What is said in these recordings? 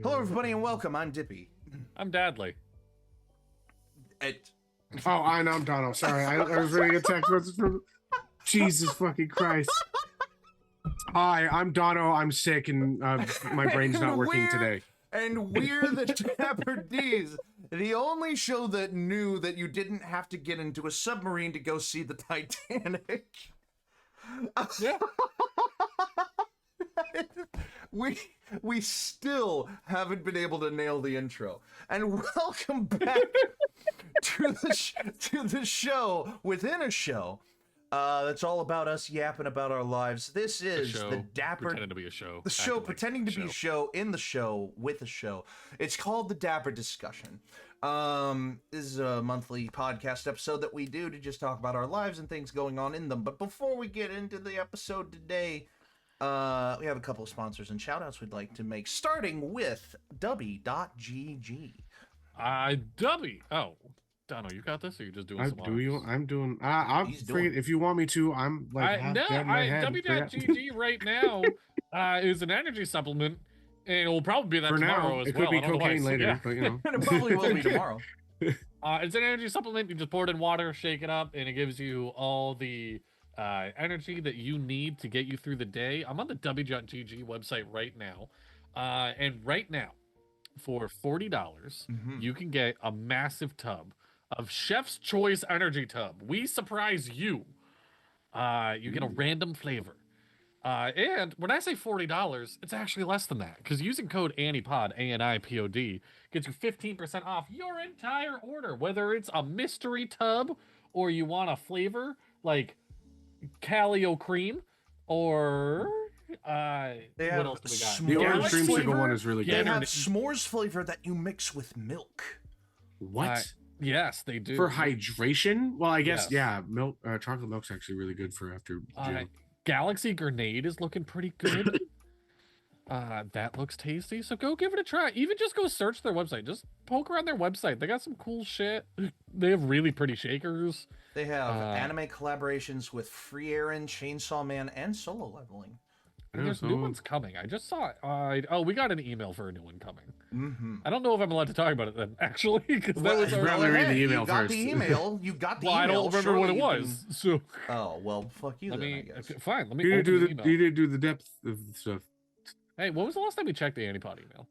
Hello, everybody, and welcome. I'm Dippy. I'm Dadley. I know I'm Dono. Sorry, I was reading a text message from Jesus fucking Christ. Hi, I'm Dono. I'm sick and my brain's not working today. And we're the Dapper D's, the only show that knew that you didn't have to get into a submarine to go see the Titanic. Yeah. We still haven't been able to nail the intro. And welcome back to the show within a show. That's all about us yapping about our lives. This is the Dapper... Pretending to be a show. The show pretending to be a show in the show with a show. It's called the Dapper Discussion. This is a monthly podcast episode that we do to just talk about our lives and things going on in them. But before we get into the episode today... we have a couple of sponsors and shoutouts we'd like to make, starting with Dubby.gg. Dubby. Oh, Dono, you got this, or you just doing some I'm doing. I'm freaking. If you want me to, I'm like. Dubby.gg right now is an energy supplement, and it will probably be that tomorrow as it well. It could be cocaine later, but you know. And it probably will be tomorrow. It's an energy supplement. You just pour it in water, shake it up, and it gives you all the energy that you need to get you through the day. I'm on the W.GG website right now, and right now for $40 you can get a massive tub of Chef's Choice Energy Tub. We surprise you. You get a random flavor, and when I say $40, it's actually less than that, because using code ANIpod, ANIpod, gets you 15% off your entire order, whether it's a mystery tub or you want a flavor like Calio cream, or they have what else do we got? The orange dreamsicle one is really good. They have s'mores flavor that you mix with milk. What? Yes, they do. For hydration? Well, I guess, yeah, milk, chocolate milk's actually really good for after gym. Galaxy Grenade is looking pretty good. That looks tasty, so go give it a try. Even just go search their website. Just poke around their website. They got some cool shit. They have really pretty shakers. They have anime collaborations with Free Aaron, Chainsaw Man, and Solo Leveling. And there's new ones coming. I just saw it. Oh, we got an email for a new one coming. Mm-hmm. I don't know if I'm allowed to talk about it then, actually, because that was probably read the email first. You got the email. I don't remember what it was. So. Oh well, fuck you. I guess. Fine. Let me. You didn't do the depth of the stuff. Hey, when was the last time we checked the ANIpod email?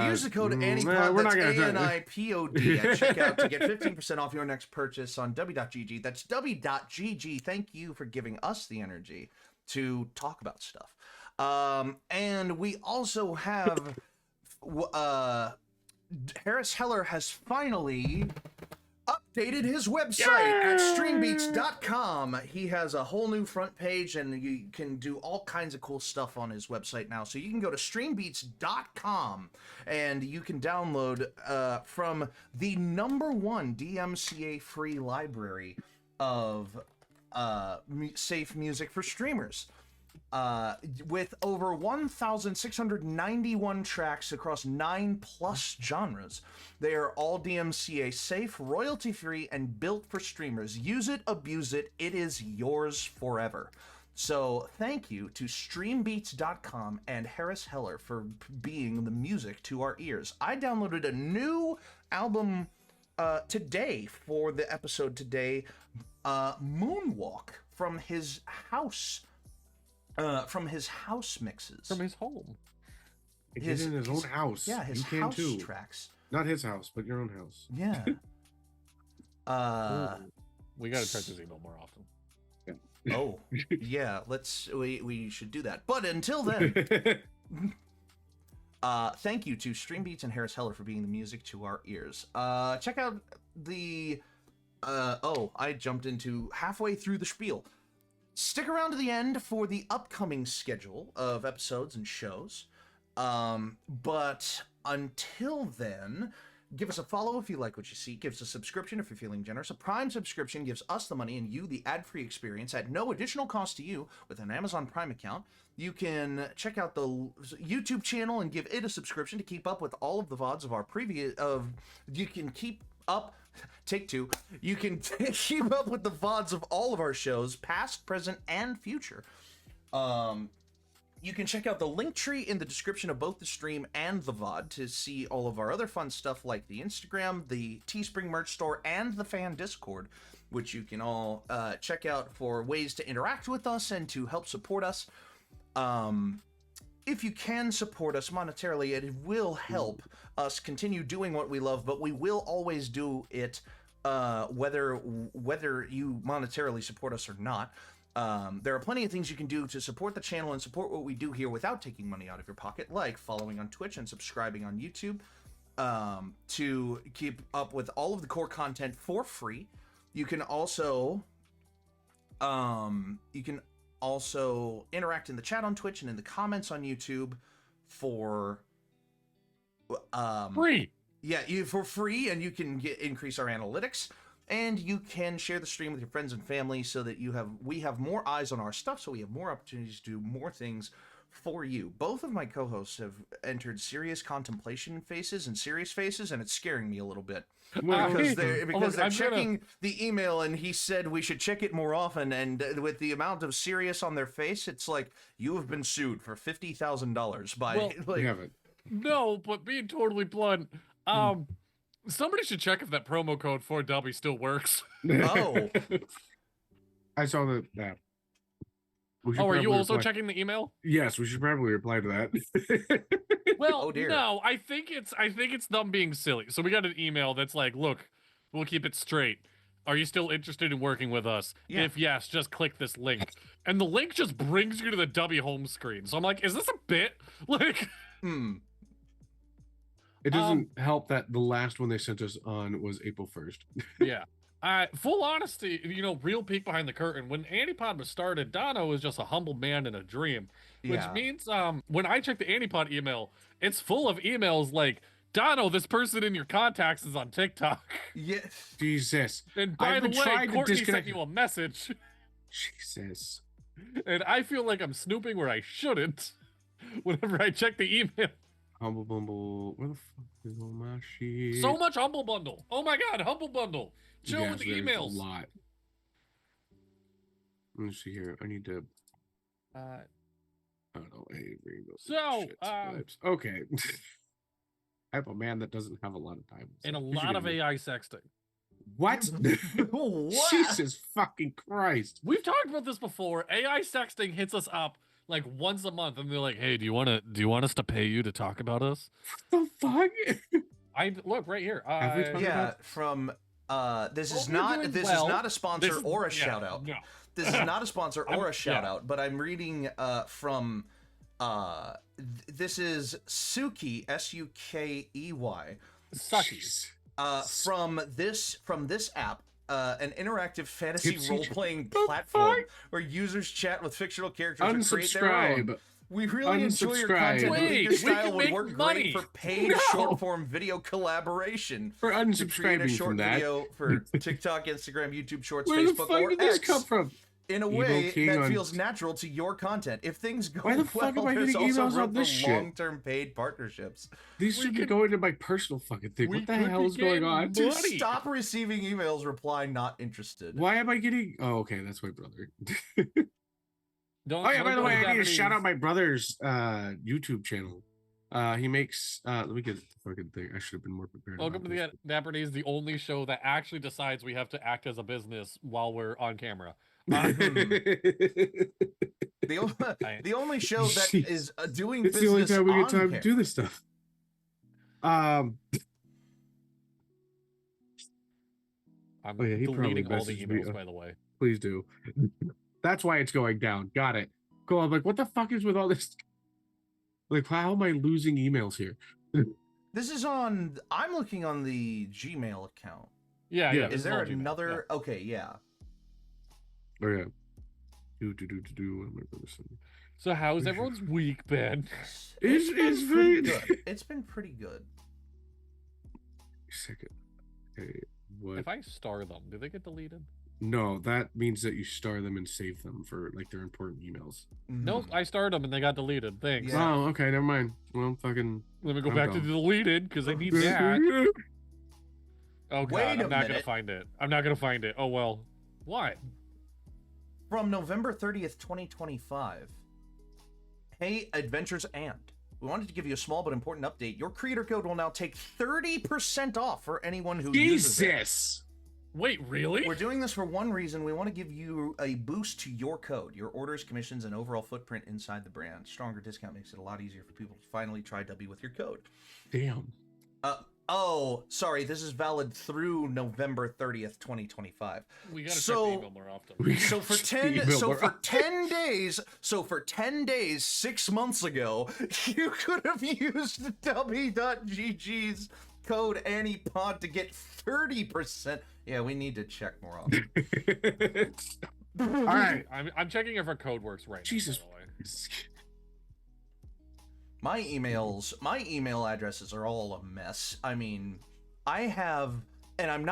Use the code ANIpod, we're that's not gonna ANIpod at checkout to get 15% off your next purchase on W.GG. That's W.GG. Thank you for giving us the energy to talk about stuff. And we also have Harris Heller has finally updated his website at streambeats.com. He has a whole new front page, and you can do all kinds of cool stuff on his website now. So you can go to streambeats.com and you can download from the #1 DMCA free library of safe music for streamers. With over 1,691 tracks across 9+ genres. They are all DMCA safe, royalty free, and built for streamers. Use it, abuse it, it is yours forever. So thank you to streambeats.com and Harris Heller for being the music to our ears. I downloaded a new album today for the episode today, Moonwalk from his house mixes. From his home. He's in his own house. Yeah, his you can house too. tracks. Not his house, but your own house. Yeah. We gotta check this email more often. Oh, yeah, we should do that. But until then, thank you to Streambeats and Harris Heller for being the music to our ears. Check out the I jumped into halfway through the spiel. Stick around to the end for the upcoming schedule of episodes and shows. But until then, give us a follow if you like what you see. Give us a subscription if you're feeling generous. A Prime subscription gives us the money and you the ad-free experience at no additional cost to you with an Amazon Prime account. You can check out the YouTube channel and give it a subscription to keep up with all of the VODs of our previous... You can keep up... Take two. You can keep up with the VODs of all of our shows, past, present, and future. You can check out the link tree in the description of both the stream and the VOD to see all of our other fun stuff like the Instagram, the Teespring merch store, and the fan Discord, which you can all check out for ways to interact with us and to help support us. If you can support us monetarily, it will help us continue doing what we love, but we will always do it whether you monetarily support us or not. There are plenty of things you can do to support the channel and support what we do here without taking money out of your pocket, like following on Twitch and subscribing on YouTube to keep up with all of the core content for free. You can also interact in the chat on Twitch and in the comments on YouTube for Free. Yeah, for free, and you can increase our analytics. And you can share the stream with your friends and family so that we have more eyes on our stuff, so we have more opportunities to do more things for you. Both of my co-hosts have entered serious contemplation faces and serious faces, and it's scaring me a little bit. Because they're checking the email, and he said we should check it more often, and with the amount of serious on their face, it's like, you have been sued for $50,000 by... Well, like, you haven't. No, but being totally blunt, somebody should check if that promo code 4W still works. Oh. I saw that. Are you also checking the email? Yes, we should probably reply to that. Well, Oh, dear. no, I think it's them being silly. So we got an email that's like, look, we'll keep it straight. Are you still interested in working with us? Yeah. If yes, just click this link. And the link just brings you to the W home screen. So I'm like, is this a bit? Like, It doesn't help that the last one they sent us on was April 1st. yeah. Full honesty, real peek behind the curtain. When ANIpod was started, Dono was just a humble man in a dream. Which means when I check the ANIpod email, it's full of emails like, Dono, this person in your contacts is on TikTok. Yes. Jesus. And by the way, Courtney sent disconnect you a message. Jesus. And I feel like I'm snooping where I shouldn't whenever I check the email. Humble Bumble. Where the fuck is all my shit? So much Humble Bundle. Oh my god, Humble Bundle. Chill Yes, with the there's emails. A lot. Let me see here. I need to. I don't know. Hey, So, shit, vibes. Okay. I have a man that doesn't have a lot of time. And a lot of AI sexting. What? What? Jesus fucking Christ. We've talked about this before. AI sexting hits us up like once a month, and they're like, "Hey, do you want us to pay you to talk about us?" What the fuck? I look right here. Have we talked Yeah, about- from this is Hope not you're doing this well. is not a sponsor or a shout out. No. This is not a sponsor or a shout out, but I'm reading from this is Suki, S-U-K-E-Y. Sucky. From this app, an interactive fantasy It's- role-playing the platform fuck? where users chat with fictional characters and create their own. Unsubscribe. We really enjoy your Unsubscribe. content. We think Wait, your we style can would make work money. great for paid No. short-form video collaboration. For To create a unsubscribing short from that. video for TikTok, Instagram, YouTube Shorts, Where the Facebook, fuck or did this X come from? in a Evil way King that on- feels natural to your content. If things go Why the fuck well, am I there's getting also emails room on this for shit? long-term paid partnerships. These We should be could- going to my personal fucking thing. we What the could hell be is going getting on? To Buddy. stop receiving emails, reply not interested. Why am I getting? Oh, okay, that's my brother. Don't. Oh yeah, by don't the go way, I need to Japanese. shout out my brother's YouTube channel. He makes let me get the fucking thing. I should have been more prepared. Welcome about to this. the Dapper D is the only show that actually decides we have to act as a business while we're on camera. The only show that Jeez. is doing It's the only business time we get on time to do this stuff. I'm Oh, yeah, he probably deleting all the messaged me. emails, by the way. Please do. That's why it's going down. Got it. Cool. I'm like, what the fuck is with all this? Like, how am I losing emails here? This is on. I'm looking on the Gmail account. Yeah, Yeah. yeah. this Is there all Gmail, another? Okay, yeah. Oh yeah. Do. What am I gonna say? yeah. So how's everyone's week been? It's been very pretty good. It's been pretty good. Second. Okay. What? If I star them, do they get deleted? No, that means that you star them and save them for like their important emails. Nope, I starred them and they got deleted. Thanks. Yeah. Oh, okay, never mind. Well, fucking. Let me go I'm back to dumb. deleted because I need that. Oh god, Wait a I'm not gonna minute. find it. I'm not gonna find it. Oh well. What? From November 30th, 2025. Hey, Adventures Ant. We wanted to give you a small but important update. Your creator code will now take 30% off for anyone who uses it. Jesus. Wait, really? We're doing this for one reason. We want to give you a boost to your code, your orders, commissions, and overall footprint inside the brand. Stronger discount makes it a lot easier for people to finally try W with your code. Damn. Oh, sorry. This is valid through November 30th, 2025. We gotta check So- the email more often. So for 10 days, 6 months ago, you could have used W.GG's code ANIpod to get 30%. Yeah, we need to check more often. All right. I'm checking if our code works right. Jesus. Now, by the way. My email addresses are all a mess. I mean, I have, and I'm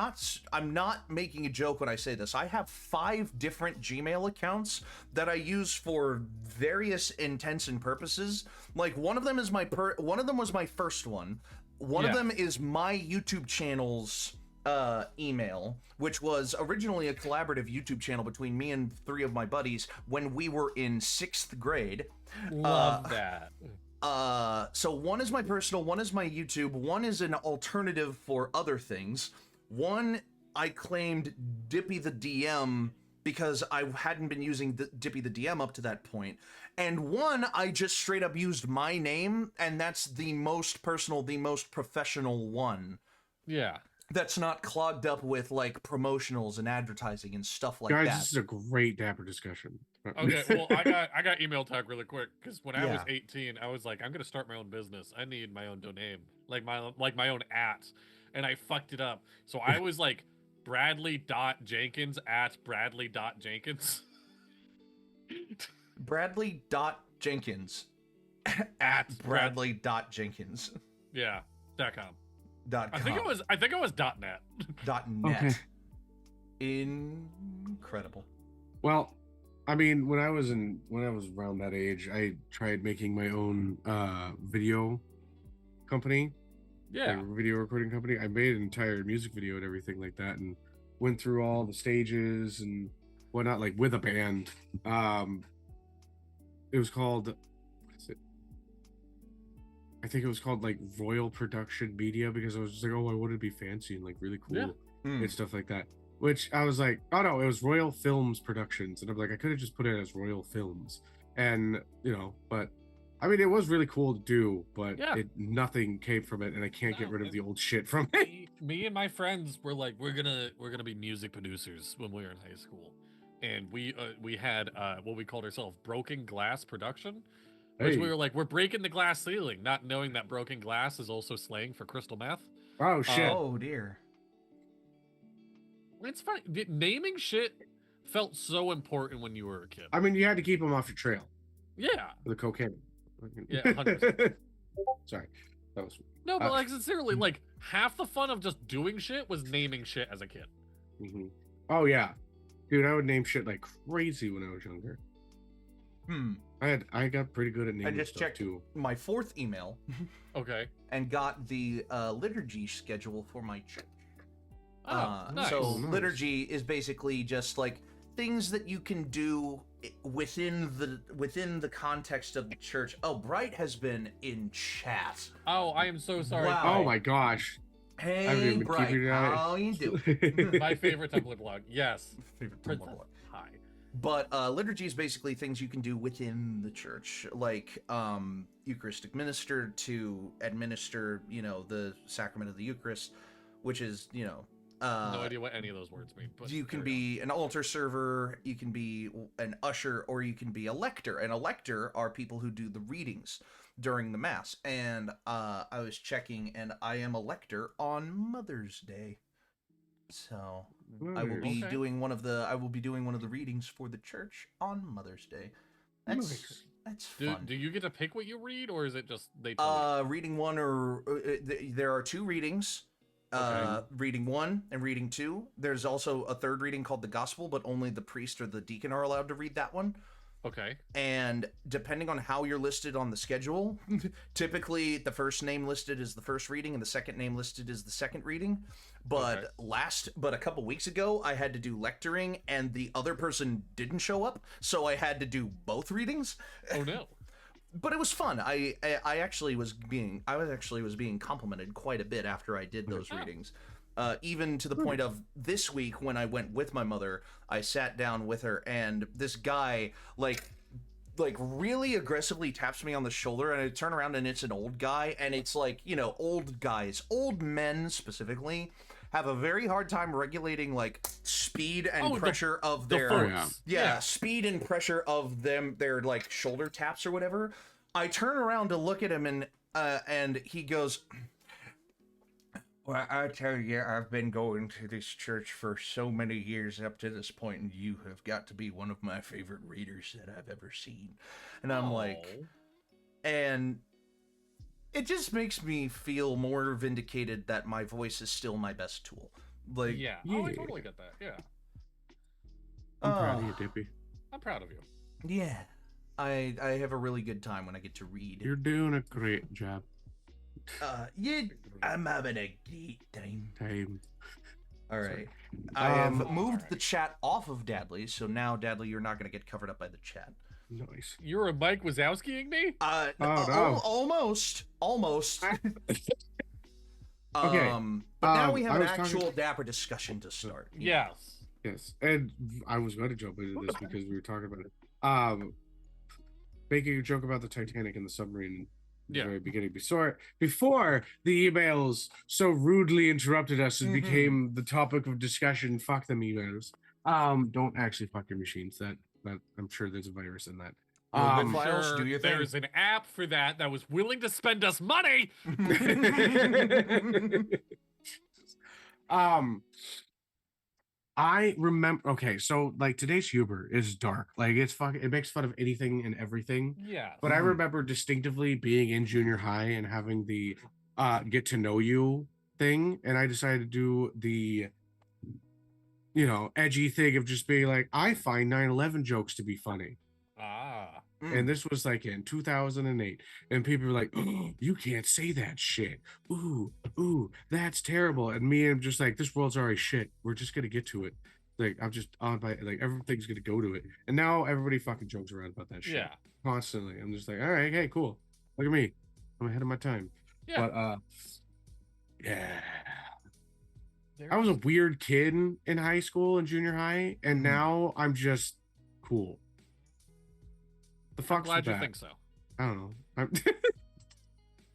not making a joke when I say this. I have 5 different Gmail accounts that I use for various intents and purposes. Like one of them is one of them was my first one. One of Yeah. them is my YouTube channel's email, which was originally a collaborative YouTube channel between me and 3 of my buddies when we were in 6th grade. Love that. So one is my personal, one is my YouTube, one is an alternative for other things. One I claimed Dippy the DM because I hadn't been using Dippy the DM up to that point. And one I just straight up used my name, and that's the most personal, the most professional one. Yeah. That's not clogged up with like promotionals and advertising and stuff like Guys, that. this is a great Dapper discussion. Okay, well, I got email tag really quick because when I was Yeah. 18, I was like, I'm gonna start my own business. I need my own domain, like my own @ and I fucked it up. So I was like Bradley.Jenkins @ Bradley.Jenkins. Bradley.Jenkins At Bradley.Jenkins. Yeah. .com. .com. I think it was .net. .net. Okay. Incredible. Well, I mean, when I was around that age, I tried making my own video company, Yeah. like a video recording company. I made an entire music video and everything like that, and went through all the stages and whatnot, like with a band. It was called, I think it was called like Royal Production Media, because I was just like, oh, I wanted to be fancy and like really cool Yeah. and stuff like that. Which I was like, oh no, it was Royal Films Productions, and I'm like, I could have just put it as Royal Films, and but I mean, it was really cool to do, but Yeah. nothing came from it, and I can't get No, rid of it- the old shit from it. me and my friends were like, we're gonna be music producers when we were in high school, and we had what we called ourselves Broken Glass Production, which Hey. we were like, we're breaking the glass ceiling, not knowing that broken glass is also slang for crystal meth. Oh shit! Oh dear. It's funny. Naming shit felt so important when you were a kid. I mean, you had to keep them off your trail Yeah. for the cocaine. Yeah, 100%. Sorry, that was. No, but Uh, like sincerely, like half the fun of just doing shit was naming shit as a kid. Mhm. Oh yeah, dude, I would name shit like crazy when I was younger. I got pretty good at naming just stuff checked too. my 4th email Okay. and got the liturgy schedule for my church. Oh, nice. So Oh, nice. liturgy is basically just like things that you can do within the context of the church. Oh, Bright has been in chat. Oh, I am so sorry. Wow. Oh my gosh. I haven't Hey, even been Bright, keeping an eye. how you doing? My favorite Tumblr blog. Yes. Favorite Princess. Tumblr blog. Hi. But liturgy is basically things you can do within the church, like Eucharistic minister to administer, the sacrament of the Eucharist, which is, No idea what any of those words mean. But you can be an altar server, you can be an usher, or you can be a lector. And a lector are people who do the readings during the mass. And I was checking, and I am a lector on Mother's Day. So I will be Nice. doing one of the readings for the church on Mother's Day. That's Nice. that's Do fun. you get to pick what you read, or is it just they tell you? Reading one there are two readings. Okay. Reading 1 and reading 2. There's also a third reading called the gospel, but only the priest or the deacon are allowed to read that one. Okay. And depending on how you're listed on the schedule, typically the first name listed is the first reading and the second name listed is the second reading. But a couple weeks ago, I had to do lecturing and the other person didn't show up, so I had to do both readings. Oh no. But it was fun. I actually was being complimented quite a bit after I did those readings. Even to the point of this week when I went with my mother, I sat down with her and this guy like really aggressively taps me on the shoulder, and I turn around and it's an old guy, and it's like, old men specifically have a very hard time regulating like speed and pressure of their force. speed and pressure of their like shoulder taps or whatever. I turn around to look at him and he goes, "Well, I tell you, I've been going to this church for so many years up to this point, and you have got to be one of my favorite readers that I've ever seen." And I'm like, and it just makes me feel more vindicated that my voice is still my best tool. Like, Yeah. Oh, I totally get that. Yeah. I'm proud of you, Dippy. I'm proud of you. Yeah. I have a really good time when I get to read. You're doing a great job. Yeah, I'm having a great time. All right. Sorry. I have moved the chat off of Dadley, so now, Dadley, you're not going to get covered up by the chat. Nice. You're a Mike Wazowskiing me? No. Almost. Okay. But now we have I an was actual talking- Dapper discussion to start. Yes. Yes, and I was going to jump into this because we were talking about it. Making a joke about the Titanic and the submarine in the very beginning, before the emails so rudely interrupted us and became the topic of discussion. Fuck them emails. Don't actually fuck your machines. That I'm sure there's a virus in that. Good files, do your thing. There's an app for that was willing to spend us money. I remember. Okay, so like today's humor is dark. Like it makes fun of anything and everything. Yeah. But I remember distinctively being in junior high and having the get to know you thing, and I decided to do the edgy thing of just being like, I find 9/11 jokes to be funny. And this was like in 2008, and people were like, "Oh, you can't say that shit. Ooh, that's terrible." And me, I'm just like, this world's already shit. We're just gonna get to it. Like, I'm just on by, like, everything's gonna go to it. And now everybody fucking jokes around about that shit. Yeah. Constantly. I'm just like, all right, hey, cool. Look at me. I'm ahead of my time. Yeah. But yeah. I was a weird kid in high school and junior high, and now I'm just cool. The I'm fuck's glad with you that? think so. I don't know.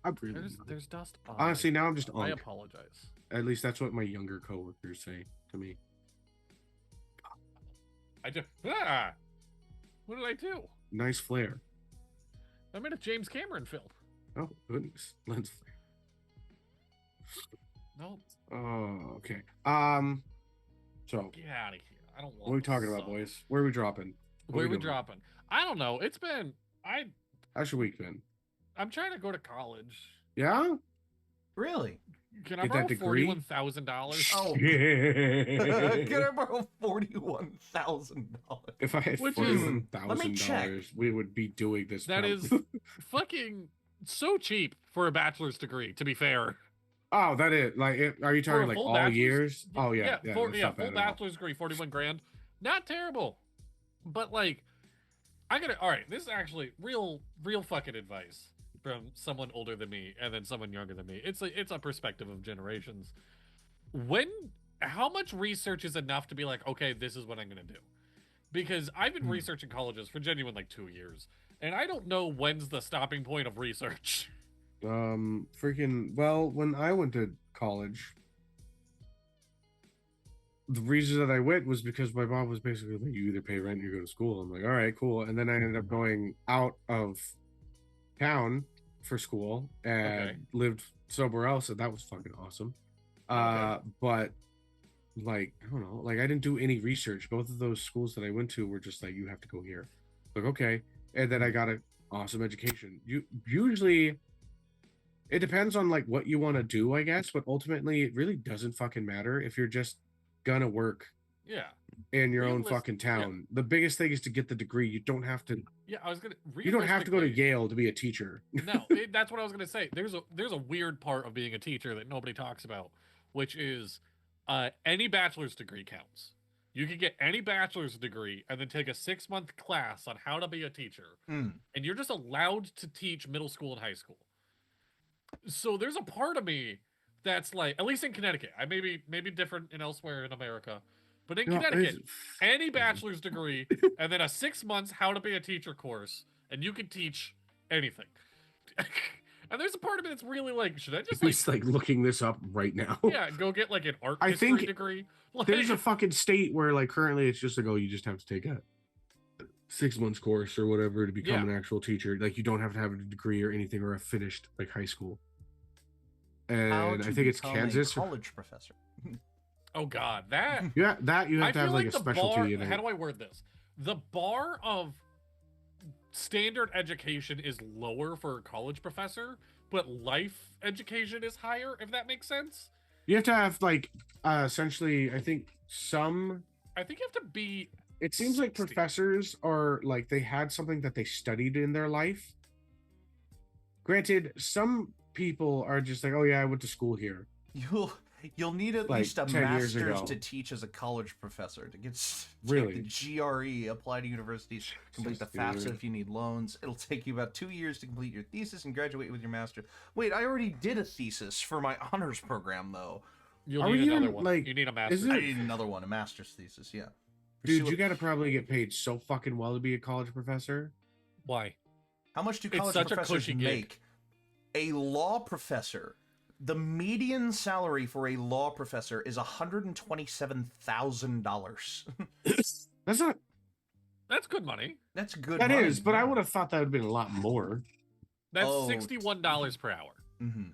I'm really There's dust on. honestly now I'm just I on. apologize. At least that's what my younger coworkers say to me. I just what did I do? Nice flare. I made a James Cameron film. Oh goodness, lens flare. No, Oh, okay. So get out of here. I don't want. what are we talking about, sun. boys? Where are we dropping? Where are we doing? dropping? I don't know. It's been How's your week been? I'm trying to go to college. Yeah. Really? Can I Get borrow that degree? $41,000? Oh. Can If I borrow $41,000? I had Which is- $41,000, we would be doing this. That is probably. fucking so cheap for a bachelor's degree. To be fair, Oh, that is like. Are you For talking a like full all bachelor's- years? Oh yeah, full that's not bad full at all. bachelor's degree, 41 grand. Not terrible, but like All right, this is actually real fucking advice from someone older than me and then someone younger than me. It's a perspective of generations. How much research is enough to be like, okay, this is what I'm gonna do? Because I've been researching colleges for genuine like 2 years, and I don't know when's the stopping point of research. Well, when I went to college, the reason that I went was because my mom was basically like, you either pay rent or you go to school. I'm like, all right, cool. And then I ended up going out of town for school and lived somewhere else, and that was fucking awesome. But like, I don't know, like I didn't do any research. Both of those schools that I went to were just like, you have to go here. Like, okay. And then I got an awesome education. Usually it depends on like what you want to do, I guess, but ultimately it really doesn't fucking matter if you're just gonna work in your own fucking town. The biggest thing is to get the degree. You don't have to you don't have to go to Yale to be a teacher. No, that's what I was gonna say. There's a weird part of being a teacher that nobody talks about, which is any bachelor's degree counts. You can get any bachelor's degree and then take a 6-month class on how to be a teacher, and you're just allowed to teach middle school and high school. So there's a part of me that's like, at least in Connecticut, I maybe different in elsewhere in America, but in Connecticut, any bachelor's degree and then a 6 months how to be a teacher course, and you can teach anything. And there's a part of me that's really like, should I just like looking this up right now? Yeah, go get like an art history degree. Like, there's a fucking state where like currently it's just like, oh, you just have to take a 6 months course or whatever to become an actual teacher. Like you don't have to have a degree or anything or a finished like high school. And I think it's Kansas. College professor. Oh God, that you have to have like a specialty in it. How do I word this? The bar of standard education is lower for a college professor, but life education is higher, if that makes sense. You have to have like essentially, I think you have to be, it seems 60. Like professors are like, they had something that they studied in their life. Granted, some people are just like, oh yeah, I went to school here. You'll need at least a master's to teach as a college professor to get the GRE, apply to universities, complete the FAFSA if you need loans. It'll take you about 2 years to complete your thesis and graduate with your master. Wait, I already did a thesis for my honors program though. You'll need another one. Like, you need a master's. I need another one, a master's thesis, yeah. Dude, you gotta probably get paid so fucking well to be a college professor. Why? How much do college professors make? A law professor, the median salary for a law professor is $127,000. That's good money. That's good money. That is, but yeah. I would have thought that would have been a lot more. That's $61 per hour. Mm-hmm.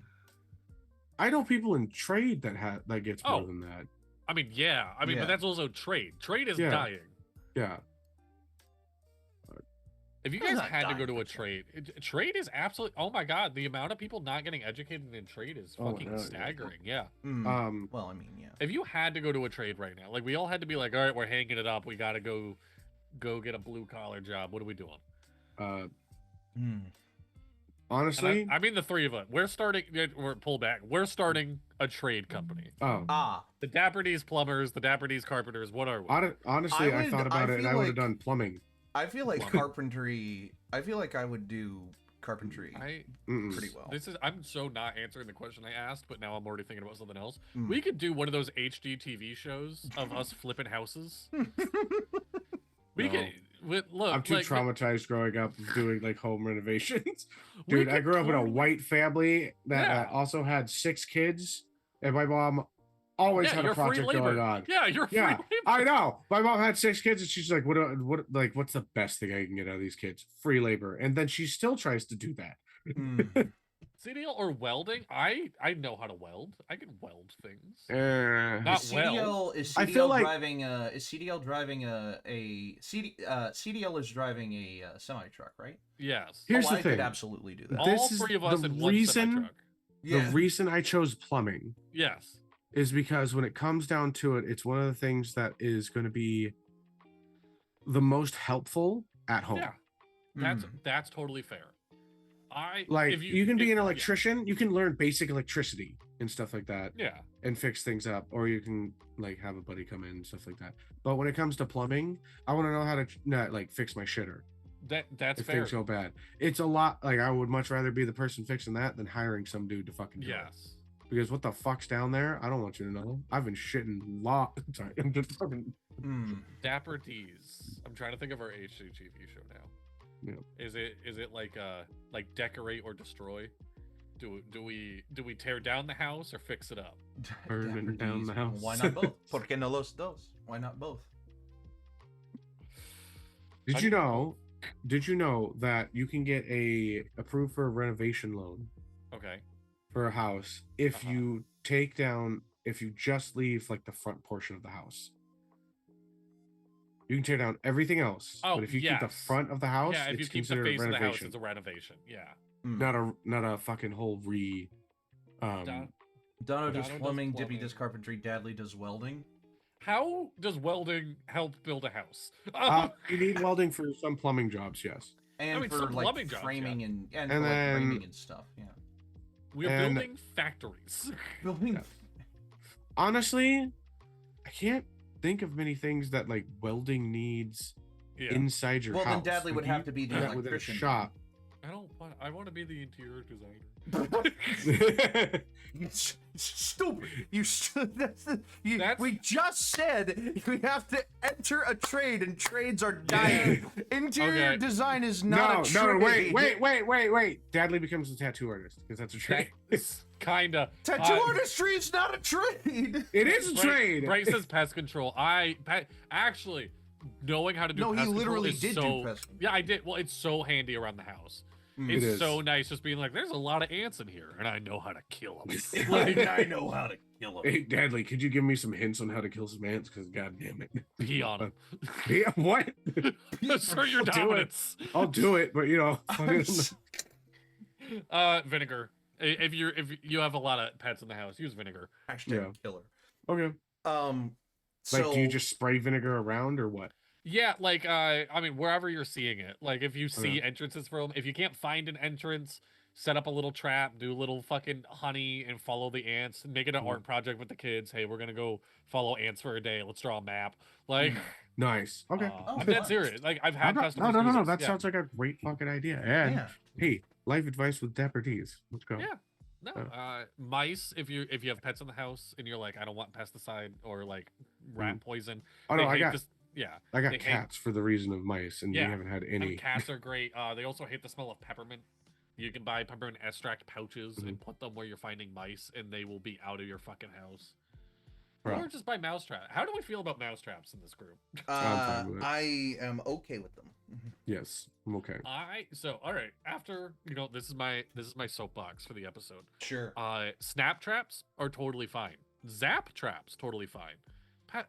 I know people in trade that gets more than that. I mean, yeah. But that's also trade. Trade is dying. Yeah. If you guys had to go to a trade is absolutely, oh my God, the amount of people not getting educated in trade is fucking staggering. Yeah. Well, I mean, yeah. If you had to go to a trade right now, like we all had to be like, all right, we're hanging it up. We got to go get a blue collar job. What are we doing? Honestly, I mean, the three of us, we're starting a trade company. The Dapper D's plumbers, the Dapper D's carpenters. What are we? Honestly, I thought about it and I would have done plumbing. I feel like carpentry. I feel like I would do carpentry pretty well. I'm so not answering the question I asked, but now I'm already thinking about something else. We could do one of those HGTV shows of us flipping houses. Look, I'm too traumatized growing up doing like home renovations. Dude, I grew up in a white family that also had 6 kids, and my mom always had a project going on. Yeah, you're free labor. I know. My mom had 6 kids, and she's like, what's the best thing I can get out of these kids? Free labor. And then she still tries to do that. CDL or welding? I know how to weld. I can weld things. Not CDL, is CDL I feel like driving CDL is driving a semi truck, right? Yes. Here's the thing. I could absolutely do that. All 3 of us in one semi truck. The reason I chose plumbing. Yes. Is because when it comes down to it, it's one of the things that is going to be the most helpful at home. Yeah, that's totally fair. If you can be an electrician, you can learn basic electricity and stuff like that. Yeah, and fix things up, or you can like have a buddy come in and stuff like that. But when it comes to plumbing, I want to know how to fix my shitter. That's if fair. things go bad. It's a lot. Like I would much rather be the person fixing that than hiring some dude to fucking do it. Yes. Because what the fuck's down there? I don't want you to know. I've been shitting Sorry, I'm just fucking. Dapper D's. I'm trying to think of our HGTV show now. Yeah. Is it like decorate or destroy? Do we tear down the house or fix it up? Burning down the house. Why not both? ¿Por qué no los dos? Why not both? Did you know that you can get approved for a renovation loan? Okay. For a house if you just leave like the front portion of the house. You can tear down everything else, but if you keep the front of the house, if you keep the face of the house, it's a renovation. Yeah. Not a fucking whole Dono does plumbing, Dippy does carpentry, Dadley does welding. How does welding help build a house? You need welding for some plumbing jobs, yes. And for like framing jobs, and for like framing and stuff, yeah. We're building factories. Honestly, I can't think of many things that like welding needs inside your house. Well, then Dadley would have to be the electrician. Within a shop. I want to be the interior designer. You stupid! We just said we have to enter a trade, and trades are dying. Interior design is not a trade. Wait! Dadley becomes a tattoo artist because that's a trade. Kinda. Tattoo artistry is not a trade. It is a trade. Bryce says pest control. Actually, knowing how to do pest control is do pest control. Yeah, I did. Well, it's so handy around the house. It's so nice just being like, there's a lot of ants in here, and I know how to kill them. I know how to kill them. Hey, Dadley, could you give me some hints on how to kill some ants? Because, god damn it. Pee on them. What? Assert your dominance. I'll do it, but, vinegar. If you have a lot of pets in the house, use vinegar. Hashtag killer. Okay. So, do you just spray vinegar around or what? Yeah, like I mean, wherever you're seeing it, like if you see entrances for them, if you can't find an entrance, set up a little trap, do a little fucking honey, and follow the ants. Make it an art project with the kids. Hey, we're gonna go follow ants for a day. Let's draw a map. Like, nice. Okay, I'm dead serious. Like I've had customers. No. That sounds like a great fucking idea. And hey, life advice with Dapper D's. Let's go. Yeah. No, mice. If you have pets in the house and you're like, I don't want pesticide or like rat poison. Oh no, I got cats for the reason of mice, and we haven't had any. And cats are great. They also hate the smell of peppermint. You can buy peppermint extract pouches and put them where you're finding mice, and they will be out of your fucking house. Or just buy mousetrap. How do we feel about mousetraps in this group? I am okay with them. Yes, I'm okay. All right. After this is my soapbox for the episode. Sure. Snap traps are totally fine. Zap traps totally fine.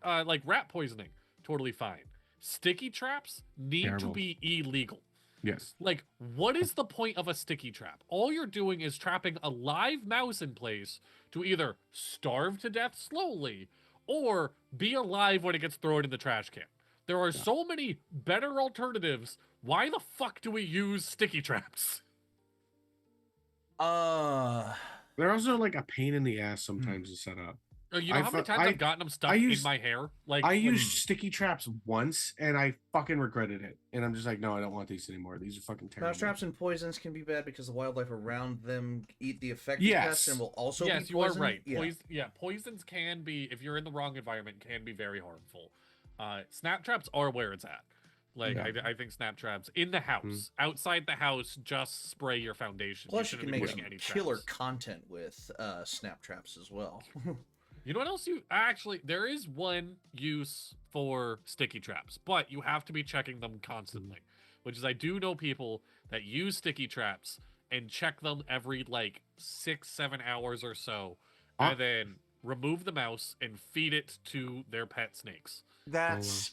Like rat poisoning. Totally fine. Sticky traps need to be illegal. Yes. Like, what is the point of a sticky trap? All you're doing is trapping a live mouse in place to either starve to death slowly or be alive when it gets thrown in the trash can. There are so many better alternatives. Why the fuck do we use sticky traps? They're also like a pain in the ass sometimes to set up. You know how many times I've gotten them stuck in my hair? Like I used sticky traps once, and I fucking regretted it. And I'm just like, no, I don't want these anymore. These are fucking terrible. Mouse traps and poisons can be bad because the wildlife around them eat the affected pests and will also be poisoned. Yes, you are right. Poisons can be, if you're in the wrong environment, can be very harmful. Snap traps are where it's at. Like, I think snap traps in the house, outside the house, just spray your foundation. Plus, you can make some killer content with snap traps as well. You know what else there is one use for sticky traps, but you have to be checking them constantly, which is I do know people that use sticky traps and check them every like 6-7 hours or so, and then remove the mouse and feed it to their pet snakes. That's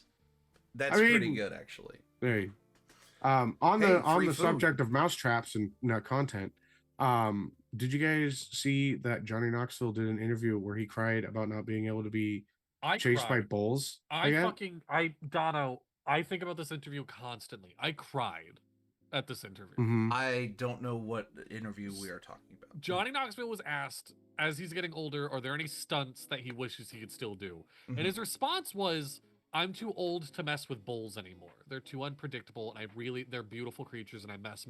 pretty good, actually. Hey, on the subject of mouse traps and content, did you guys see that Johnny Knoxville did an interview where he cried about not being able to be chased by bulls? Dono, I think about this interview constantly. I cried at this interview. I don't know what interview we are talking about. Johnny Knoxville was asked, as he's getting older, are there any stunts that he wishes he could still do? And his response was, I'm too old to mess with bulls anymore. They're too unpredictable, and they're beautiful creatures, and I miss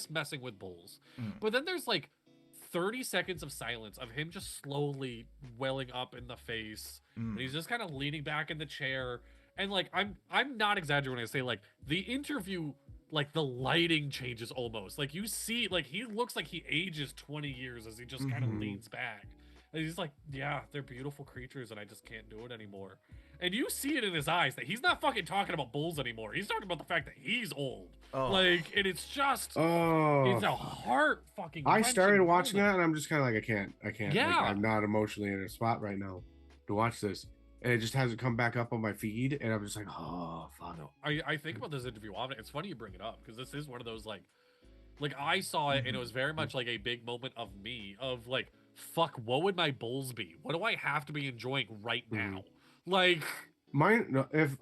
messing with bulls. Mm. But then there's like 30 seconds of silence of him just slowly welling up in the face, and he's just kind of leaning back in the chair. And like I'm not exaggerating when I say like the interview, like the lighting changes almost. Like you see, like he looks like he ages 20 years as he just kind of leans back. And he's like, yeah, they're beautiful creatures, and I just can't do it anymore. And you see it in his eyes that he's not fucking talking about bulls anymore. He's talking about the fact that he's old. Like, and it's just, it's a heart fucking. I started watching that, and I'm just kind of like, I can't. Yeah. Like, I'm not emotionally in a spot right now to watch this. And it just hasn't come back up on my feed, and I'm just like, oh, fuck. No, I think about this interview often. It's funny you bring it up, because this is one of those, like I saw it, and it was very much like a big moment of me, of like, fuck, what would my bulls be? What do I have to be enjoying right now? Like mine, no, if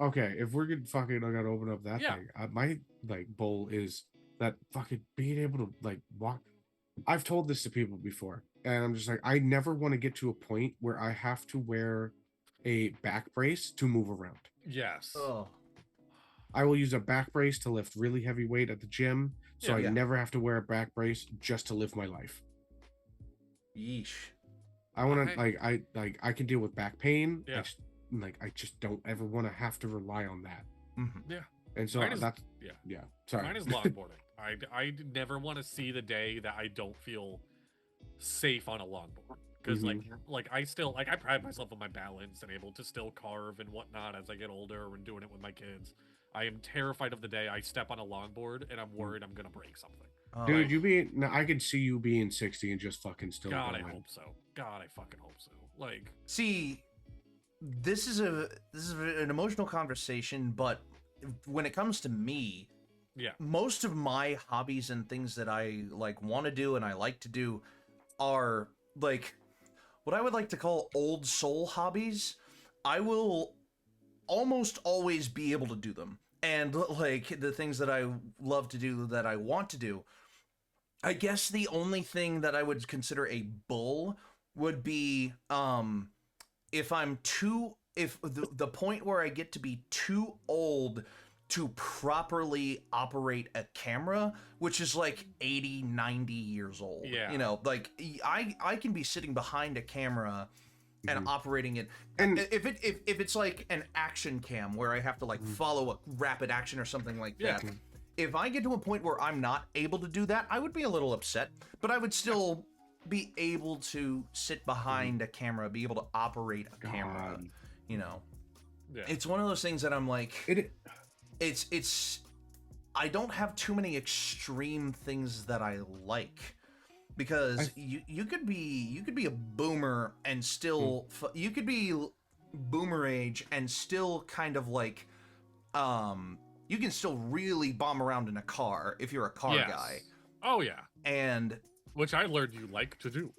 we're gonna fucking gotta open up that thing, my like bowl is that fucking being able to like walk. I've told this to people before, and I'm just like, I never want to get to a point where I have to wear a back brace to move around. Yes. I will use a back brace to lift really heavy weight at the gym, so I never have to wear a back brace just to live my life. Yeesh. I want to I can deal with back pain. I just don't ever want to have to rely on that. Yeah. And so that's sorry. Mine is longboarding. I never want to see the day that I don't feel safe on a longboard, because like I still I pride myself on my balance and able to still carve and whatnot as I get older and doing it with my kids. I am terrified of the day I step on a longboard and I'm worried I'm gonna break something. Dude, I could see you being 60 and just fucking still. God, I hope so. God, I fucking hope so. Like, see, this is an emotional conversation, but when it comes to me, most of my hobbies and things that I like want to do and I like to do are like what I would like to call old soul hobbies. I will almost always be able to do them, and like the things that I love to do that I want to do. I guess the only thing that I would consider a bull would be if the point where I get to be too old to properly operate a camera, which is like 80, 90 years old. You know, like I can be sitting behind a camera and operating it. And if it's like an action cam where I have to like follow a rapid action or something like that. If I get to a point where I'm not able to do that, I would be a little upset, but I would still be able to sit behind a camera, be able to operate a camera, you know. It's one of those things that I'm like, it's I don't have too many extreme things that I like, because you could be a boomer and still you could be boomer age and still kind of like you can still really bomb around in a car if you're a car guy. Oh yeah. And which I learned you like to do.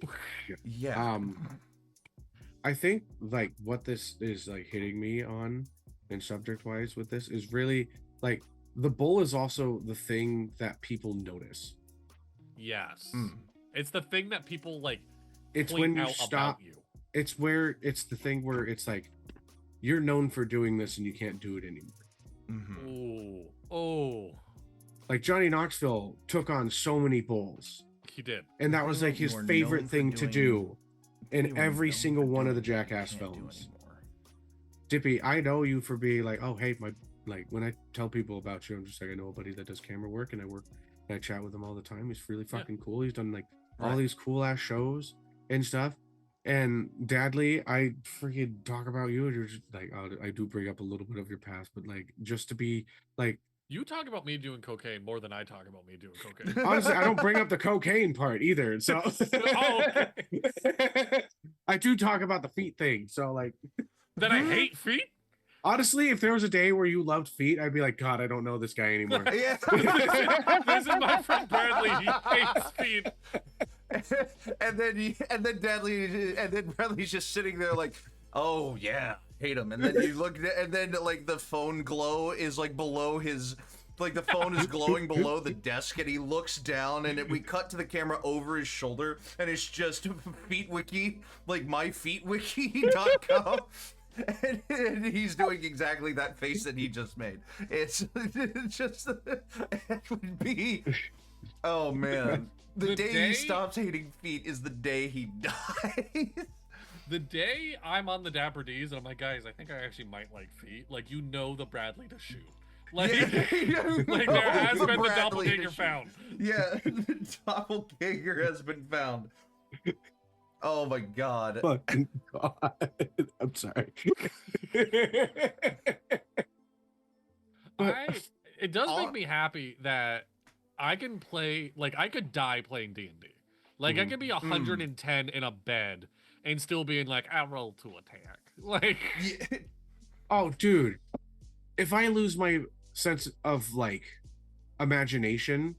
I think like what this is like hitting me on and subject wise with this is really like the bull is also the thing that people notice. Yes. It's the thing that people like. It's when you stop. It's the thing where it's like you're known for doing this and you can't do it anymore. Like Johnny Knoxville took on so many bulls. He did. And that was like his favorite thing to do in every single one of the Jackass films. Dippy, I know you for being like, oh hey, like when I tell people about you, I'm just like, I know a buddy that does camera work and I chat with him all the time. He's really fucking cool. He's done like all these cool ass shows and stuff. And Dadley, I freaking talk about you, and you're just like, I do bring up a little bit of your past, but like just to be like, you talk about me doing cocaine more than I talk about me doing cocaine. Honestly, I don't bring up the cocaine part either. So I do talk about the feet thing. So like, that I hate feet. Honestly, if there was a day where you loved feet, I'd be like, God, I don't know this guy anymore. Yeah. This is my friend Bradley. He hates feet. and then Bradley's just sitting there like, oh yeah, hate him. And then you look, and then like the phone glow is like below his, like the phone is glowing below the desk, and he looks down, and we cut to the camera over his shoulder, and it's just Feet Wiki, like myfeetwiki.com. And he's doing exactly that face that he just made. It's just, it would be, oh man. The day he stops hating feet is the day he dies. The day I'm on the Dapper D's and I'm like, guys, I think I actually might like feet. Like, you know the Bradley to shoot. Like, like there has been the doppelganger found. Yeah, the doppelganger has been found. Oh my god. Fucking god. I'm sorry. It does make me happy that I can play, like, I could die playing D&D. Like, I could be 110 in a bed and still being like, I roll to attack. Like, Yeah. Oh, dude. If I lose my sense of, like, imagination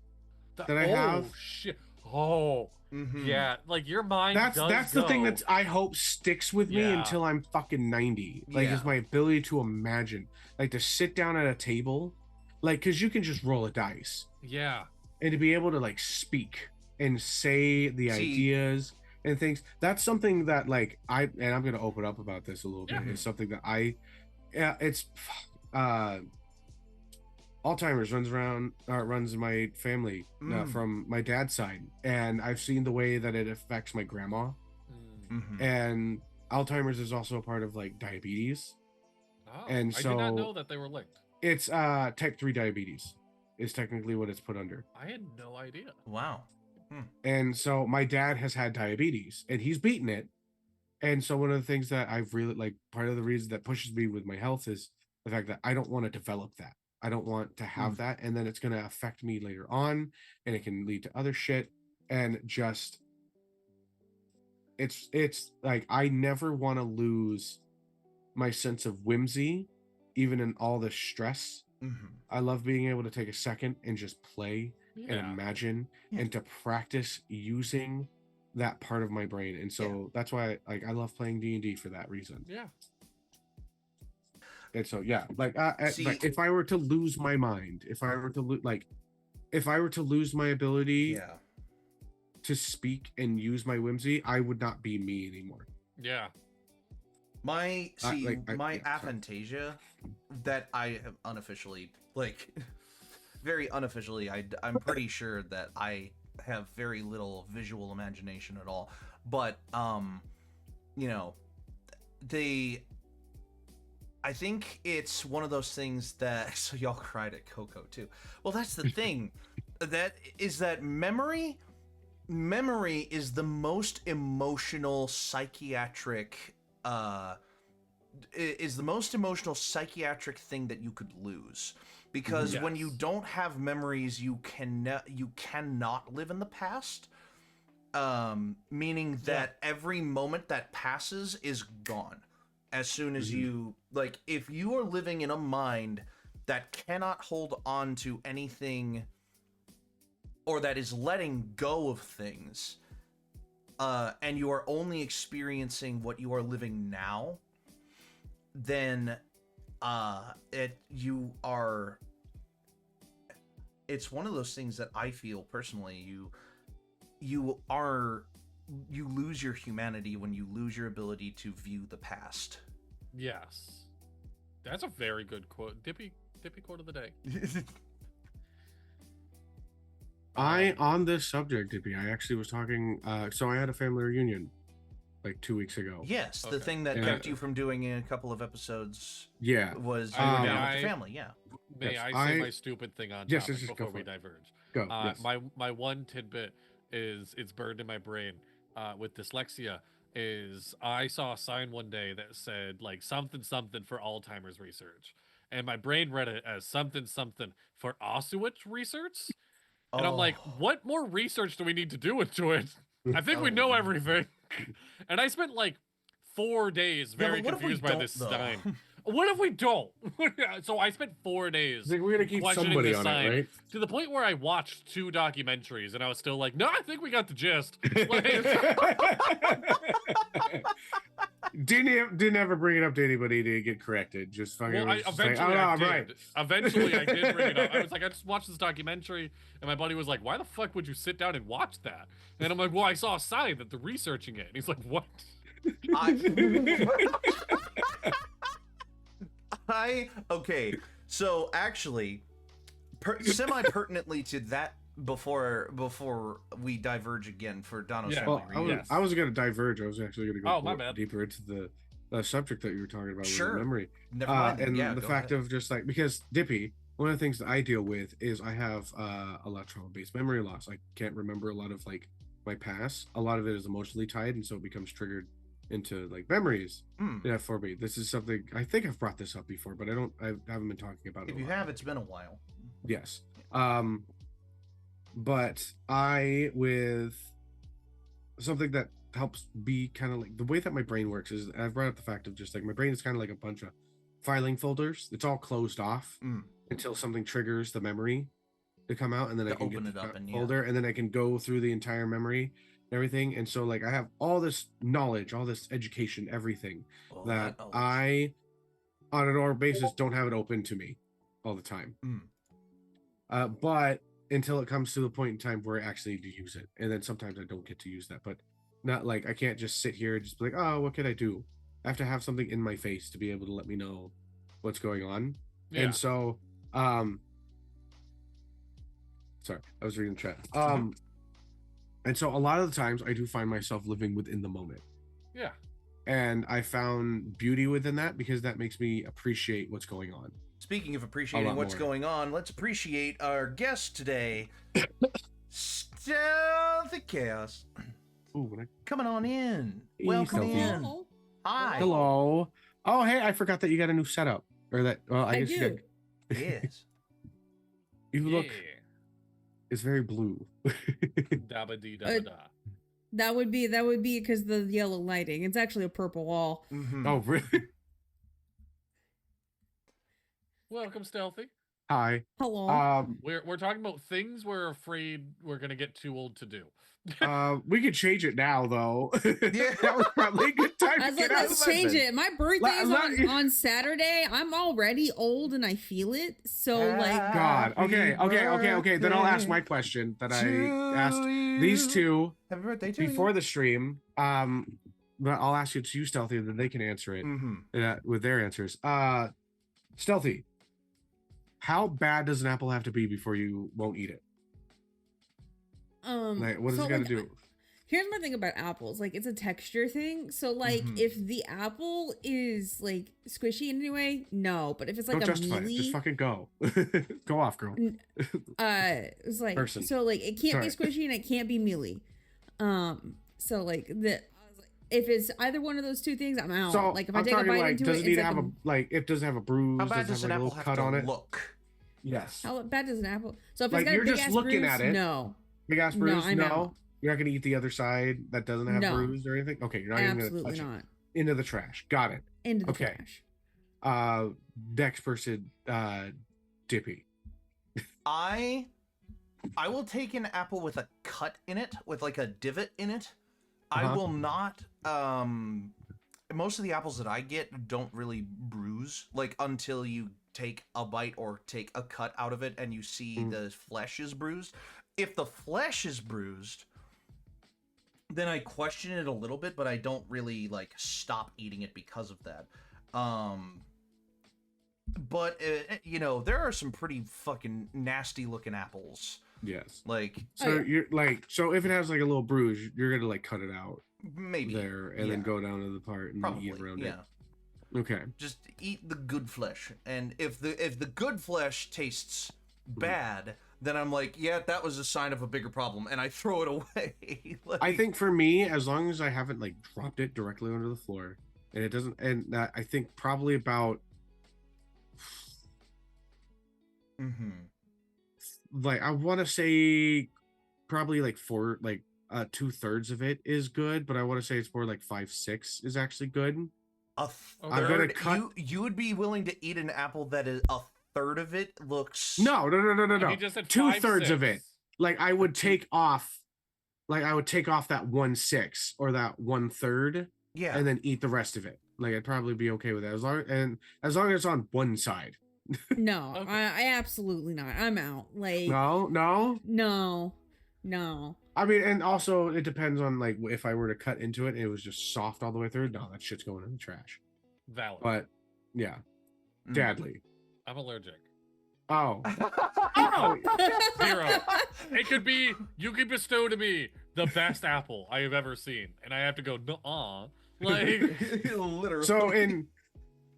that I have. Oh, shit. Oh, yeah. Like, your mind That's the thing that I hope sticks with me until I'm fucking 90. Like, is my ability to imagine. Like, to sit down at a table. Like, because you can just roll a dice. Yeah. And to be able to, like, speak and say the ideas and things. That's something that, like, I'm going to open up about this a little bit. It's something that Alzheimer's runs in my family from my dad's side, and I've seen the way that it affects my grandma. And Alzheimer's is also a part of, like, diabetes. And so I did not know that they were linked. It's type 3 diabetes is technically what it's put under. I had no idea. Wow. And so my dad has had diabetes and he's beaten it. And so one of the things that I've really, like, part of the reason that pushes me with my health is the fact that I don't want to develop that. I don't want to have that. And then it's going to affect me later on, and it can lead to other shit. And just, it's like, I never want to lose my sense of whimsy, even in all the stress. I love being able to take a second and just play and imagine and to practice using that part of my brain. And so that's why I love playing D&D for that reason. Yeah. And so like if I were to lose my mind, if I were to lose my ability to speak and use my whimsy, I would not be me anymore. Yeah. My aphantasia that I have unofficially, like, very unofficially, I'm pretty sure that I have very little visual imagination at all. But you know, I think it's one of those things that, so y'all cried at Coco too. Well, that's the thing. that memory is the most emotional psychiatric thing that you could lose, because when you don't have memories, you cannot live in the past, meaning that every moment that passes is gone as soon as you, like, if you are living in a mind that cannot hold on to anything, or that is letting go of things, and you are only experiencing what you are living now, then it's one of those things that I feel personally, you lose your humanity when you lose your ability to view the past. Yes. That's a very good quote. Dippy quote of the day. On this subject, Dippy, I actually was talking, so I had a family reunion like 2 weeks ago. Yes, the thing that kept you from doing a couple of episodes was you were down with your family, May I say my stupid thing on topic before we diverge? Go. My one tidbit is, it's burned in my brain with dyslexia, is I saw a sign one day that said, like, something for Alzheimer's research, and my brain read it as something for Auschwitz research, and I'm like, what more research do we need to do into it? I think we know everything. And I spent like 4 days very confused by this sign. What if we don't? So I spent 4 days. I think we're gonna keep somebody on it, right? To the point where I watched 2 documentaries and I was still like, no, I think we got the gist. Like, didn't ever bring it up to anybody to get corrected. Just fucking. Well, eventually I did bring it up. I was like, I just watched this documentary, and my buddy was like, why the fuck would you sit down and watch that? And I'm like, well, I saw a sign that they're researching it. And he's like, what? Okay. So actually, semi-pertinently to that, before we diverge again for Dono's Yeah. family Well, reunion. I was going to diverge. I was actually going to go Oh, my bad. deeper into the subject that you were talking about Sure. with the memory. Never mind. And Yeah, the go fact ahead. of just like, because Dippy, one of the things that I deal with is I have a lot of trauma-based memory loss. I can't remember a lot of like my past. A lot of it is emotionally tied, and so it becomes triggered into like memories. Yeah, for me, this is something I think I've brought this up before, but I haven't been talking about it. If you have, it's been a while. Yes. But with something that helps be kind of like the way that my brain works is I've brought up the fact of just like my brain is kind of like a bunch of filing folders. It's all closed off until something triggers the memory to come out, and then I can open get it the up and folder, and then I can go through the entire memory and everything. And so like I have all this knowledge, all this education, everything that I on a normal basis don't have it open to me all the time. But until it comes to the point in time where I actually need to use it, and then sometimes I don't get to use that. But not like I can't just sit here and just be like, oh, what can I do? I have to have something in my face to be able to let me know what's going on. Yeah. And so sorry, I was reading the chat. And so a lot of the times I do find myself living within the moment. Yeah. And I found beauty within that because that makes me appreciate what's going on. Speaking of appreciating what's going on, let's appreciate our guest today, Stealthy Chaos. Ooh, coming on in. Hey, Welcome Stealthy. in. Hi. Hello. Oh, hey, I forgot that you got a new setup. Or that, well, I guess do. you got... Yes. You look... It's very blue. Dabba dee dabba da. That would be because the yellow lighting. It's actually a purple wall. Oh, really? Welcome, Stealthy. Hi. Hello. We're talking about things we're afraid we're gonna get too old to do. We could change it now, though. Yeah, that was probably a good time I to was get like, out let's of change it. My birthday is on Saturday. I'm already old and I feel it. So like, God. Okay. Then I'll ask my question that I asked these two Happy birthday to before you. the stream. But I'll ask it to you, Stealthy, and then they can answer it with their answers. Stealthy, how bad does an apple have to be before you won't eat it? Like, what is it got to do? Here's my thing about apples. Like, it's a texture thing. So, like, if the apple is like squishy in any way, no. But if it's like Don't a justify mealy, it. Just fucking go. Go off, girl. it's like so like it can't be squishy and it can't be mealy. So like if it's either one of those two things, I'm out. So like if I'm I take a talking bite like, into does it, it need it's to like have a like? If does it have a bruise? How bad does does it an have like a apple little have cut on to it? look? Yes. how bad does an apple? So if Like, it's got you're a big just ass looking bruise, at it. no. Big ass bruise? I'm out. You're not gonna eat the other side that doesn't have No. bruise or anything. Okay, you're not even gonna touch Absolutely not. it. Into the trash. Got it. Into the Okay. trash. Next person, Dippy. I will take an apple with a cut in it, with like a divot in it. I will not. Most of the apples that I get don't really bruise, like until you take a bite or take a cut out of it and you see the flesh is bruised. If the flesh is bruised, then I question it a little bit, but I don't really like stop eating it because of that. But you know, there are some pretty fucking nasty looking apples. Yes. Like, so you're like, so if it has like a little bruise, you're gonna like cut it out maybe there and then go down to the part and probably, eat around yeah. it. Okay. Just eat the good flesh, and if the good flesh tastes bad, then I'm like, yeah, that was a sign of a bigger problem, and I throw it away. Like, I think for me, as long as I haven't like dropped it directly onto the floor, and it doesn't, and I think probably about like I want to say probably like 2/3 of it is good, but I want to say it's more like 5/6 is actually good. A I'm gonna third. cut. You would be willing to eat an apple that is a third of it looks. No. He just said 2/3 of 5/6. it. Like I would take off, that 1/6 or that 1/3, Yeah. and then eat the rest of it. Like I'd probably be okay with that as long as it's on one side. No, Okay. I absolutely not. I'm out. Like No. no. I mean, and also it depends on like if I were to cut into it and it was just soft all the way through. No, that shit's going in the trash. Valid. But yeah, Dadly. I'm allergic. Oh. Oh! 0. It could be, you could bestow to me the best apple I have ever seen, and I have to go, nuh-uh. Like, literally.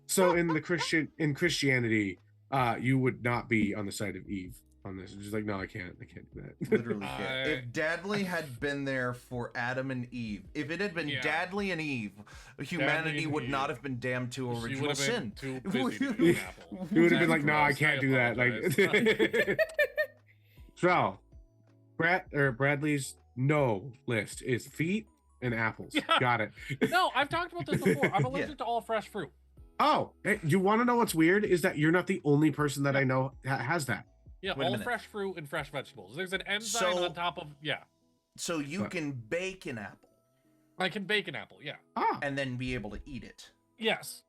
So in Christianity, you would not be on the side of Eve on this. It's just like, no, I can't do that. Literally can't. If Dadly had been there for Adam and Eve, if it had been Dadly and Eve, humanity would not have been damned to original sin. Too busy to eat an apple. He would have been like, no, I can't do that. Like, so, Bradley's no list is feet and apples. Yeah. Got it. No, I've talked about this before. I'm allergic to all fresh fruit. Oh, hey, you want to know what's weird? Is that you're not the only person that I know has that. Yeah, all fresh fruit and fresh vegetables. There's an enzyme on top of, So you can bake an apple. I can bake an apple, yeah. And then be able to eat it. Yes.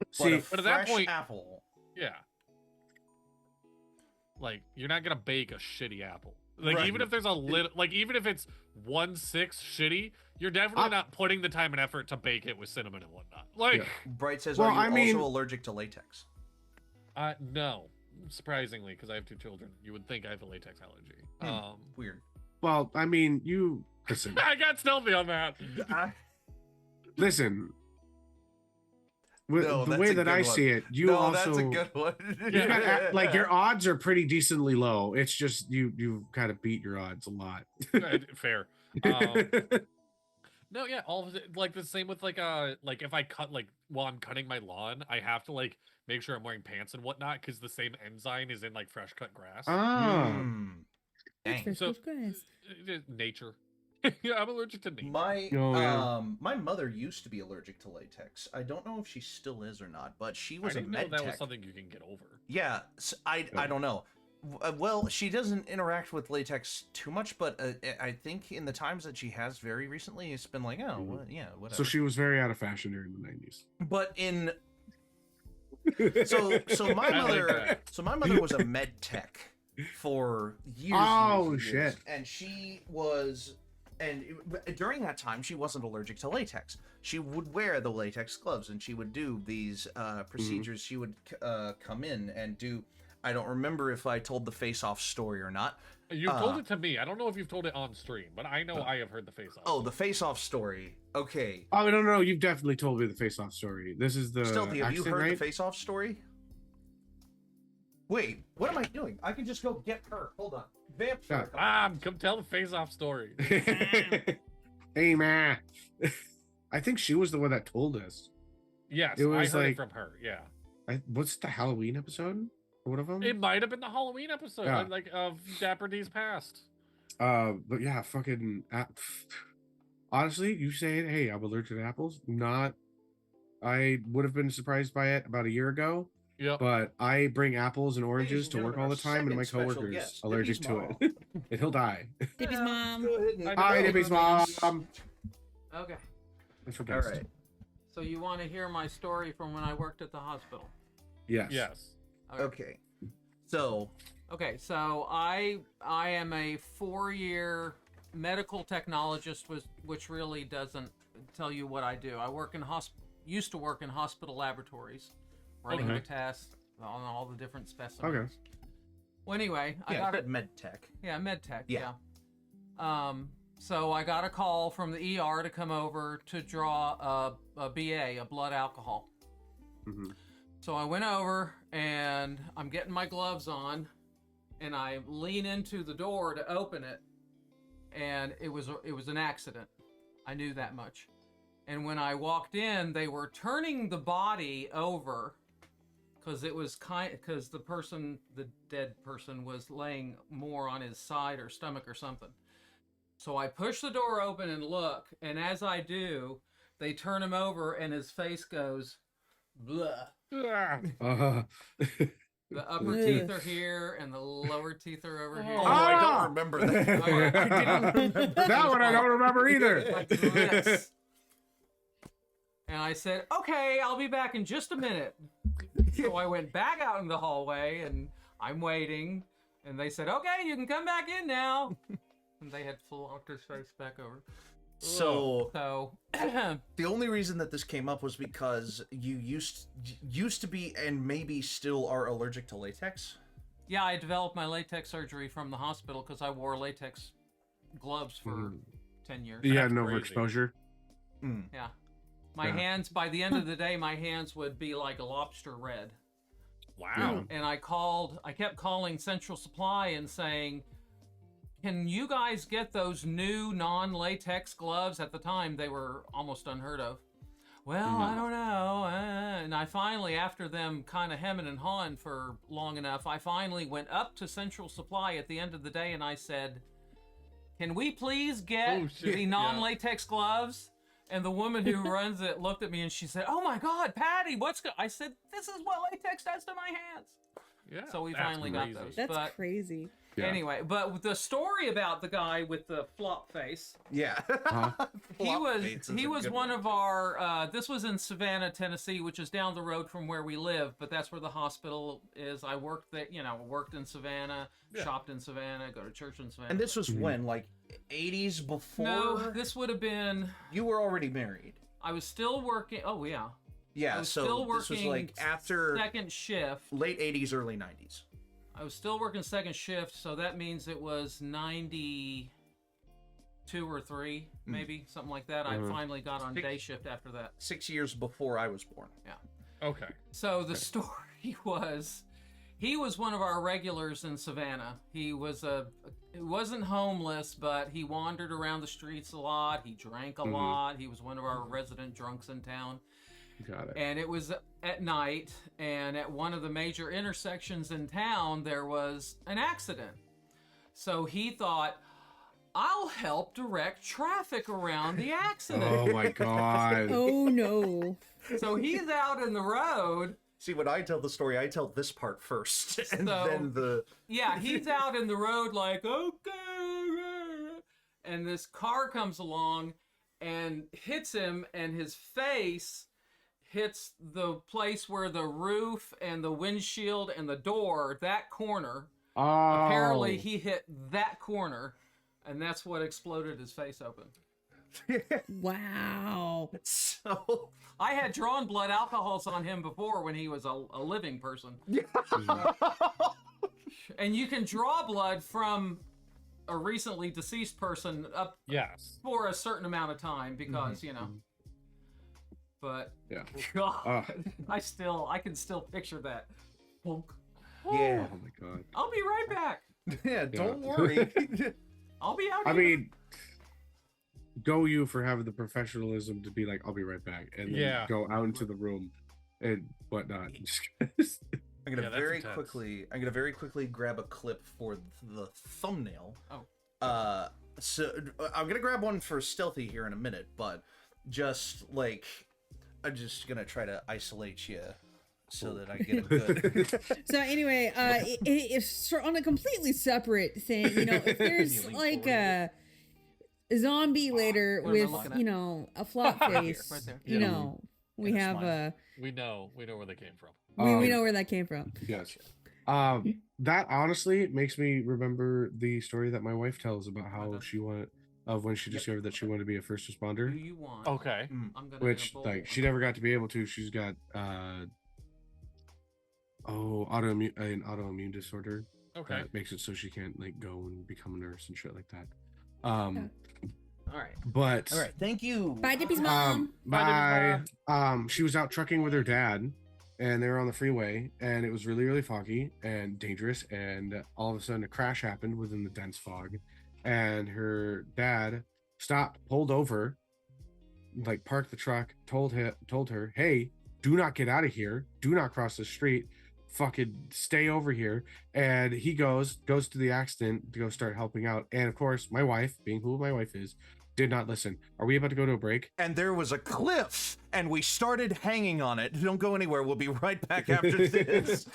See, but at that point, apple. Yeah. Like, you're not going to bake a shitty apple. Like, even if there's a little, like, even if it's 1/6 shitty, you're definitely not putting the time and effort to bake it with cinnamon and whatnot. Like, Bright says, are you also allergic to latex? No. Surprisingly, because I have 2 children, you would think I have a latex allergy. Weird. Well, I mean, you listen. I got Stealthy on that. Listen. The way that I see it, you also. That's a good one. You got, like, your odds are pretty decently low. It's just you kind of beat your odds a lot. Fair. No, yeah, all of it, like the same with like if I cut while I'm cutting my lawn, I have to like make sure I'm wearing pants and whatnot because the same enzyme is in like fresh cut grass. Dang. So nature. Yeah, I'm allergic to nature. My mother used to be allergic to latex. I don't know if she still is or not, but she was a med that tech. was something you can get over. Yeah, I don't know. Well, she doesn't interact with latex too much, but I think in the times that she has very recently, it's been like, whatever. So she was very out of fashion during the 90s. But so my mother was a med tech for years. Oh, years, shit! And she was, during that time, she wasn't allergic to latex. She would wear the latex gloves, and she would do these procedures. She would come in and do. I don't remember if I told the face-off story or not. You've told it to me. I don't know if you've told it on stream, but I know I have heard the face-off. Oh, the face-off story. Okay. Oh, no, you've definitely told me the face-off story. This is the Stealthy, have you heard right? the face-off story? Wait, what am I doing? I can just go get her. Hold on. Vamp. Come tell the face-off story. Hey, man. I think she was the one that told us. Yes, it was I heard it from her, yeah. What's the Halloween episode? One of them? It might have been the Halloween episode, of Dapper D's past. But yeah, fucking. Honestly, you say, hey, I'm allergic to apples. I would have been surprised by it about a year ago. Yeah. But I bring apples and oranges to work all the time, and my coworker's allergic to it. And he'll die. Dippy's mom. Hi, Dippy's mom. Okay. All right. So you want to hear my story from when I worked at the hospital? Yes. Yes. Okay. So I am a 4-year medical technologist, which really doesn't tell you what I do. I work in used to work in hospital laboratories, running the tests on all the different specimens. Okay. Well, anyway, I got med tech. Yeah, med tech. Yeah. So I got a call from the ER to come over to draw a BA, a blood alcohol. Mm-hmm. So I went over and I'm getting my gloves on and I lean into the door to open it, and it was an accident. I knew that much. And when I walked in, they were turning the body over because the dead person was laying more on his side or stomach or something. So I push the door open and look, and as I do, they turn him over and his face goes blah. Uh-huh. The upper teeth are here and the lower teeth are over here. Oh, I don't remember that. I didn't remember that one. I don't remember either. Like this. And I said, okay, I'll be back in just a minute. So I went back out in the hallway and I'm waiting. And they said, okay, you can come back in now. And they had flopped his face back over. So the only reason that this came up was because you used to be and maybe still are allergic to latex. Yeah, I developed my latex surgery from the hospital because I wore latex gloves for 10 years. You had an overexposure? Yeah. My hands, by the end of the day, my hands would be like a lobster red. Wow. And I kept calling Central Supply and saying, can you guys get those new non-latex gloves? At the time, they were almost unheard of. Well, I don't know. And I finally, after them kind of hemming and hawing for long enough, I finally went up to Central Supply at the end of the day and I said, can we please get the non-latex gloves? And the woman who runs it looked at me and she said, oh my God, Patty, I said, this is what latex does to my hands. Yeah, so we finally got those. That's crazy. Yeah. Anyway, but the story about the guy with the flop face. Yeah. He was one of our, this was in Savannah, Tennessee, which is down the road from where we live, but that's where the hospital is. I worked there, worked in Savannah, shopped in Savannah, go to church in Savannah. And this was when, like 80s before? No, this would have been... You were already married. I was still working, oh yeah. Yeah, so still working this was like after... second shift. Late 80s, early 90s. I was still working second shift, so that means it was 92 or 3, maybe, something like that. I finally got on day shift after that. 6 years before I was born. Yeah. Okay. So the story was, he was one of our regulars in Savannah. He wasn't homeless, but he wandered around the streets a lot. He drank a lot. He was one of our resident drunks in town. Got it. And it was at night, and at one of the major intersections in town, there was an accident. So he thought, I'll help direct traffic around the accident. Oh my God. Oh no. So he's out in the road. See, when I tell the story, I tell this part first, and then the... Yeah, he's out in the road like, okay. And this car comes along and hits him, and his face hits the place where the roof and the windshield and the door, that corner. Oh. Apparently he hit that corner, and that's what exploded his face open. Wow. So I had drawn blood alcohols on him before when he was a living person. And you can draw blood from a recently deceased person up for a certain amount of time because, but God, I can still picture that. Yeah. Oh my God. I'll be right back. Yeah, don't worry. I'll be out. I mean, go you for having the professionalism to be like, I'll be right back, and then go out into the room and whatnot. I'm gonna very quickly grab a clip for the thumbnail. So I'm gonna grab one for Stealthy here in a minute, but just like I'm just gonna try to isolate you so that I get a good. So anyway, if on a completely separate thing, if there's like a zombie later with a flop face, we have a. We know where they came from. We know where that came from. Yes. That honestly makes me remember the story that my wife tells about how when she discovered that she wanted to be a first responder. Who you want? Okay. Which she never got to be able to. She's got autoimmune disorder. Okay. That makes it so she can't go and become a nurse and shit like that. All right. But All right, thank you. Bye, Dippy's mom. Bye. She was out trucking with her dad, and they were on the freeway, and it was really, really foggy and dangerous. And all of a sudden, a crash happened within the dense fog, and her dad stopped, pulled over, parked the truck, told her, "Hey, do not get out of here. Do not cross the street. Fucking stay over here." And he goes to the accident to go start helping out. And of course, my wife, being who my wife is, did not listen. Are we about to go to a break? And there was a cliff, and we started hanging on it. Don't go anywhere. We'll be right back after this.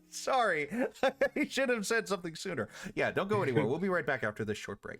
Sorry, I should have said something sooner. Yeah, don't go anywhere. We'll be right back after this short break.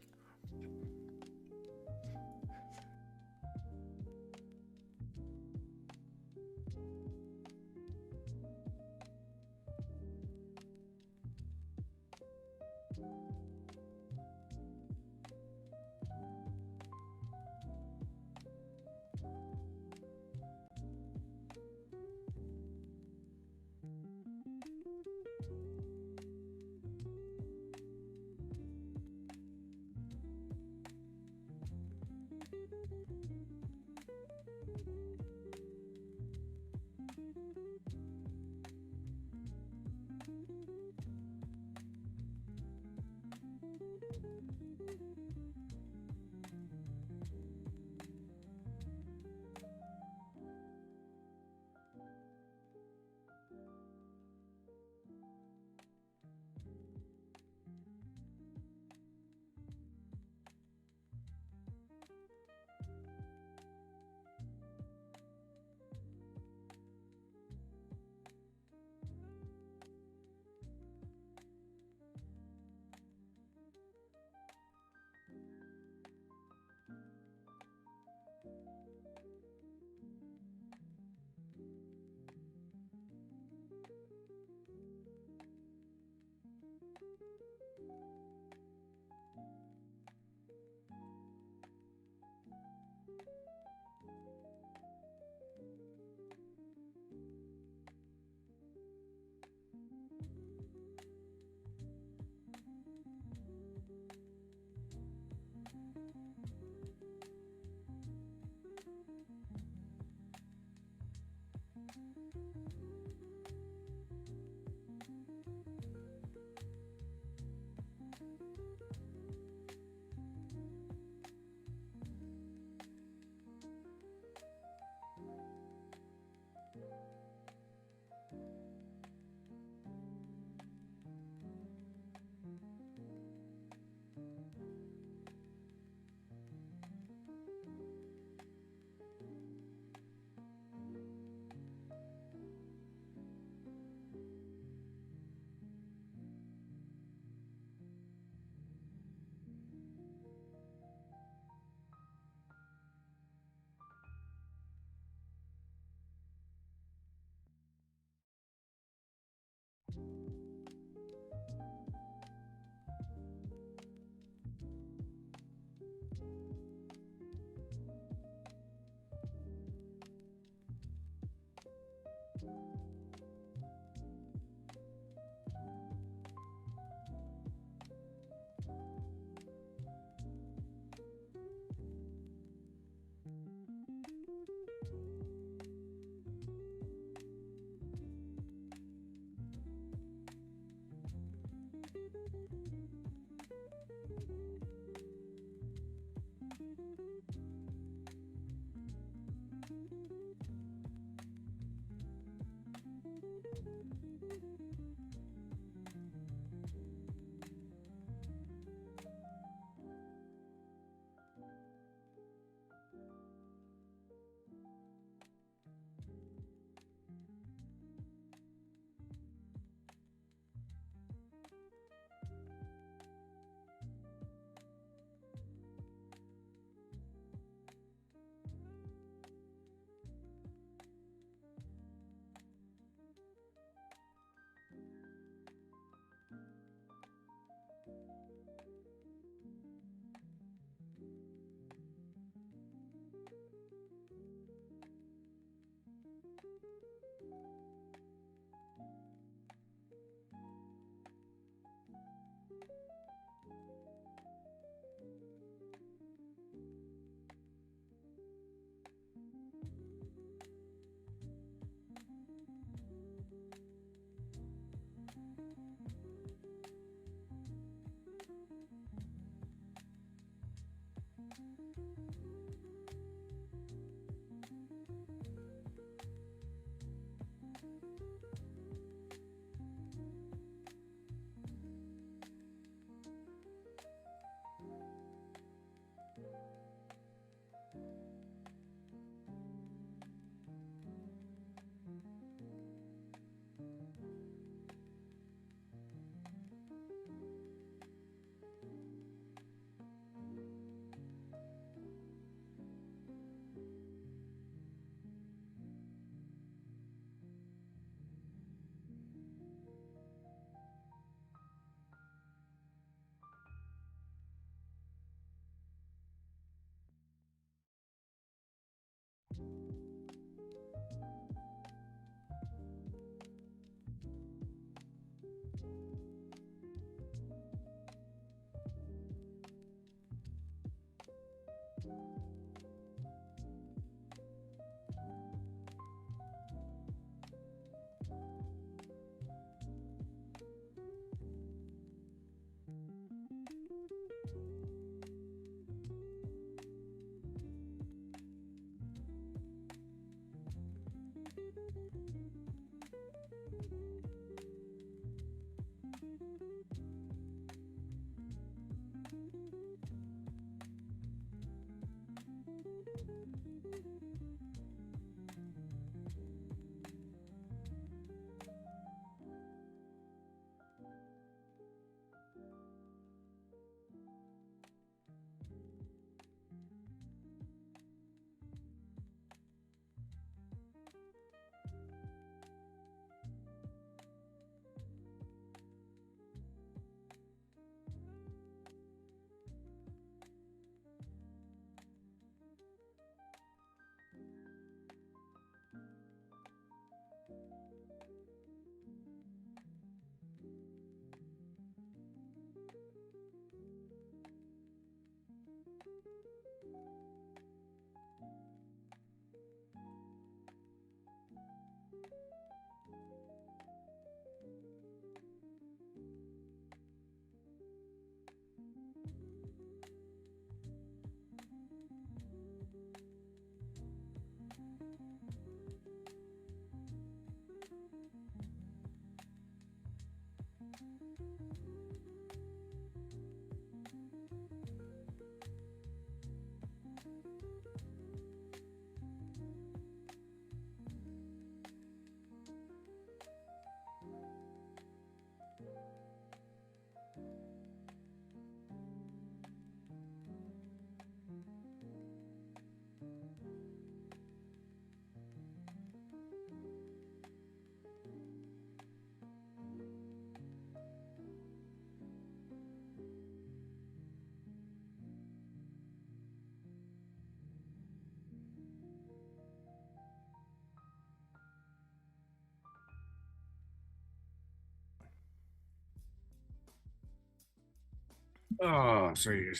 Oh, sorry,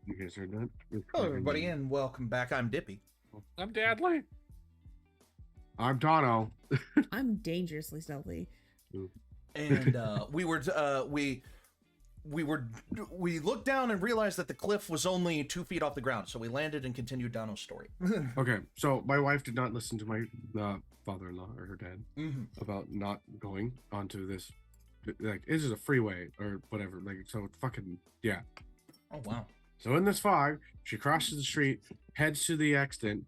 you guys heard that? Hello, everybody, and welcome back. I'm Dippy. I'm Dadley. I'm Dono. I'm dangerously stealthy. And we looked down and realized that the cliff was only 2 feet off the ground, so we landed and continued Dono's story. Okay, so my wife did not listen to my father-in-law or her dad about not going onto this. Like, this is a freeway or whatever. Like, so fucking yeah. Oh wow. So in this fog, she crosses the street, heads to the accident,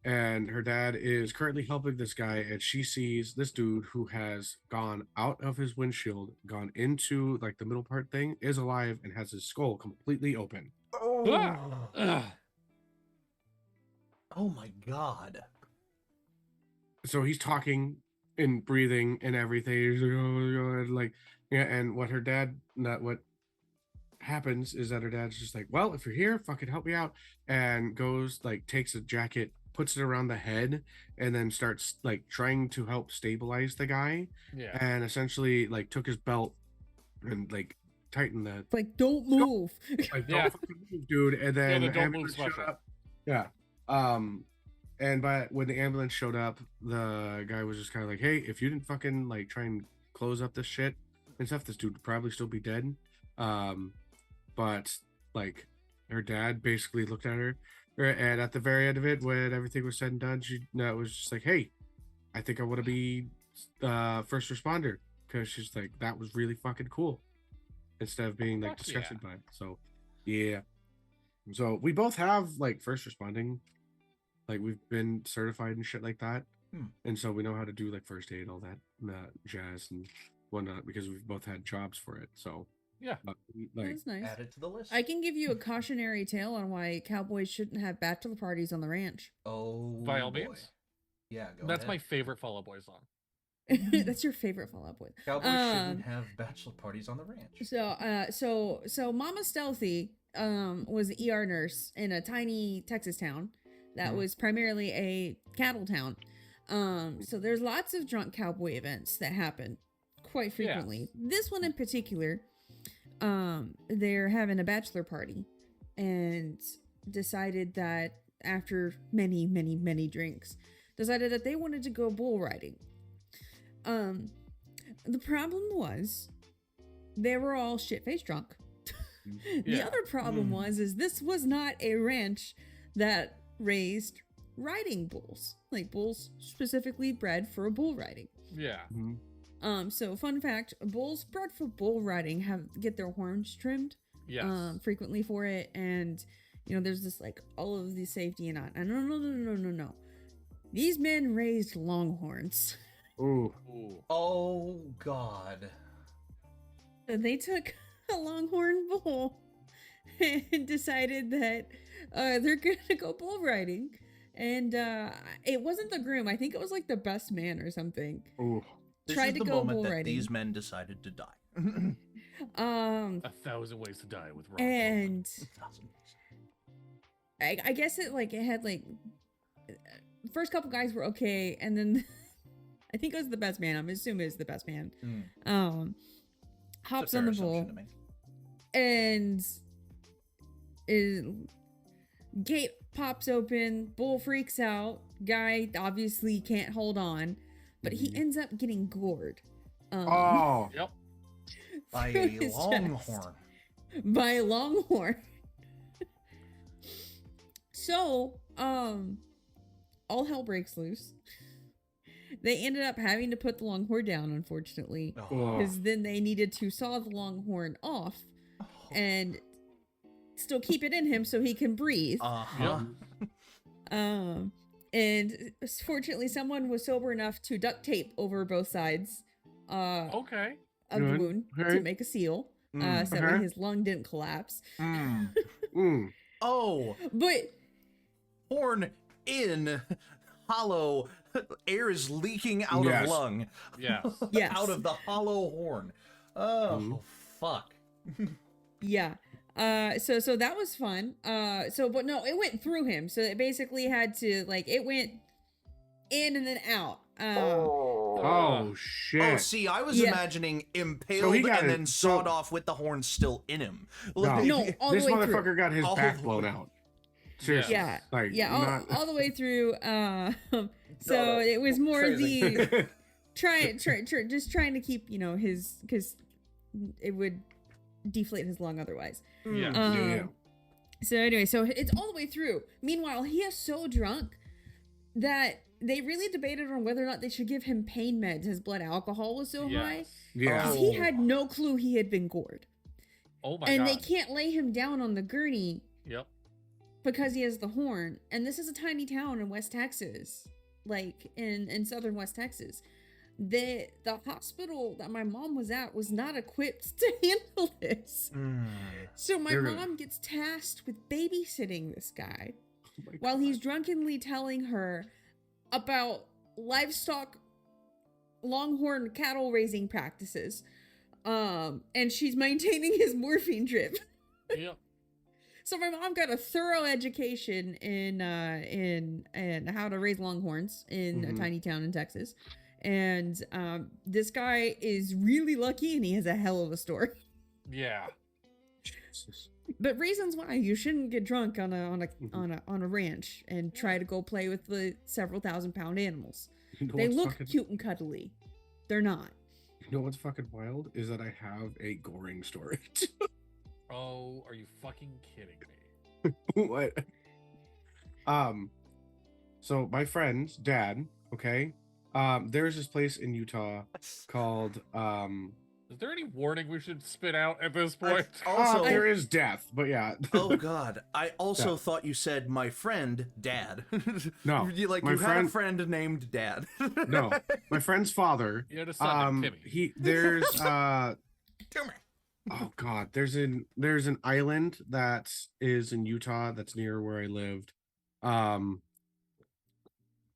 and her dad is currently helping this guy, and she sees this dude who has gone out of his windshield, gone into like the middle part thing, is alive, and has his skull completely open. Oh. Oh my god. So he's talking and breathing and everything. He's like, oh my god, like, yeah. And what happens is that her dad's just like, well, if you're here, fucking help me out, and goes like takes a jacket, puts it around the head, and then starts like trying to help stabilize the guy. Yeah. And essentially like took his belt and like tightened the Like, don't move. like, Yeah. don't fucking move, dude. And then the the don't ambulance move showed special. up. Yeah. And when the ambulance showed up, the guy was just kind of like, hey, if you didn't fucking like try and close up this shit and stuff, this dude would probably still be dead. But like her dad basically looked at her, and at the very end of it, when everything was said and done, she was just like, hey, I think I want to be first responder, because she's like, that was really fucking cool, instead of being like disgusted by it. So yeah. So we both have like first responding, like we've been certified and shit like that. And so we know how to do like first aid, all that jazz and whatnot, because we've both had jobs for it. So yeah, like, That's nice. Add it to the list. I can give you a cautionary tale on why cowboys shouldn't have bachelor parties on the ranch. Oh, by all boy. means. Yeah, go That's my ahead. favorite Fall Out Boy song. That's your favorite Fall Out Boy. Cowboys shouldn't have bachelor parties on the ranch. So Mama Stealthy was an ER nurse in a tiny Texas town that was primarily a cattle town. So there's lots of drunk cowboy events that happen quite frequently. This one in particular, they're having a bachelor party and decided that after many drinks, decided that they wanted to go bull riding. The problem was they were all shit-faced drunk. The other problem is this was not a ranch that raised riding bulls, like bulls specifically bred for bull riding. Yeah. So fun fact, bulls bred for bull riding get their horns trimmed. Yes. Frequently for it, and there's this like all of the safety and on. No. These men raised longhorns. Ooh. Oh God. So they took a longhorn bull and decided that they're gonna go bull riding, and it wasn't the groom. I think it was like the best man or something. Ooh. Tried to go bull that riding. These men decided to die. 1,000 ways to die with Rob. And I guess it had like first couple guys were okay, and then I think it was the best man. I'm assuming it's the best man. Hops on the bull, and gate pops open. Bull freaks out. Guy obviously can't hold on, but he ends up getting gored. Yep. By a longhorn. By a longhorn. So, all hell breaks loose. They ended up having to put the longhorn down, unfortunately, because then they needed to saw the longhorn off and still keep it in him so he can breathe. And fortunately, someone was sober enough to duct tape over both sides. Okay. Of the wound to make a seal, so that way his lung didn't collapse. Oh, but horn in, hollow, air is leaking out of lung. Yes. Out of the hollow horn. Oh, fuck. Yeah. So that was fun. But no, it went through him. So it basically had to it went in and then out. Oh shit! Oh, see, I was imagining impaled and then sawed off with the horn still in him. No, all this the way motherfucker through. All his back blown out. Seriously. Yeah. All the way through. So it was more the just trying to keep his, because it would deflate his lung otherwise. Yeah. So anyway, so it's all the way through. Meanwhile, he is so drunk that they really debated on whether or not they should give him pain meds. His blood alcohol was so high. Yeah. Because he had no clue he had been gored. Oh my god. And they can't lay him down on the gurney. Yep. Because he has the horn. And this is a tiny town in West Texas. Like in southern West Texas. The hospital that my mom was at was not equipped to handle this. So my mom gets tasked with babysitting this guy while he's drunkenly telling her about livestock longhorn cattle raising practices. And she's maintaining his morphine drip. Yep. So my mom got a thorough education in how to raise longhorns in a tiny town in Texas. And this guy is really lucky, and he has a hell of a story. Yeah. But reasons why you shouldn't get drunk on a ranch and try to go play with the several 1,000-pound animals. They look cute and cuddly. They're not. You know what's fucking wild is that I have a goring story. Oh, are you fucking kidding me? What? So my friend's dad, okay, there's this place in Utah called Is there any warning we should spit out at this point? There is death, but yeah. Oh god, I also thought you said my friend Dad. No, you had a friend named Dad. No, my friend's father. You had a son named Timmy. There's Timmy. oh god, there's an island that is in Utah that's near where I lived. Antelope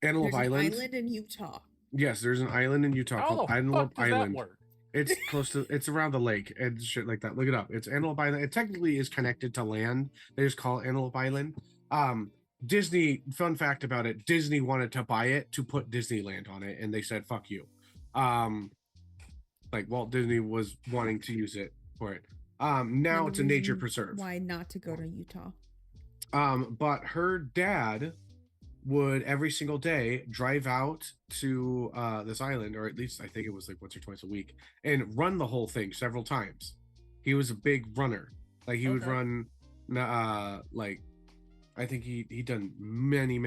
There's Island. an island in Utah. Yes, there's an island in Utah How called the Antelope fuck does Island. that work? It's close to, it's around the lake and shit like that. Look it up. It's Antelope Island. It technically is connected to land. They just call it Antelope Island. Disney, fun fact about it, Disney wanted to buy it to put Disneyland on it, and they said, fuck you. Like Walt Disney was wanting to use it for it. Now it's a nature preserve. Why not to go to Utah? But her dad would every single day drive out to this island, or at least I think it was like once or twice a week, and run the whole thing several times. He was a big runner. Like he would run like I think he done many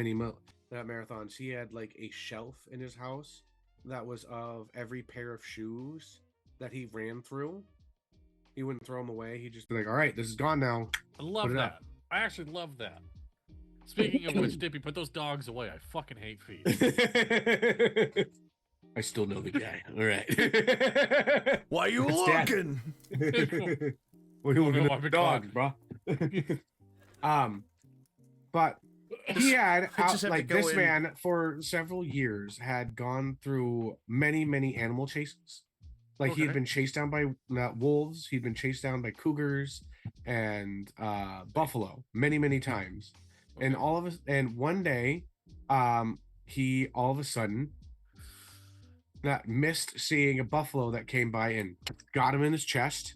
marathons, he had like a shelf in his house that was of every pair of shoes that he ran through. He wouldn't throw them away. He'd just be like, all right, this is gone now. I love that. I actually love that. Speaking of which, Dippy, put those dogs away. I fucking hate feet. I still know the guy. All right. Why are you looking? What are you looking at the dogs, bro? But he had like this man for several years had gone through many animal chases. Like he had been chased down by wolves, he'd been chased down by cougars and buffalo many times. And one day, he all of a sudden missed seeing a buffalo that came by and got him in his chest.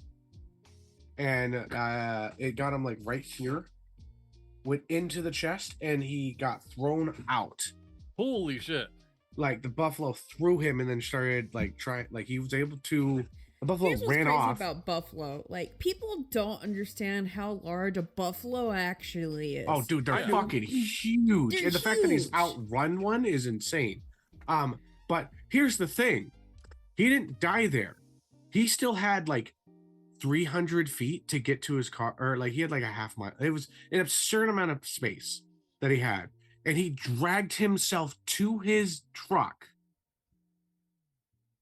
And it got him like right here, went into the chest, and he got thrown out. Holy shit. Like the buffalo threw him and then started like he was able to. The buffalo Here's what's ran crazy off. about buffalo. Like, people don't understand how large a buffalo actually is. Oh, dude, they're fucking huge. They're and the fact that he's huge. outrun one is insane. But here's the thing. He didn't die there. He still had like 300 feet to get to his car, or like he had like a half mile. It was an absurd amount of space that he had. And he dragged himself to his truck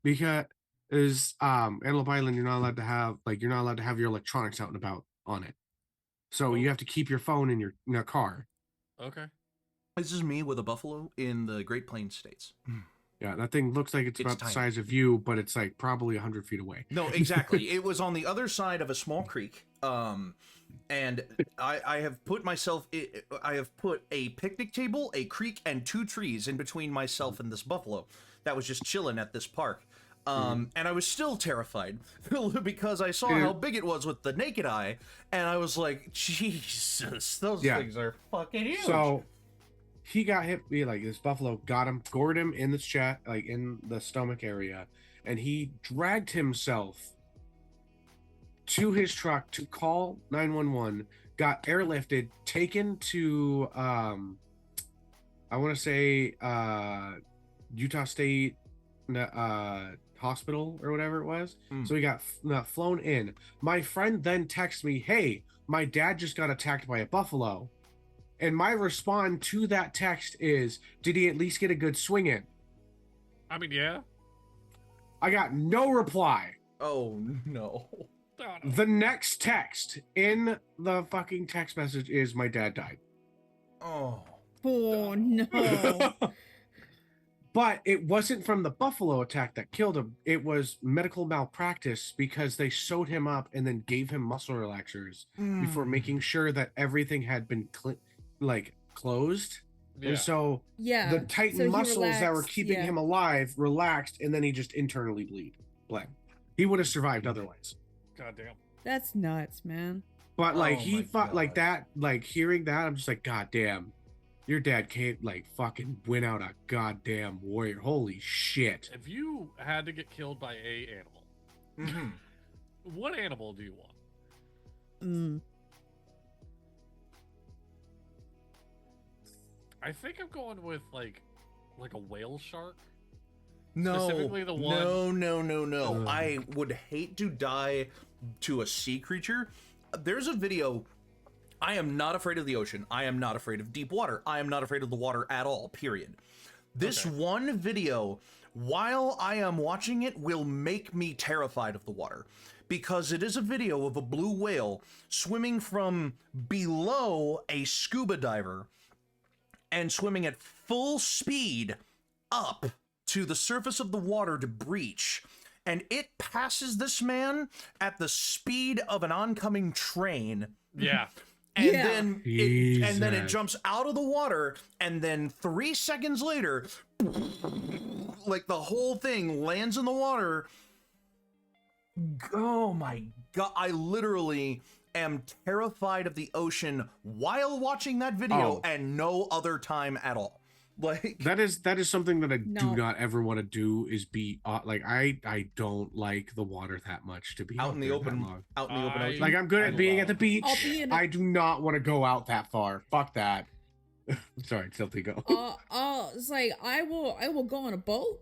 because Antelope Island, you're not allowed to have your electronics out and about on it. So you have to keep your phone in your car. Okay. This is me with a buffalo in the Great Plains states. Yeah, that thing looks like it's about tiny. the size of you, but it's like probably 100 feet away. No, exactly. It was on the other side of a small creek. And I have put a picnic table, a creek, and 2 trees in between myself and this buffalo that was just chilling at this park. And I was still terrified because I saw how big it was with the naked eye, and I was like, Jesus, those things are fucking huge. So he got hit, like this buffalo got him, gored him in the chest, like in the stomach area, and he dragged himself to his truck to call 911, got airlifted, taken to I want to say Utah State hospital or whatever it was. So he got flown in. My friend then texted me, hey, my dad just got attacked by a buffalo. And my response to that text is, did he at least get a good swing in? I mean, yeah. I got no reply. Oh, no. The next text in the fucking text message is, my dad died. Oh. Oh, no. But it wasn't from the buffalo attack that killed him. It was medical malpractice because they sewed him up and then gave him muscle relaxers before making sure that everything had been closed. Yeah. And so the tightened muscles that were keeping him alive relaxed, and then he just internally bled. He would have survived otherwise. Goddamn. That's nuts, man. But like Oh he my fought like God. that, like hearing that, I'm just like, goddamn, your dad came fucking went out a goddamn warrior. Holy shit. If you had to get killed by a animal, what animal do you want? I think I'm going with like a whale shark. No, Specifically the one. No. I would hate to die to a sea creature. There's a video. I am not afraid of the ocean. I am not afraid of deep water. I am not afraid of the water at all, period. This one video, while I am watching it, will make me terrified of the water. Because it is a video of a blue whale swimming from below a scuba diver and swimming at full speed up to the surface of the water to breach. And it passes this man at the speed of an oncoming train. Yeah. And Yeah. then it jumps out of the water, and then 3 seconds later, like the whole thing lands in the water. Oh my God. I literally am terrified of the ocean while watching that video and no other time at all. Like that is something that I No. do not ever want to do, is be like I don't like the water that much to be out in the there that open long. ocean. Like I'm good I at being at the love- beach. I'll be in a- I do not want to go out that far. Fuck that. Sorry, Stealthy, go. It's like I will go on a boat.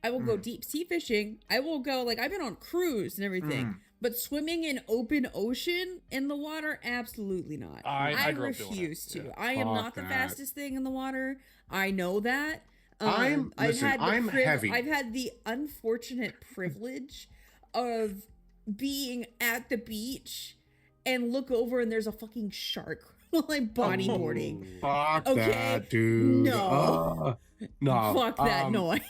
I will go deep sea fishing. I will go, like, I've been on cruise and everything. But swimming in open ocean in the water, absolutely not. I refuse to. I am not the fastest thing in the water. I know that. I'm heavy. I've had the unfortunate privilege of being at the beach and look over and there's a fucking shark while I'm bodyboarding. Fuck that, dude. No. No. Fuck that noise.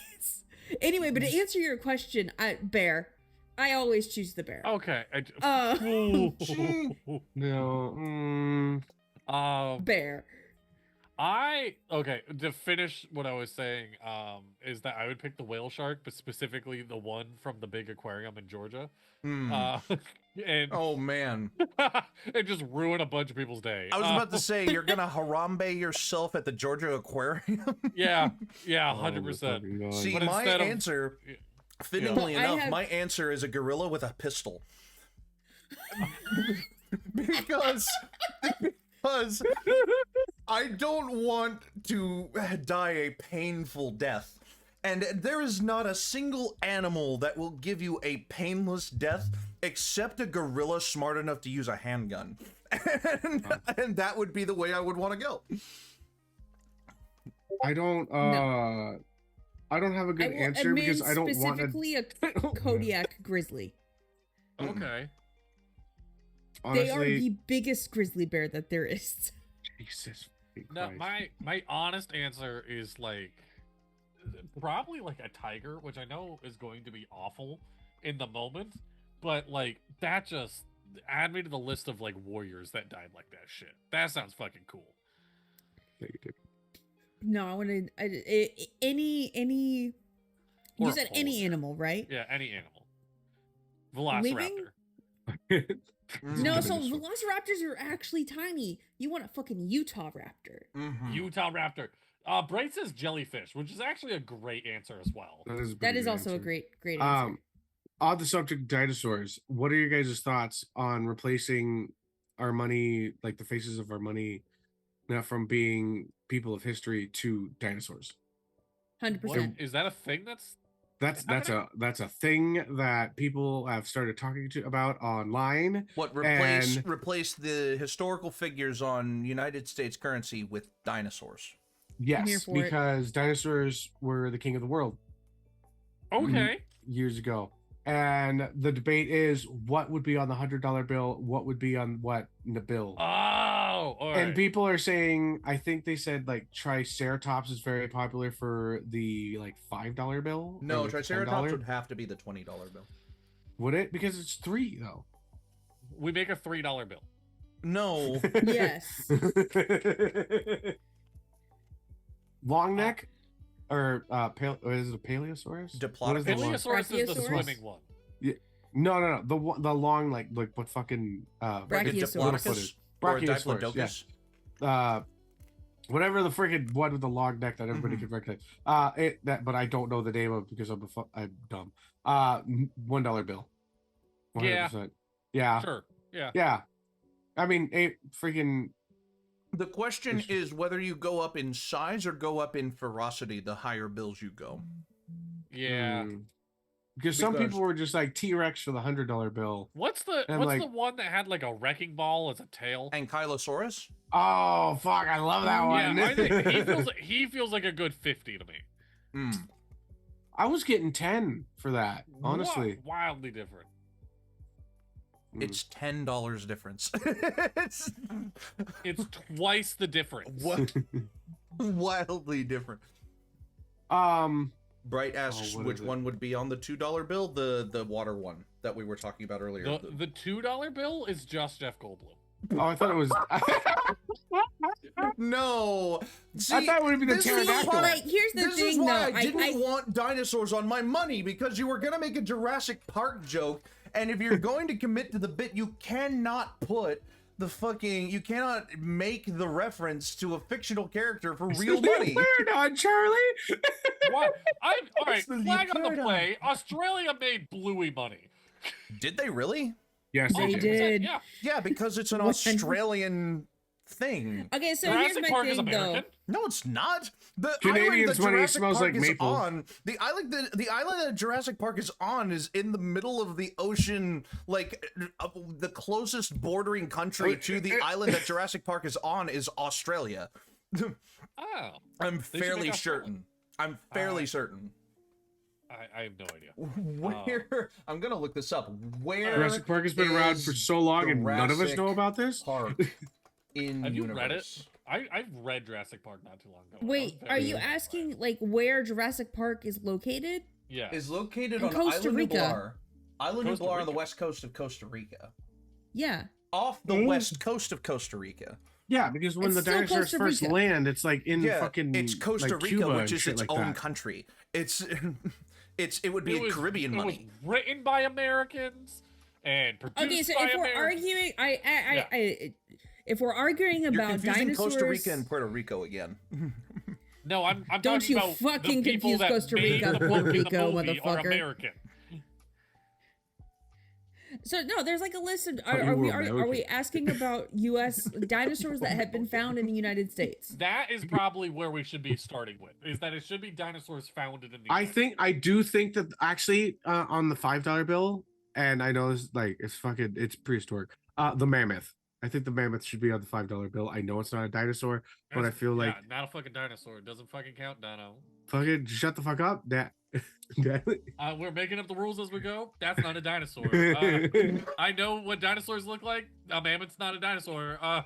Anyway, but to answer your question, bear. I always choose the bear. Okay. No. Bear. Okay, to finish what I was saying, is that I would pick the whale shark, but specifically the one from the big aquarium in Georgia. And oh man, it just ruin a bunch of people's day. I was about to say, you're gonna Harambe yourself at the Georgia Aquarium. yeah, 100%. See, but my answer, fittingly enough, my answer is a gorilla with a pistol. because I don't want to die a painful death. And there is not a single animal that will give you a painless death except a gorilla smart enough to use a handgun. And that would be the way I would want to go. I don't have a good answer because I don't want to... Specifically a Kodiak grizzly. Okay. Honestly, they are the biggest grizzly bear that there is. Jesus no, Christ. my honest answer is like probably like a tiger, which I know is going to be awful in the moment, but like that just add me to the list of like warriors that died like that shit. That sounds fucking cool. No, I want to any. Or you said any animal, right? Yeah, any animal. Velociraptor. No, so velociraptors are actually tiny. You want a fucking Utah raptor. Utah raptor. Bright says jellyfish, which is actually a great answer as well. That is also a great answer. On the subject of dinosaurs, what are your guys' thoughts on replacing our money, like the faces of our money, now from being people of history to dinosaurs? 100%. Is that a thing that's a thing that people have started talking about online. What, replace the historical figures on United States currency with dinosaurs? Yes, because dinosaurs were the king of the world. Okay. Years ago. And the debate is what would be on the $100 bill, what would be on what in the bill. Oh, all right. And people are saying, I think they said like Triceratops is very popular for the like $5 bill. No, like Triceratops would have to be the $20 bill. Would it? Because it's 3 though. We make a $3 bill. No. Yes. Long neck? Or is it a Paleosaurus? Diplodocus. Paleosaurus is the swimming one. Yeah. No. The long like what fucking Brachiosaurus. Or a Diplodocus. Yeah. Whatever the freaking one with the long neck that everybody can recognize. But I don't know the name of it because I'm dumb. $1 bill. 100%. Yeah. Sure. Yeah. Yeah. I mean, freaking. The question is whether you go up in size or go up in ferocity the higher bills you go. Yeah. Because some people were just like T-Rex for the $100 bill. What's the one that had like a wrecking ball as a tail? Ankylosaurus? Oh fuck, I love that one. Yeah, I think he feels like a good 50 to me. I was getting 10 for that, honestly. Wildly different. It's $10 difference. It's twice the difference. What? Wildly different. Bright asks which one would be on the $2 bill, the water one that we were talking about earlier. The $2 bill is just Jeff Goldblum. Oh, I thought it was. No, see, I thought it would be the pterodactyl. Here's the thing, this is why though. I didn't want dinosaurs on my money, because you were gonna make a Jurassic Park joke, and if you're going to commit to the bit, you cannot put the fucking. You cannot make the reference to a fictional character for real money. Weird on Charlie. What? All right. Flag on the play. Australia made Bluey money. Did they really? Yes, they did. Yeah. Yeah, because it's an Australian thing. Okay, so Jurassic here's my Park is thing, though. American? No, it's not. The Canadians island that money Jurassic smells Park like is maple. on, the island that Jurassic Park is on is in the middle of the ocean, like the closest bordering country to the island that Jurassic Park is on is Australia. Oh. I'm They should fairly make Australia. certain. I'm fairly certain. I have no idea. Where I'm gonna look this up. Where Jurassic Park has been around for is so long, and none of us Jurassic know about this. Park in Have you universe? read it? I've read Jurassic Park not too long ago. Wait, are you asking like where Jurassic Park is located? Yeah. Is located In on Costa Island Rica. Nublar. Island Costa Nublar on the Rica. west coast of Costa Rica. Yeah. Off the west coast of Costa Rica. Yeah, because when It's the still dinosaurs Costa first Rica. land, it's like in Yeah, fucking it's Costa like Rica, Cuba which and is shit its like own that. country. It would be Caribbean it money. was written by Americans and produced Okay, so by if we're Americans. arguing, if we're arguing You're about confusing dinosaurs, Costa Rica and Puerto Rico again. No, I'm Don't talking you about fucking the people confuse that Costa made Rica, the Puerto book and the Rico, movie are motherfucker. American. so no, there's like a list of. Thought you Are we were American. asking about U.S. dinosaurs that have been found in the United States? That is probably where we should be starting with. Is that it should be dinosaurs founded in the I do think that actually on the $5 bill, and I know this like it's prehistoric. The mammoth. I think the mammoth should be on the $5 bill. I know it's not a dinosaur, but I feel like not a fucking dinosaur. It doesn't fucking count, Dino. fucking shut the fuck up. That We're making up the rules as we go. That's not a dinosaur. I know what dinosaurs look like. A mammoth's not a dinosaur. I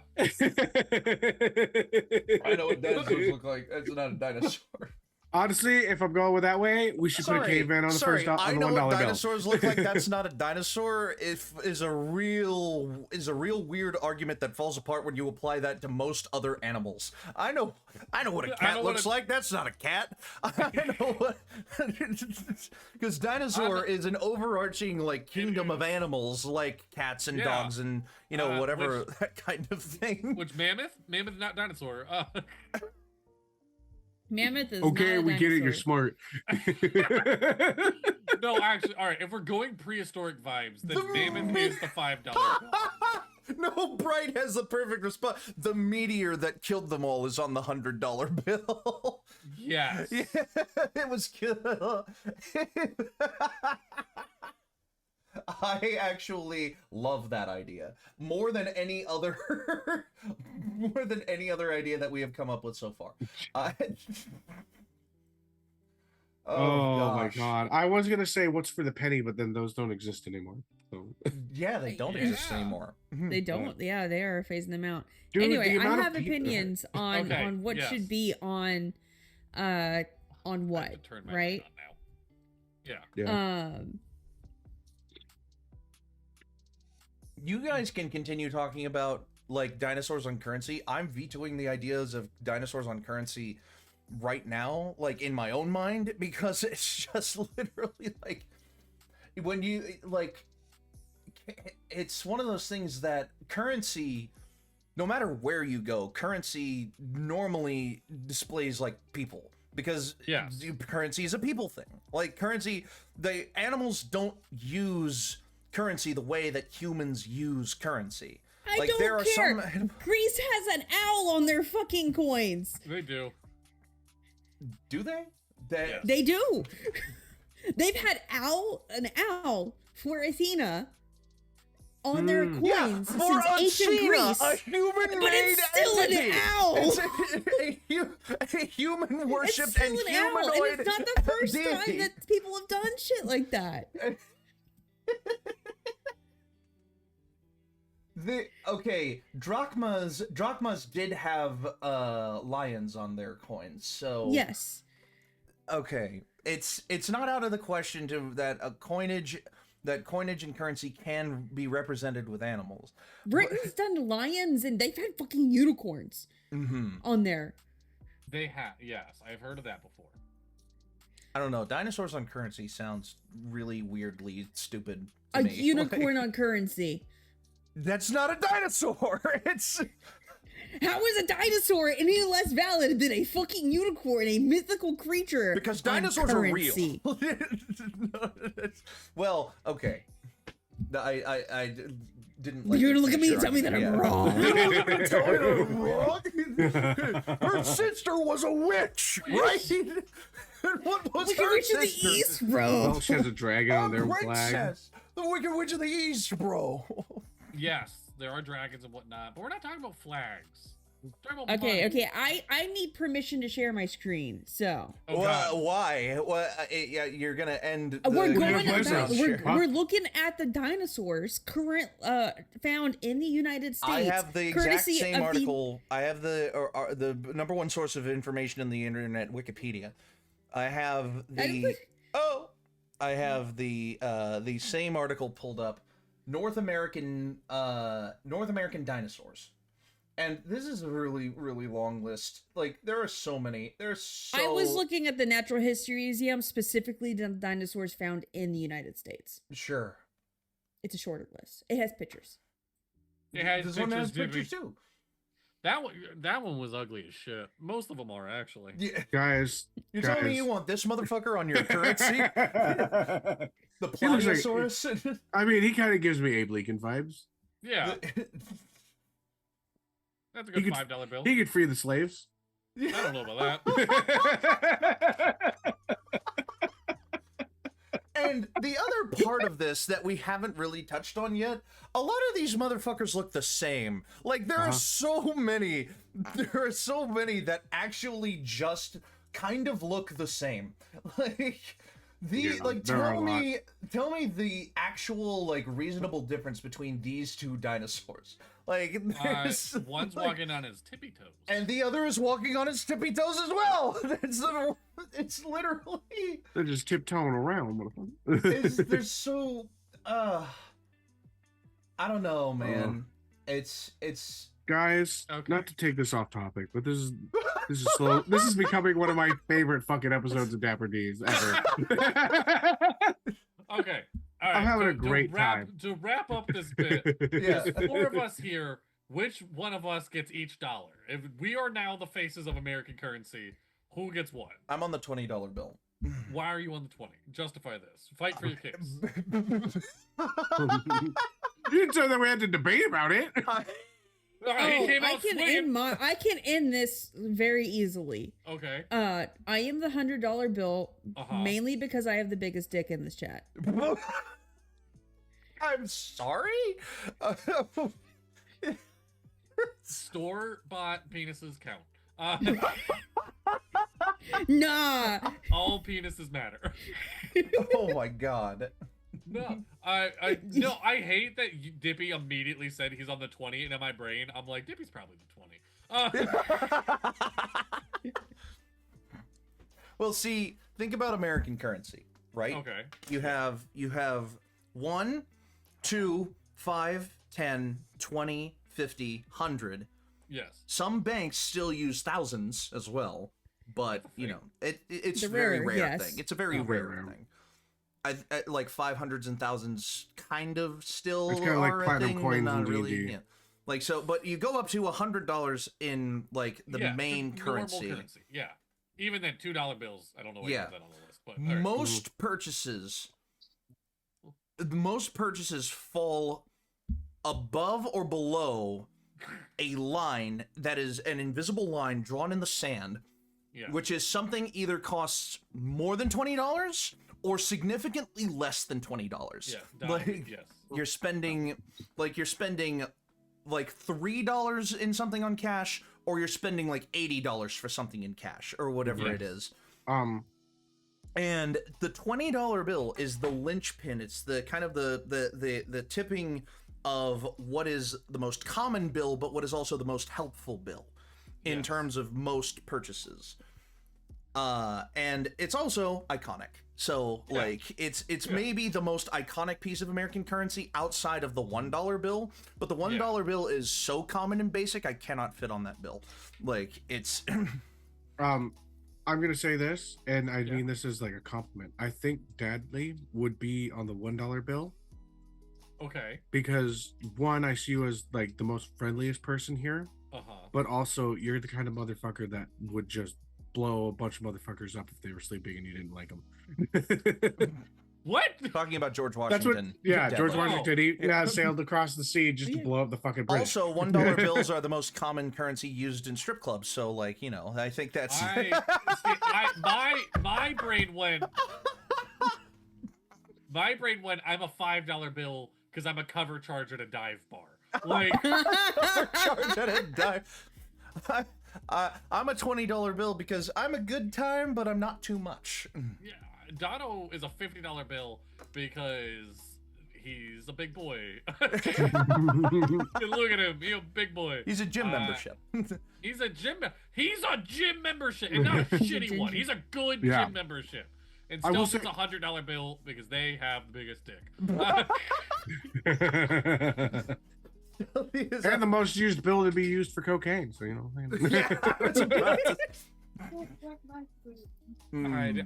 know what dinosaurs look like. That's not a dinosaur. Honestly, if I'm going with that way, we should put a caveman on the sorry, first I on the know $1 what bill. dinosaurs look like. That's not a dinosaur. Is a real weird argument that falls apart when you apply that to most other animals. I know what a cat looks like. That's not a cat. I know what because dinosaur is an overarching like kingdom of animals like cats and dogs and whatever that kind of thing. Which mammoth? Mammoth, not dinosaur. Mammoth is Okay, not a we get it. You're dinosaur. smart. No, actually, all right. If we're going prehistoric vibes, then mammoth is the $5 bill. No, Bright has the perfect response. The meteor that killed them all is on the $100 bill. Yes. Yeah, it was good. I actually love that idea more than any other idea that we have come up with so far. Oh my gosh. god! I was gonna say what's for the penny, but then those don't exist anymore. So. Yeah, they don't exist anymore. They don't. Yeah, they are phasing them out. Dude, anyway, the I amount of have opinions on Okay, what yes. should be on what, I have to turn my right? mic on now. Yeah. You guys can continue talking about like dinosaurs on currency. I'm vetoing the ideas of dinosaurs on currency right now, like in my own mind, because it's just literally like when you like it's one of those things that currency, no matter where you go, currency normally displays like people because currency is a people thing. Like currency, the animals don't use currency the way that humans use currency. I Like don't there are care. some Greece has an owl on their fucking coins. They do. do they? That Yes. They do. They've had an owl for Athena on their coins since ancient Greece. a human-made But it's still entity. an owl. It's a human It's worshipped still and an owl, humanoid and it's not the first deity. time that people have done shit like that. Drachmas did have lions on their coins, so Yes. okay, it's not out of the question that coinage and currency can be represented with animals. Britain's done lions and they've had fucking unicorns on there. They have. Yes, I've heard of that before. I don't know. Dinosaurs on currency sounds really weirdly stupid to A me. unicorn on currency. That's not a dinosaur. It's How is a dinosaur any less valid than a fucking unicorn, a mythical creature? because on dinosaurs are currency? real. Well, okay. didn't like You're the gonna look at me and picture. tell me that I'm Yeah. wrong. You're gonna look at me and tell me that I'm wrong? Her sister was a witch, right? And what was Wicked her Witch of the sister? East, bro. Well, she has a dragon on their flag. Princess, the Wicked Witch of the East, bro. Yes, there are dragons and whatnot, but we're not talking about flags. We're talking about Okay, money. okay. I need permission to share my screen. So Oh, Well, God. why? Well, yeah, you're gonna end. we're the- going Yeah, about, sure. we're looking at the dinosaurs found in the United States. I have the exact courtesy same of article. I have the number one source of information in the internet, Wikipedia. I have the I have the same article pulled up. North American dinosaurs. And this is a really, really long list. Like, there are so many. There's so... I was looking at the Natural History Museum, specifically the dinosaurs found in the United States. Sure. It's a shorter list. It has pictures. It has This one has Dippy. pictures, too. That one was ugly as shit. Most of them are, actually. Yeah. Guys, You're telling me you want this motherfucker on your currency? The He looks like- Pliosaurus? I mean, he kind of gives me Abe Lincoln vibes. Yeah, that's a He good could- $5 bill. He could free the slaves. I don't know about that. And the other part of this that we haven't really touched on yet, a lot of these motherfuckers look the same. Like, there are so many that actually just kind of look the same. Like, there are a tell me the actual, like, reasonable difference between these two dinosaurs. Like, there's, One's like, walking on his tippy toes. and the other is walking on his tippy toes as well. It's literally... They're just tiptoeing around. motherfucker. There's so I don't know, man. It's Guys, Okay. not to take this off topic, but this is slow. This is becoming one of my favorite fucking episodes of Dapper D's ever. Okay. All right. I'm having a great time. To wrap up this bit, Yeah. there's four of us here. Which one of us gets each dollar? If we are now the faces of American currency, who gets what? I'm on the $20 bill. Why are you on the 20? Justify this. Fight for your case. You didn't say that we had to debate about it. All right, he Oh, came I out can swinging. I can end this very easily. Okay. I am the $100 bill Uh-huh. mainly because I have the biggest dick in this chat. I'm sorry. Store-bought penises count. Nah. All penises matter. Oh my god. No, I hate that Dippy immediately said he's on the 20, and in my brain, I'm like, Dippy's probably the 20. Well, see, think about American currency, right? Okay. You have 1, 2, 5, 10, 20, 50, 100. Yes. Some banks still use thousands as well, but you know, it's a The very rare, rare yes. thing. It's a very Very rare rare. thing. I like 500s and thousands kind of still It's kinda like are a platinum thing, but coins not in really. D&D. Yeah. Like so, but you go up to $100 in like the Yeah, main normal currency. Yeah. Even then, $2 bills. I don't know why Yeah. you put that on the list, but all right. Most purchases fall above or below a line that is an invisible line drawn in the sand, Yeah. which is something either costs more than $20 or significantly less than $20. Yeah. Like Yes. you're spending like $3 in something on cash, or you're spending like $80 for something in cash, or whatever Yes. it is. And And the $20 bill is the linchpin. It's the kind of the tipping of what is the most common bill, but what is also the most helpful bill in Yes. terms of most purchases. And it's also iconic. So Yeah. like it's maybe the most iconic piece of American currency outside of the $1 bill, but the $1 bill is so common and basic I cannot fit on that bill. Like it's I'm gonna say this, and I mean this is like a compliment. I think Dadley would be on the $1 bill Okay. because one, I see you as like the most friendliest person here, Uh-huh. but also you're the kind of motherfucker that would just blow a bunch of motherfuckers up if they were sleeping and you didn't like them. What? Talking about George That's what. Washington. Yeah, Dead. George Washington. He sailed across the sea just to blow up the fucking bridge. Also, $1 bills are the most common currency used in strip clubs. So, like, you know, I think that's. My brain went. My brain went. I'm a $5 bill because I'm a cover charge at a dive bar. Like charge at a dive. I'm a $20 bill because I'm a good time, but I'm not too much. Yeah, Dono is a $50 bill because he's a big boy. Look at him, he's a big boy. He's a gym membership. He's a gym membership, and not a shitty one. He's a good gym membership. And Stealthy's a $100 bill because they have the biggest dick. And the most used bill to be used for cocaine, so you know.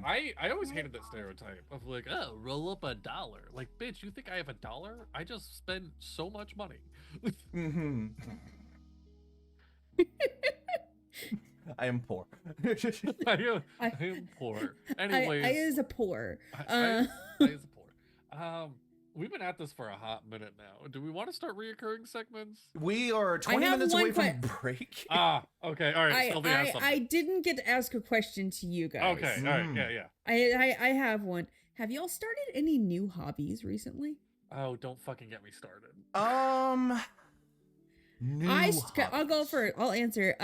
I always hated that stereotype of like, oh, roll up $1. Like, bitch, you think I have $1? I just spend so much money. Mm-hmm. I am poor. I am poor. Anyways, I is a poor. I is a poor. We've been at this for a hot minute now. Do we want to start reoccurring segments? We are 20 minutes away from break. Okay. All right. I didn't get to ask a question to you guys. Okay. All right. Yeah. I have one. Have y'all started any new hobbies recently? Oh, don't fucking get me started. New I'll go for it. I'll answer.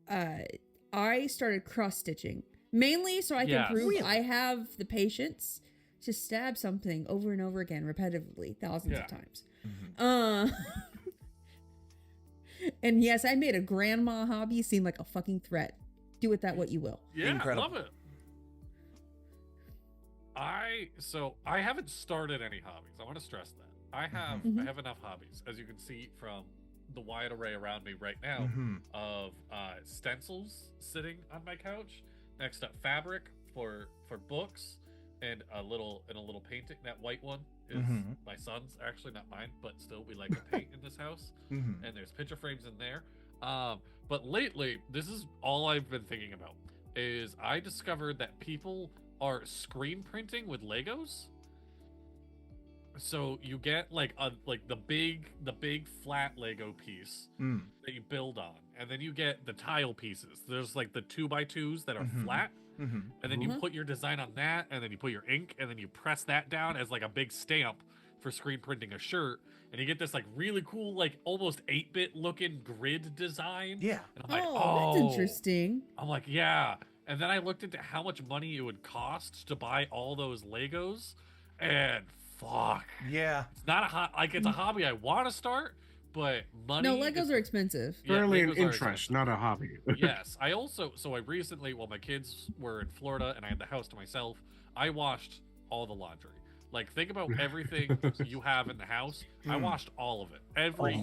I started cross stitching mainly so I can prove I have the patience to stab something over and over again repetitively thousands of times. And yes, I made a grandma hobby seem like a fucking threat. Do with that what you will. Yeah, incredible. Love it. I haven't started any hobbies. I want to stress that. I have enough hobbies, as you can see from the wide array around me right now of stencils sitting on my couch, next up fabric for books, and a little painting. That white one is my son's, actually not mine, but still we like to paint in this house. And there's picture frames in there. But lately, this is all I've been thinking about, is I discovered that people are screen printing with Legos. So you get like the big flat Lego piece that you build on, and then you get the tile pieces. There's like the 2x2s that are flat, and then you put your design on that, and then you put your ink, and then you press that down as like a big stamp for screen printing a shirt, and you get this like really cool, like almost 8-bit looking grid design. Yeah. And I'm like, that's interesting. I'm like, yeah. And then I looked into how much money it would cost to buy all those Legos, and fuck. Yeah. It's not it's a hobby I want to start, but money. No, Legos are expensive. Currently an interest, not a hobby. Yes. I recently, while my kids were in Florida and I had the house to myself, I washed all the laundry. Like, think about everything you have in the house. I washed all of it.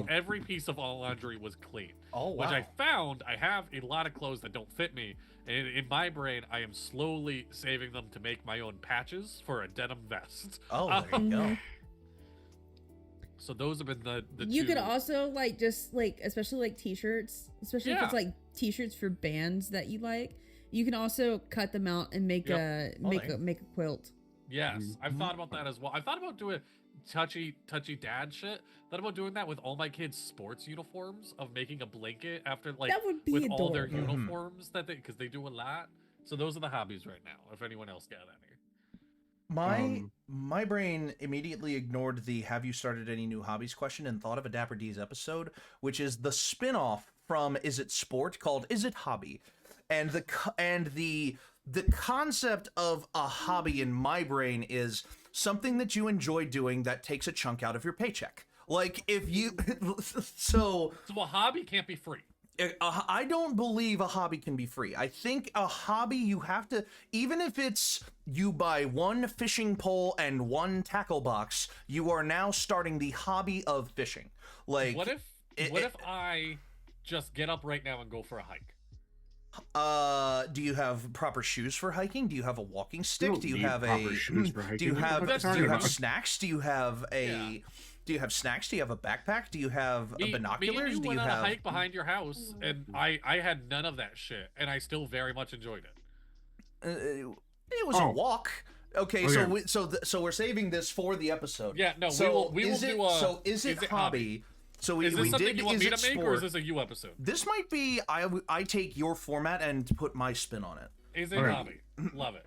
Every piece of all laundry was clean. Oh, wow. Which I found I have a lot of clothes that don't fit me. And in my brain, I am slowly saving them to make my own patches for a denim vest. Oh, there you go. So those have been the You two. could also like just like, especially like t-shirts, especially if it's like t-shirts for bands that you like. You can also cut them out and make a quilt. Yes, I've thought about that as well. I thought about doing touchy dad shit. Thought about doing that with all my kids' sports uniforms, of making a blanket after like that would be with adorable. all their uniforms because they do a lot. So those are the hobbies right now. If anyone else got any. My brain immediately ignored the "Have you started any new hobbies?" question and thought of a Dapper D's episode, which is the spin-off from Is It Sport, called Is It Hobby? And the concept of a hobby in my brain is something that you enjoy doing that takes a chunk out of your paycheck. Like, if you so a hobby can't be free. I don't believe a hobby can be free. I think a hobby, you have to, even if it's you buy one fishing pole and one tackle box, you are now starting the hobby of fishing. Like, what if I just get up right now and go for a hike? Do you have proper shoes for hiking? Do you have a walking stick? Do you have shoes for hiking? Do you have snacks? Do you have Do you have snacks? Do you have a backpack? Do you have binoculars? Me and you Do went you on have a hike behind your house, and I had none of that shit, and I still very much enjoyed it. It was a walk. Okay, so we're saving this for the episode. Yeah, no, so we will do a. So is it hobby? So is this something you want me to make, or is this a you episode? This might be I take your format and put my spin on it. Is it hobby? Love it.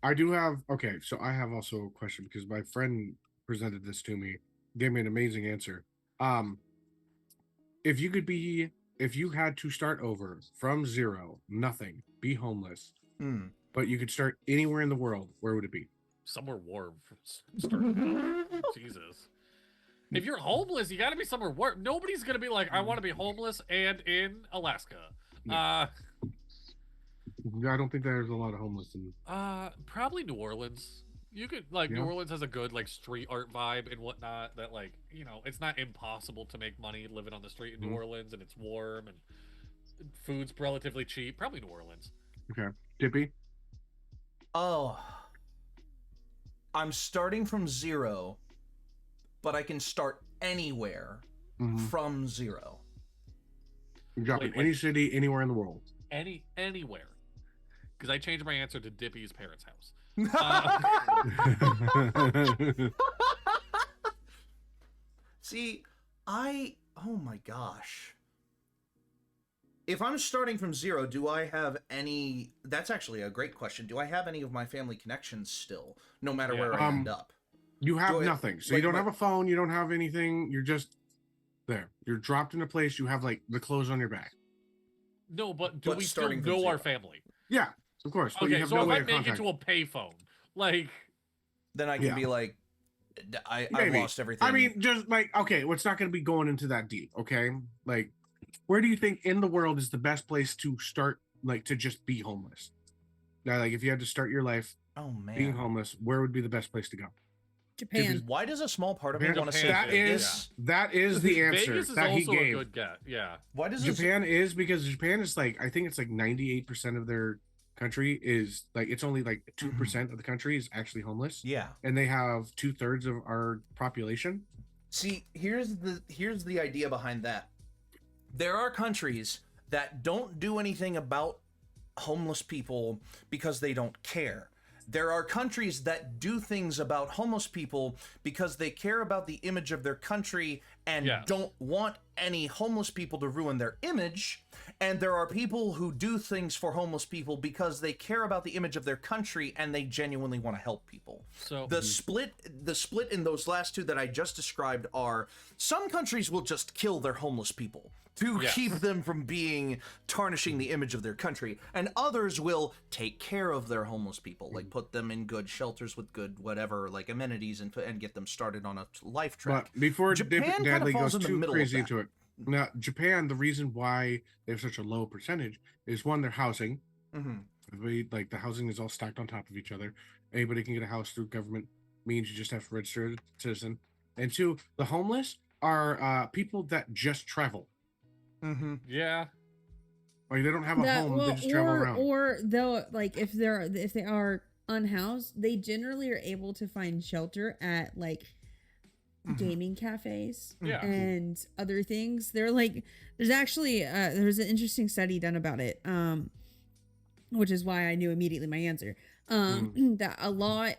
I do have so I have also a question because my friend presented this to me, gave me an amazing answer. If you had to start over from zero, nothing, be homeless, but you could start anywhere in the world, where would it be? Somewhere warm. Jesus. If you're homeless, you got to be somewhere warm. Nobody's gonna be like, I want to be homeless and in Alaska. I don't think there's a lot of homeless in. Probably New Orleans. You could New Orleans has a good street art vibe and whatnot. That it's not impossible to make money living on the street in New Orleans, and it's warm and food's relatively cheap. Probably New Orleans. Okay, Dippy. Oh, I'm starting from zero, but I can start anywhere from zero. You drop in any city, anywhere in the world. Anywhere. Because I changed my answer to Dippy's parents' house. See, oh my gosh. If I'm starting from zero, do I have any... That's actually a great question. Do I have any of my family connections still, no matter where I end up? You have nothing. So you don't have a phone, you don't have anything, you're just there. You're dropped in a place, you have the clothes on your back. No, but do we still know our family? Yeah, of course. But okay, you have so no if way I of make contact. it to a payphone, then I can be like, I lost everything. I mean, just okay, well, it's not going to be going into that deep, okay? Where do you think in the world is the best place to start, to just be homeless? Now, if you had to start your life being homeless, where would be the best place to go? Japan. Why does a small part of me want to say that is the answer Vegas is that he also gave. A good get. Yeah. Why does Japan is because Japan is I think it's 98% of their country is it's only 2% of the country is actually homeless. Yeah. And they have 2/3 of our population. See, here's the idea behind that. There are countries that don't do anything about homeless people because they don't care. There are countries that do things about homeless people because they care about the image of their country and don't want any homeless people to ruin their image. And there are people who do things for homeless people because they care about the image of their country and they genuinely want to help people. So the split in those last two that I just described are some countries will just kill their homeless people to keep them from tarnishing the image of their country, and others will take care of their homeless people, put them in good shelters with good whatever amenities and get them started on a life track. But before Japan Dadley falls goes in the too middle crazy of that. into it, now Japan, the reason why they have such a low percentage is one, their housing. The housing is all stacked on top of each other. Anybody can get a house through government means you just have to register as a citizen. And two, the homeless are people that just travel. Yeah. They don't have a home, they just travel around. Or they'll if they are unhoused, they generally are able to find shelter at gaming cafes and other things. They're there's actually there's an interesting study done about it, which is why I knew immediately my answer. That a lot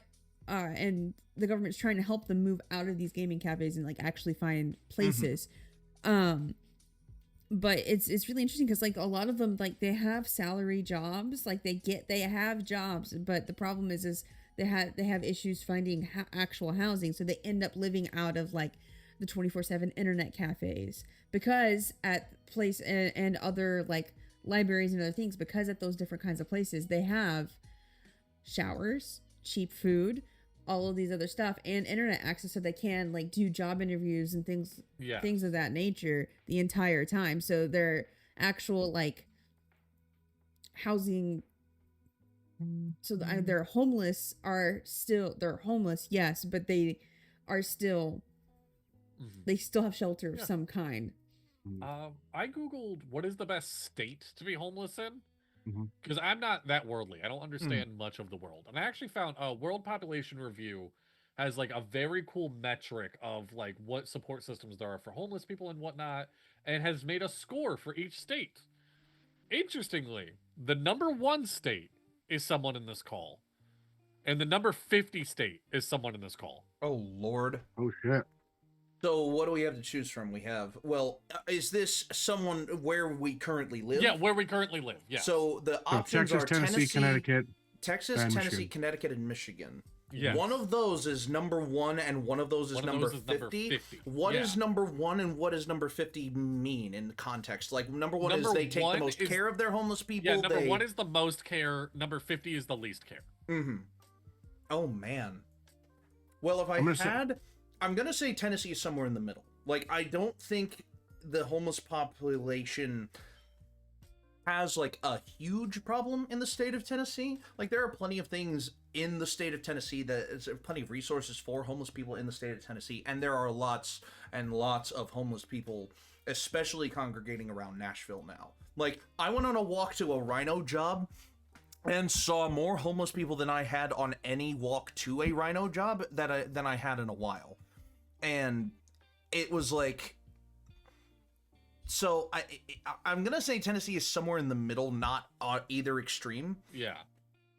and the government's trying to help them move out of these gaming cafes and actually find places. But it's really interesting because a lot of them they have salary jobs, they have jobs, but the problem is they have issues finding actual housing, so they end up living out of the 24/7 internet cafes because at place and other libraries and other things, because at those different kinds of places they have showers, cheap food, all of these other stuff, and internet access, so they can do job interviews and things of that nature the entire time. So their actual housing, so they're homeless they're homeless, yes, but they are still they still have shelter of some kind. I googled what is the best state to be homeless in, because I'm not that worldly. I don't understand much of the world, and I actually found a World Population Review has a very cool metric of what support systems there are for homeless people and whatnot, and has made a score for each state. Interestingly, the number one state is someone in this call. And the number 50 state is someone in this call. Oh, Lord. Oh, shit. So what do we have to choose from? We have, well, is this someone where we currently live? Yeah, where we currently live. Yeah. So the So options Texas, are Tennessee, Connecticut. Texas, and Tennessee, Michigan. Connecticut, and Michigan. Yes. One of those is number 1 and one of those is, number, 50. What is number 1 and what does number 50 mean in context? Like number 1 is they take the most care of their homeless people. Yeah, number 1 is the most care. Number 50 is the least care. Mm-hmm. Oh, man. Well, if I'm going to say Tennessee is somewhere in the middle. Like, I don't think the homeless population has, like, a huge problem in the state of Tennessee. Like, there are plenty of things in the state of Tennessee there's plenty of resources for homeless people in the state of Tennessee, and there are lots and lots of homeless people, especially congregating around Nashville now. Like, I went on a walk to a rhino job and saw more homeless people than I had on any walk to a rhino job than I had in a while. And it was like, so I'm gonna say Tennessee is somewhere in the middle, not either extreme. Yeah.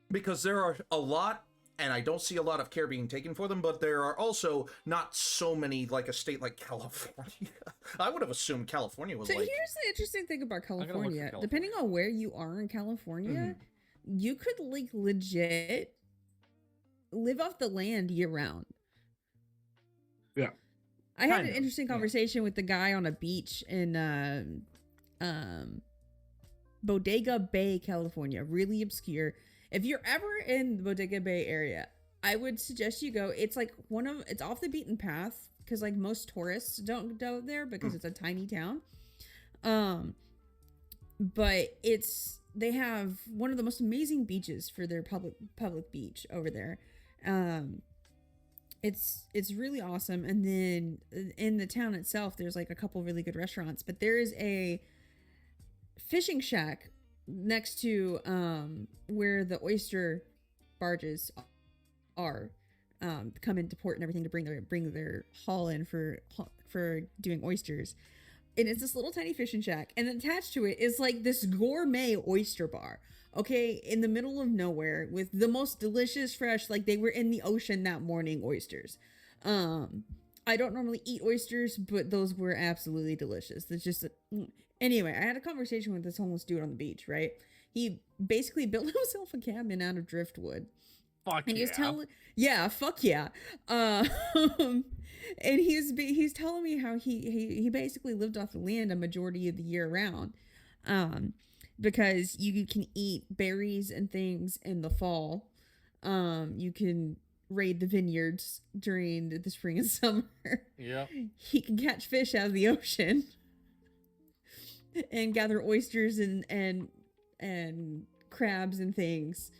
Because there are a lot, and I don't see a lot of care being taken for them, but there are also not so many, like a state like California. I would have assumed California was so like... here's the interesting thing about California. Depending on where you are in California, you could, like, legit live off the land year round. Yeah. I had an interesting conversation with the guy on a beach in Bodega Bay, California. Really obscure. If you're ever in the Bodega Bay area, I would suggest you go. It's like it's off the beaten path because, like, most tourists don't go there because it's a tiny town. But they have one of the most amazing beaches for their public beach over there. It's really awesome. And then in the town itself, there's like a couple really good restaurants, but there is a fishing shack next to where the oyster barges are come into port and everything to bring their haul in for doing oysters. And it's this little tiny fishing shack, and attached to it is like this gourmet oyster bar. Okay, in the middle of nowhere with the most delicious, fresh, like they were in the ocean that morning oysters. I don't normally eat oysters, but those were absolutely delicious. It's just anyway, I had a conversation with this homeless dude on the beach, right? He basically built himself a cabin out of driftwood. Fuck and yeah. Fuck yeah. And he's telling me how he basically lived off the land a majority of the year round. Because you can eat berries and things in the fall. You can raid the vineyards during the spring and summer. Yeah. He can catch fish out of the ocean and gather oysters and crabs and things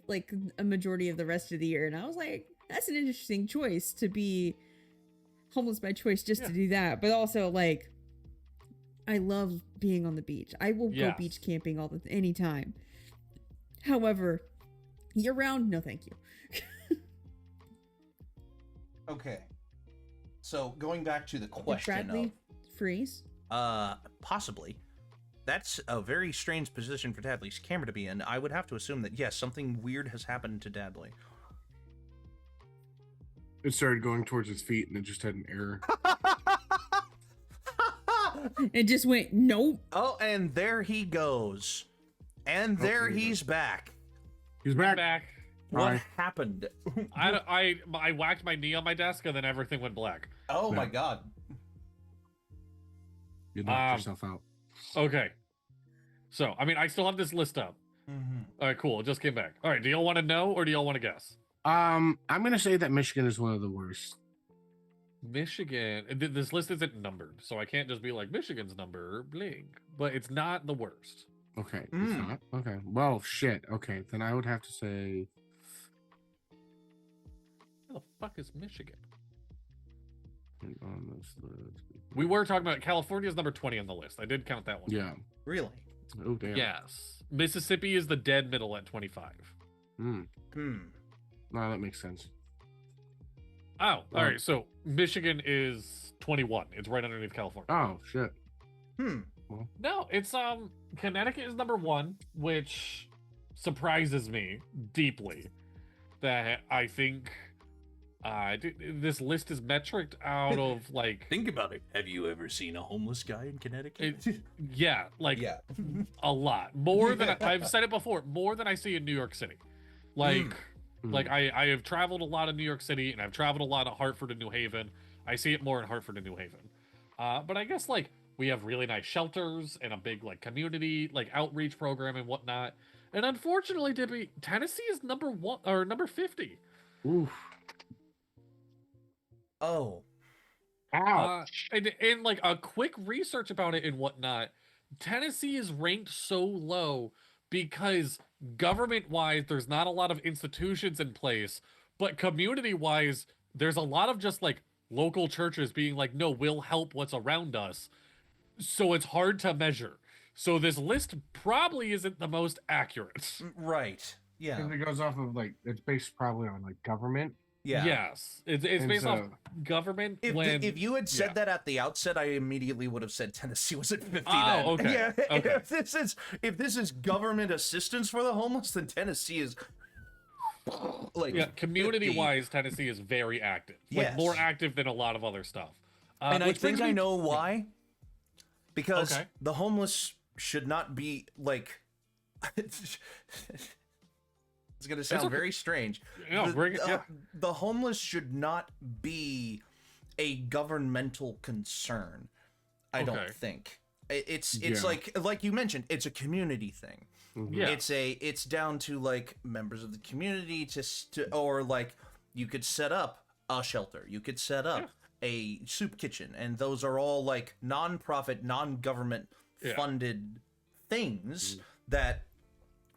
like a majority of the rest of the year. And I was like, that's an interesting choice to be homeless by choice just to do that. But also, like, I love being on the beach. I will go beach camping anytime. However, year round, no thank you. Okay. So going back to the question Did Bradley freeze? Possibly. That's a very strange position for Dadley's camera to be in. I would have to assume that, yes, something weird has happened to Dadley. It started going towards his feet and it just had an error. It just went, nope. Oh, and there he goes. And there he's back. He's back. What happened? I whacked my knee on my desk and then everything went black. Oh my god. You knocked yourself out. Okay. So, I mean, I still have this list up. All right, cool. It just came back. All right, do y'all want to know or do y'all want to guess? I'm going to say that Michigan is one of the worst. Michigan, this list isn't numbered, so I can't just be like, Michigan's number, bling. But it's not the worst. Okay, it's not? Okay. Well, shit. Okay, then I would have to say... Where the fuck is Michigan? On this list. We were talking about California's number 20 on the list. I did count that one. Yeah. Really? Oh, damn. Yes. Mississippi is the dead middle at 25. No, that makes sense. Oh, all right. So Michigan is 21. It's right underneath California. Oh, shit. Well. No, it's Connecticut is number 1, which surprises me deeply. that I think this list is metriced out of like. Think about it. Have you ever seen a homeless guy in Connecticut? Yeah, like a lot more than I've said it before. More than I see in New York City. Like, I have traveled a lot in New York City, and I've traveled a lot of Hartford and New Haven. I see it more in Hartford and New Haven. But I guess like we have really nice shelters and a big like community like outreach program and whatnot. And unfortunately, Dippy, Tennessee is number 1 or number 50. Oof. Oh. Ouch. And like a quick research about it and whatnot, Tennessee is ranked so low because government-wise, there's not a lot of institutions in place, but community-wise, there's a lot of just like local churches being like, no, we'll help what's around us. So it's hard to measure. So this list probably isn't the most accurate. Right. Yeah. Because it goes off of like, it's based probably on like government. Yeah. Yes. It's based off government. If you had said that at the outset, I immediately would have said Tennessee was at 50. Oh, then. okay. Yeah. Okay. If this is government assistance for the homeless, then Tennessee is like community-wise, Tennessee is very active. Like more active than a lot of other stuff. And I think I know why. Because Okay. the homeless should not be like. It's going to sound very strange. No, bring it. Yeah. The homeless should not be a governmental concern. I don't think it's like you mentioned, it's a community thing. Yeah. It's down to like members of the community to or like you could set up a shelter, you could set up a soup kitchen, and those are all like non-profit, non-government funded things that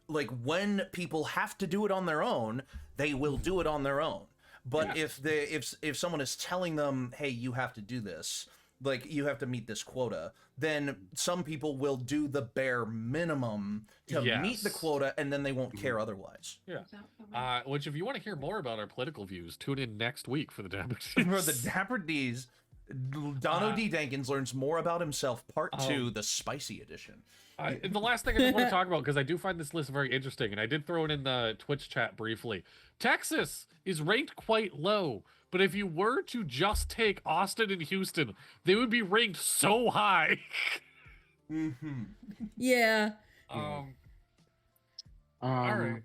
like when people have to do it on their own, they will do it on their own. But if someone is telling them, hey, you have to do this, like you have to meet this quota, then some people will do the bare minimum to meet the quota, and then they won't care otherwise. Yeah. Which, if you want to hear more about our political views, tune in next week for the Dapper D's. For the Dapper D's, Dono D. Dankins learns more about himself, part 2, the spicy edition. And the last thing I just want to talk about, because I do find this list very interesting, and I did throw it in the Twitch chat briefly. Texas is ranked quite low, but if you were to just take Austin and Houston, they would be ranked so high. Yeah. All right.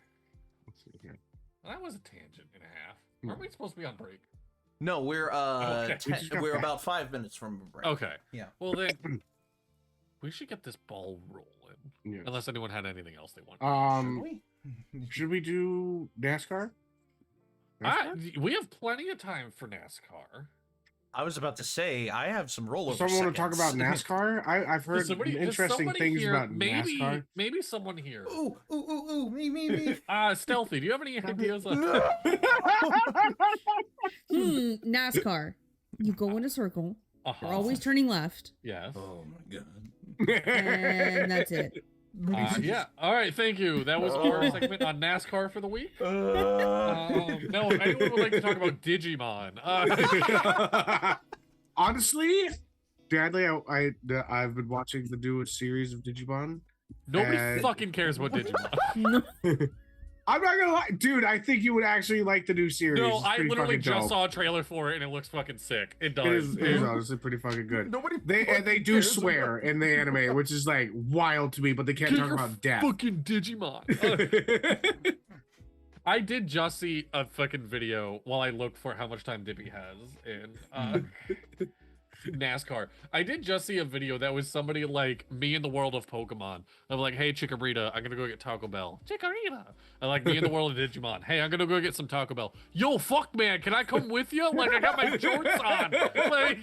Let's see here. That was a tangent and a half. Aren't we supposed to be on break? No, we're we're about 5 minutes from a break. Okay. Yeah. Well then, we should get this ball rolling. Yes. Unless anyone had anything else they want. Should we do NASCAR? We have plenty of time for NASCAR. I was about to say I have some rollover. Someone want to talk about NASCAR? I've heard interesting things here, about NASCAR. Maybe someone here. Ooh, me. Stealthy, do you have any ideas? NASCAR. You go in a circle. You're always turning left. Yes. Oh my god. And that's it. Yeah. All right. Thank you. That was our segment on NASCAR for the week. No, if anyone would like to talk about Digimon. Honestly, sadly, I've been watching the newest series of Digimon. Nobody fucking cares about Digimon. I'm not gonna lie, dude. I think you would actually like the new series. No, it's I literally just dope. saw a trailer for it, and it looks fucking sick. It does. It is honestly pretty fucking good. They do swear in the anime, which is like wild to me, but they can't talk about death. Fucking Digimon. I did just see a fucking video while I looked for how much time Dippy has in NASCAR. I did just see a video that was somebody like me in the world of Pokemon. I'm like, hey, Chikorita, I'm gonna go get Taco Bell. Chikorita. I like me in the world of Digimon. Hey, I'm gonna go get some Taco Bell. Yo, fuck, man, can I come with you? Like, I got my shorts on. Like,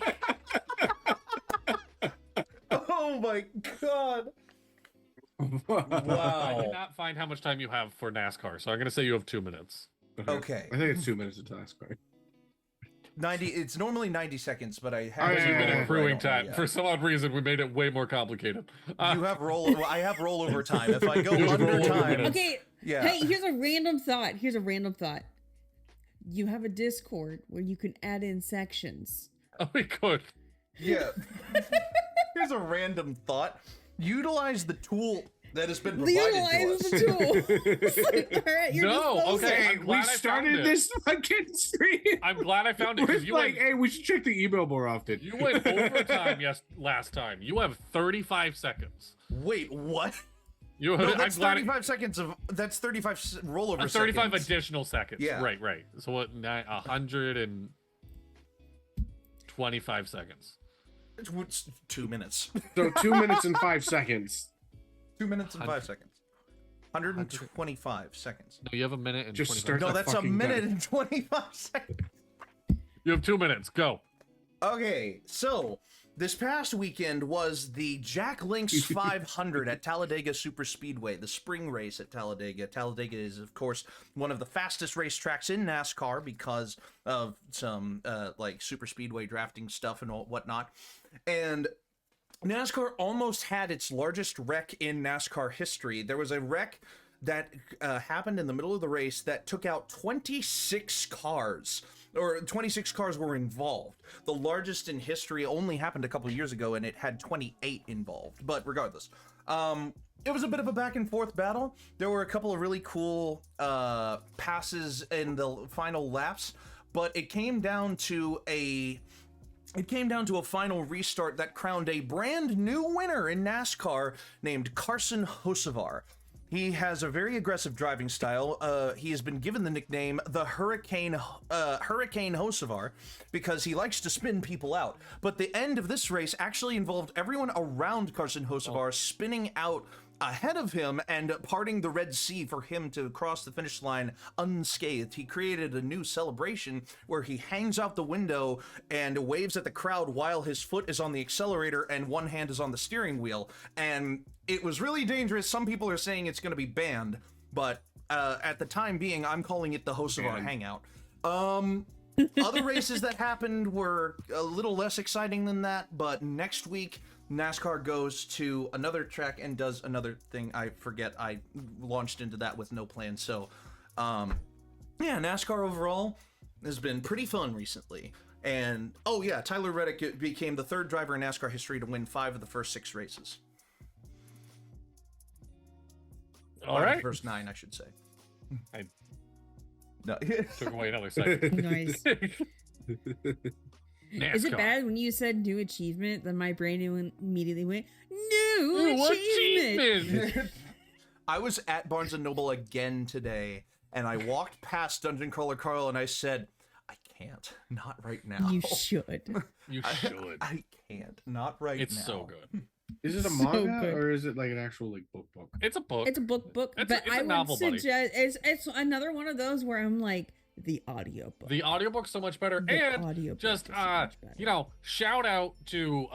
oh my god. Wow. I did not find how much time you have for NASCAR, so I'm gonna say you have 2 minutes. Okay. I think it's 2 minutes until NASCAR. 90. It's normally 90 seconds, but I have 2-minute crewing time. For some odd reason, we made it way more complicated. You have I have rollover time. If I go under time. Okay. Yeah. Hey, here's a random thought. You have a Discord where you can add in sections. Oh, we could. Yeah. Here's a random thought. Utilize the tool that has been provided to Utilize us. the tool. It's like, all right, you're No, disposing. okay. Hey, I'm glad we I found started it. this fucking stream. I'm glad I found it We're because you like, went, hey, we should check the email more often. you went overtime last time. You have 35 seconds. Wait, what? You No, I'm that's glad 35 seconds of. That's 35 rollover 35 seconds. additional seconds. Yeah. Right. So what? 125 seconds. It's 2 minutes. So 2 minutes and 5 seconds. 2 minutes and 5 seconds. 125 seconds. No, you have a minute and Just 25 start- No, the that's a fucking minute gun. and 25 seconds. You have 2 minutes. Go. Okay, so this past weekend was the Jack Links 500 at Talladega Super Speedway, the spring race at Talladega. Talladega is, of course, one of the fastest racetracks in NASCAR because of some like super speedway drafting stuff and whatnot. And NASCAR almost had its largest wreck in NASCAR history. There was a wreck that happened in the middle of the race that took out 26 cars. Or 26 cars were involved. The largest in history only happened a couple of years ago, and it had 28 involved. But regardless, it was a bit of a back and forth battle. There were a couple of really cool passes in the final laps, but it came down to a final restart that crowned a brand new winner in NASCAR named Carson Hocevar. He has a very aggressive driving style. He has been given the nickname the Hurricane Hocevar because he likes to spin people out. But the end of this race actually involved everyone around Carson Hocevar spinning out ahead of him and parting the Red Sea for him to cross the finish line unscathed. He created a new celebration where he hangs out the window and waves at the crowd while his foot is on the accelerator and one hand is on the steering wheel. And it was really dangerous. Some people are saying it's going to be banned, but at the time being, I'm calling it the Hocevar Hangout. Other races that happened were a little less exciting than that, but next week, NASCAR goes to another track and does another thing. I forget. I launched into that with no plan. So, yeah, NASCAR overall has been pretty fun recently. And, oh yeah, Tyler Reddick became the third driver in NASCAR history to win 5 of the first 6 races. All right. The first 9, I should say. I No. took away another second. Nice. Is it bad when you said new achievement? Then my brain immediately went new achievement. I was at Barnes & Noble again today, and I walked past Dungeon Crawler Carl, and I said, I can't. Not right now. You should. You should. I can't. Not right now. It's so good. Is it a So manga good. or is it like an actual like book? It's a book. It's a book, It's but a I novel, would buddy. suggest it's another one of those where I'm like the audiobook. The audiobook's so much better. The And audiobook just is so much better. you know, shout out to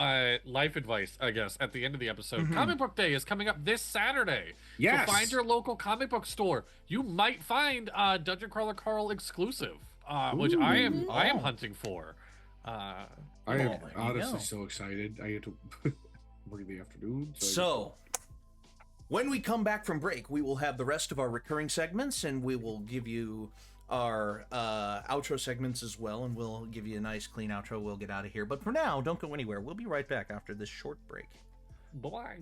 life advice, I guess, at the end of the episode. Mm-hmm. Comic Book Day is coming up this Saturday. Yes. So find your local comic book store. You might find Dungeon Crawler Carl exclusive, which I am hunting for. I am there you honestly go. so excited. I get to work in the afternoon. So, when we come back from break, we will have the rest of our recurring segments, and we will give you our outro segments as well, and we'll give you a nice clean outro. We'll get out of here. But for now, don't go anywhere. We'll be right back after this short break. Bye.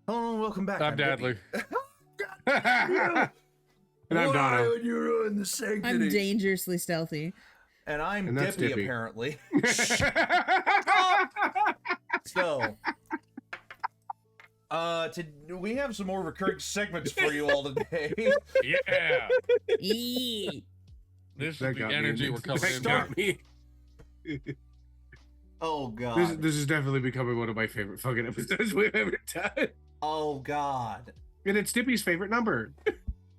Hello and welcome back. I'm Dadley. And I'm Why Dono. would you ruin the sanctity? I'm dangerously stealthy. And I'm And that's Dippy, Dippy. apparently. So, we have some more recurring segments for you all today. Yeah. Eee. This That is the got me energy in- we're coming that in. got me. Oh god. This is definitely becoming one of my favorite fucking episodes we've ever done. Oh god. And it's Dippy's favorite number.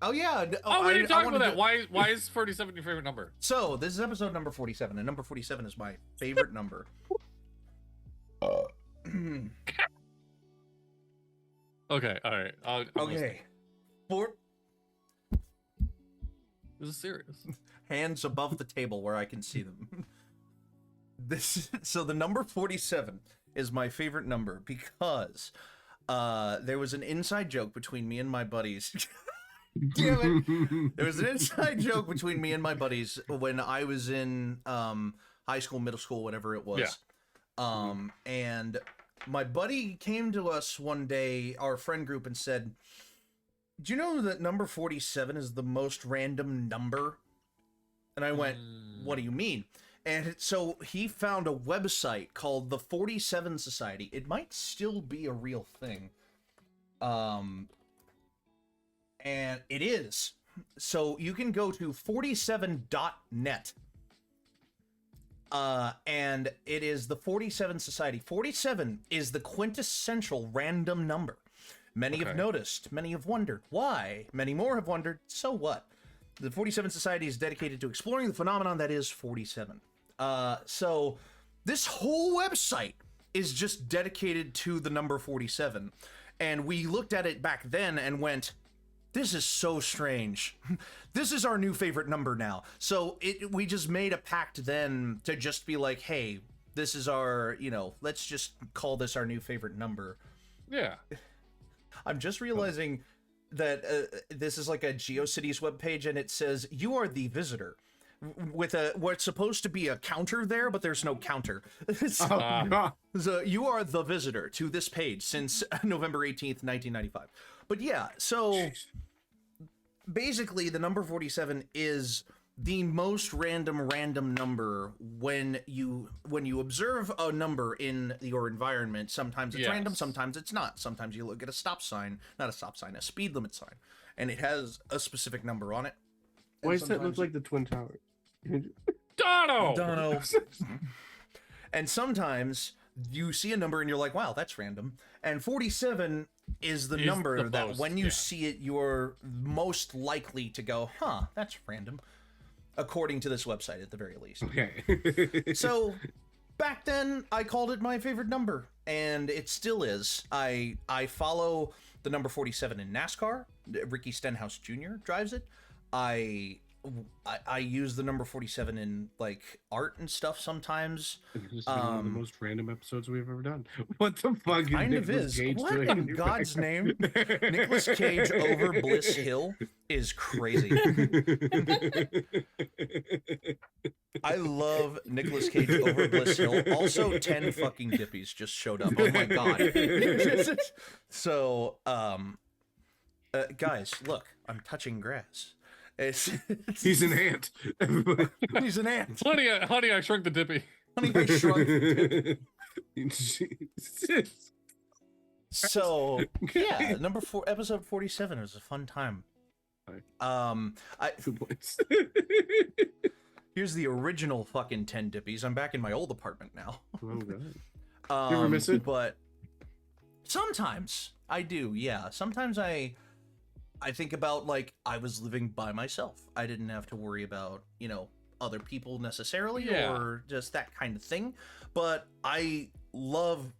Oh yeah. Oh, we didn't talk wanted about that. to- Why is 47 your favorite number? So this is episode number 47, and number 47 is my favorite number. Okay, all right. I'm Okay. This is serious. Hands above the table where I can see them. So the number 47 is my favorite number because there was an inside joke between me and my buddies. Damn it. There was an inside joke between me and my buddies when I was in high school, middle school, whatever it was. Yeah. And my buddy came to us one day, our friend group, and said, "Do you know that number 47 is the most random number?" And I went, "What do you mean?" And so he found a website called the 47 Society. It might still be a real thing. And it is. So you can go to 47.net. And it is the 47 Society. 47 is the quintessential random number. Many have noticed, many have wondered why, many more have wondered, so what? The 47 Society is dedicated to exploring the phenomenon that is 47. So this whole website is just dedicated to the number 47. And we looked at it back then and went, this is so strange. This is our new favorite number now. So we just made a pact then to just be like, hey, this is our, let's just call this our new favorite number. Yeah. I'm just realizing that this is like a GeoCities webpage, and it says, you are the visitor. With what's supposed to be a counter there, but there's no counter. So you are the visitor to this page since November 18th, 1995. But yeah, so basically the number 47 is the most random number when you observe a number in your environment. Sometimes it's random, sometimes it's not. Sometimes you look at a a speed limit sign, and it has a specific number on it. Why does that look like the Twin Towers? Dono! And sometimes you see a number and you're like, wow, that's random. And 47 is the number that most, when you see it, you're most likely to go, huh, that's random. According to this website, at the very least. Okay. So back then, I called it my favorite number, and it still is. I follow the number 47 in NASCAR. Ricky Stenhouse Jr. drives it. I use the number 47 in like art and stuff sometimes. This is one of the most random episodes we've ever done. What the fuck? Kind of is. What in God's name? Nicolas Cage over Bliss Hill is crazy. I love Nicolas Cage over Bliss Hill. Also, 10 fucking Dippies just showed up. Oh my God. So, guys, look, I'm touching grass. He's an ant. He's an ant. Honey, I shrunk the Dippy. Honey, I shrunk the Dippy. So yeah, episode 47 was a fun time. Here's the original fucking 10 Dippies. I'm back in my old apartment now. Oh God. You ever miss it? But sometimes I do. Yeah, sometimes I think about, like, I was living by myself. I didn't have to worry about, other people necessarily or just that kind of thing. But I love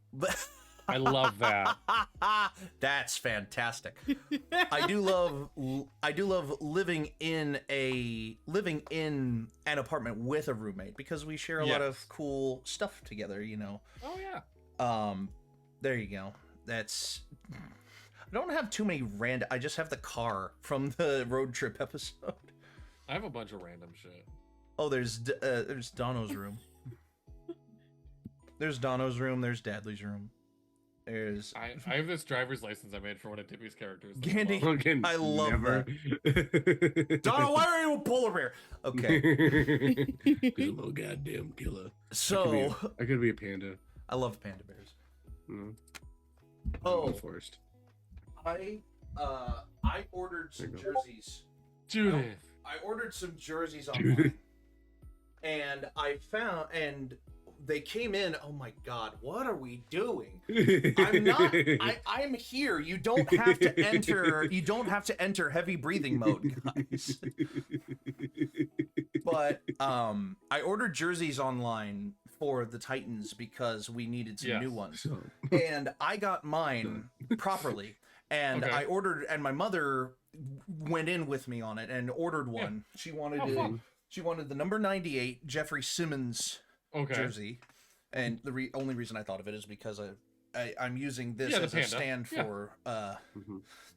I love that. That's fantastic. I do love living in an apartment with a roommate because we share a lot of cool stuff together, Oh yeah. There you go. That's I don't have too many random. I just have the car from the road trip episode. I have a bunch of random shit. Oh, there's Dono's room. There's Dono's room. There's Dadley's room. There's. I have this driver's license I made for one of Dippy's characters. Gandy, I love that. Dono, why are you a polar bear? Okay. He's a little goddamn killer. So I could be a panda. I love panda bears. Mm. Oh, forest. I ordered some jerseys. Judith. I ordered some jerseys online, and they came in. Oh my God, what are we doing? I'm here. You don't have to enter. You don't have to enter heavy breathing mode, guys. But I ordered jerseys online for the Titans because we needed some new ones, and I got mine properly. And I ordered, and my mother went in with me on it and ordered one. Yeah. She wanted She wanted the number 98 Jeffrey Simmons jersey, and the only reason I thought of it is because I'm using this as a stand for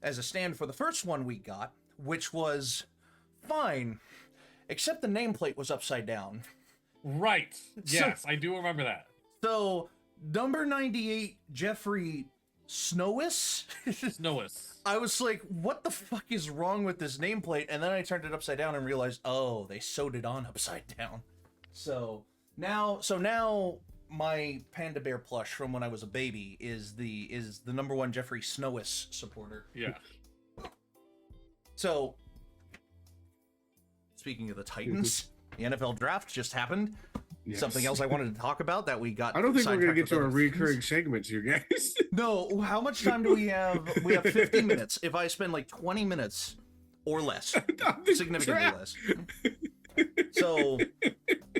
as a stand for the first one we got, which was fine, except the nameplate was upside down. Right. Yes, I do remember that. So number 98 Jeffrey Snowis. I was like, what the fuck is wrong with this nameplate? And then I turned it upside down and realized, oh, they sewed it on upside down. So now my panda bear plush from when I was a baby is the number 1 Jeffrey Snowis supporter. Yeah. So speaking of the Titans, the NFL draft just happened. Yes. Something else I wanted to talk about that we got. I don't think we're going to get to our recurring segments here, guys. No, how much time do we have? We have 50 minutes. If I spend like 20 minutes or less, significantly less. So,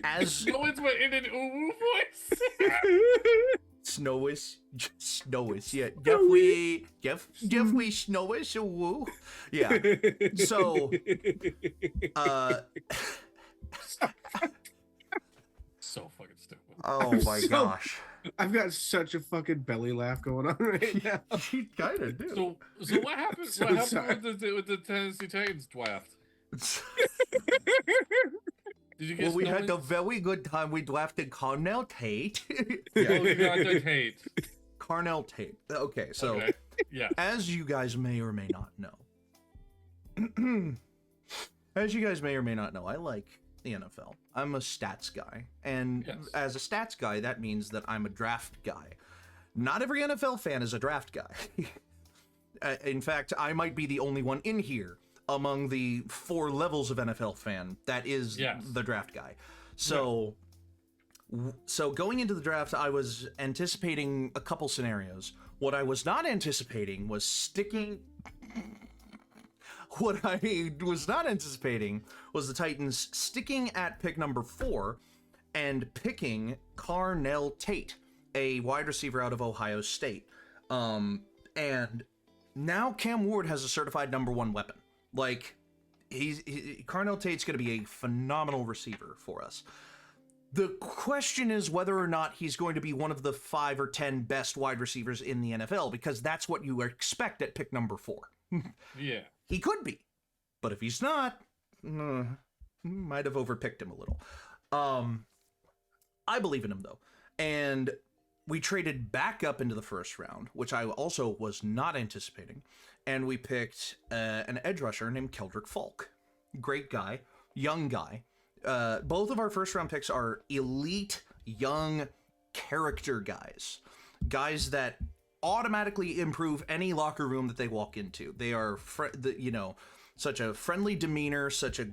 as no one's in an uwu voice. Snowis, yeah. Jeffrey Snowis, woo. Yeah. So, so fucking stupid. Oh my gosh. I've got such a fucking belly laugh going on right now. You kind of do. So what happened? What happened with the Tennessee Titans draft? Did you get we had a very good time. We drafted Carnell Tate. Tate. Carnell Tate. Okay, so yeah. As you guys may or may not know, I like the NFL. I'm a stats guy, and as a stats guy, that means that I'm a draft guy. Not every NFL fan is a draft guy. In fact, I might be the only one in here among the 4 levels of NFL fan that is the draft guy. So, so going into the draft, I was anticipating a couple scenarios. What I was not anticipating was What I was not anticipating was the Titans sticking at pick number 4 and picking Carnell Tate, a wide receiver out of Ohio State. And now Cam Ward has a certified number 1 weapon. Like, Carnell Tate's going to be a phenomenal receiver for us. The question is whether or not he's going to be one of the 5 or 10 best wide receivers in the NFL, because that's what you expect at pick number 4. Yeah. He could be, but if he's not, might have overpicked him a little. I believe in him though, and we traded back up into the first round, which I also was not anticipating, and we picked an edge rusher named Keldrick Falk. Great guy, young guy. Both of our first round picks are elite young character guys that automatically improve any locker room that they walk into. They are, such a friendly demeanor, such a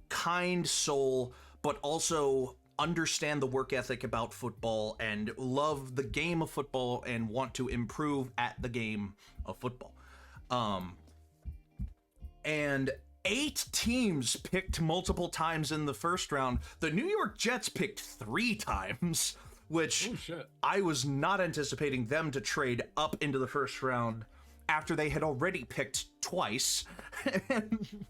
kind soul, but also understand the work ethic about football and love the game of football and want to improve at the game of football. And 8 teams picked multiple times in the first round. The New York Jets picked 3 times. Which I was not anticipating them to trade up into the first round after they had already picked twice. And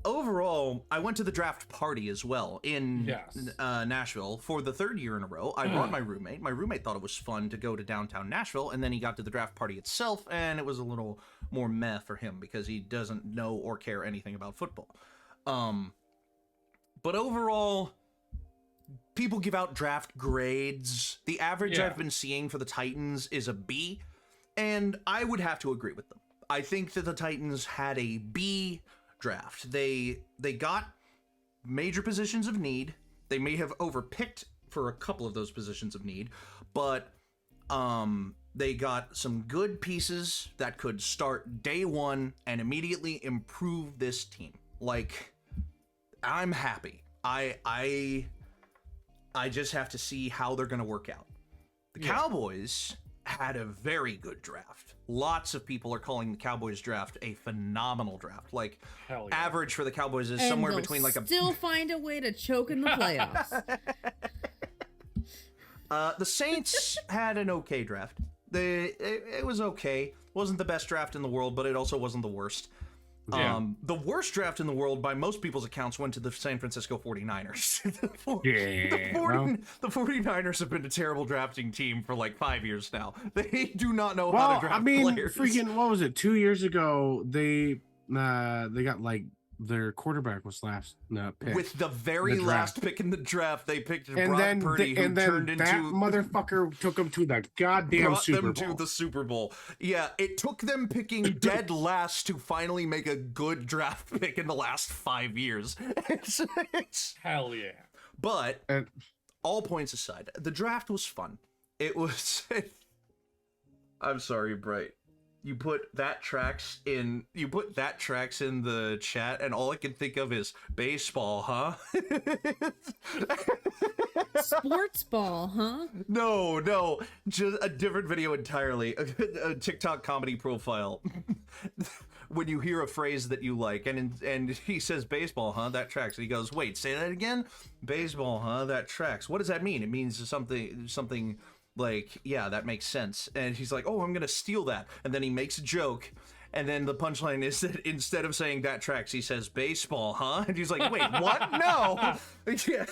overall, I went to the draft party as well in Nashville for the 3rd year in a row. I brought my roommate. My roommate thought it was fun to go to downtown Nashville, and then he got to the draft party itself, and it was a little more meh for him because he doesn't know or care anything about football. But overall, people give out draft grades. The average I've been seeing for the Titans is a B, and I would have to agree with them. I think that the Titans had a B draft. They got major positions of need. They may have overpicked for a couple of those positions of need, but they got some good pieces that could start day 1 and immediately improve this team. Like, I'm happy. I just have to see how they're going to work out. The Cowboys had a very good draft. Lots of people are calling the Cowboys draft a phenomenal draft. Like, average for the Cowboys is somewhere between like still find a way to choke in the playoffs. The Saints had an okay draft. it was okay. Wasn't the best draft in the world, but it also wasn't the worst. Yeah. The worst draft in the world, by most people's accounts, went to the San Francisco 49ers. The 49ers have been a terrible drafting team for like 5 years now. They do not know how to draft players. Freaking, what was it? 2 years ago, they got like their quarterback was last pick. With the very last pick in the draft, they picked and Brock then Purdy, and turned then into that motherfucker took them to the goddamn Super Bowl. To the Super Bowl. Yeah, it took them picking dead last to finally make a good draft pick in the last 5 years. It's hell yeah. But all points aside, the draft was fun. It was. I'm sorry, Bright. You put that tracks in the chat, and all I can think of is baseball, huh? Sports ball, huh? No, just a different video entirely. A TikTok comedy profile. When you hear a phrase that you like, and he says baseball, huh? That tracks. And he goes, wait, say that again? Baseball, huh? That tracks. What does that mean? It means something. Like, yeah, that makes sense. And he's like, oh, I'm gonna steal that. And then he makes a joke. And then the punchline is that instead of saying that tracks, he says baseball, huh? And he's like, wait, what? No. Yeah.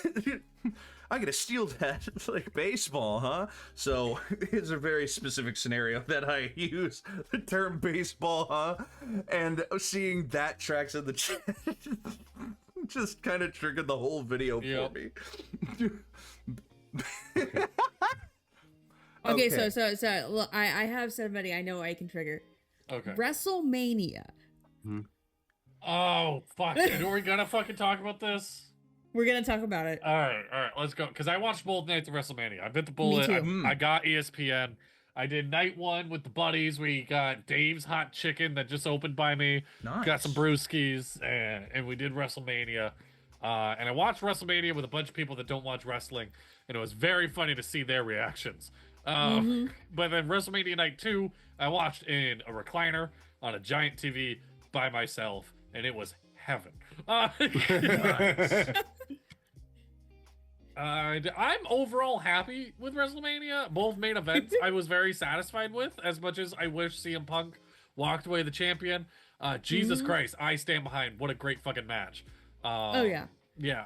I'm gonna steal that. It's like baseball, huh? So it's a very specific scenario that I use the term baseball, huh? And seeing that tracks in the chat just kind of triggered the whole video for me. Okay, so look, I have somebody I know I can trigger. Okay. WrestleMania. Oh, fuck. Are we gonna fucking talk about this? We're gonna talk about it. All right, let's go. Because I watched both nights of WrestleMania. I bit the bullet. I got ESPN. I did night one with the buddies. We got Dave's Hot Chicken that just opened by me. Nice. Got some brewskis, and we did WrestleMania. And I watched WrestleMania with a bunch of people that don't watch wrestling, and it was very funny to see their reactions. But then WrestleMania Night 2, I watched in a recliner on a giant TV by myself, and it was heaven. I'm overall happy with WrestleMania. Both main events I was very satisfied with, as much as I wish CM Punk walked away the champion. Jesus Christ, I stand behind. What a great fucking match. Oh, yeah. Yeah,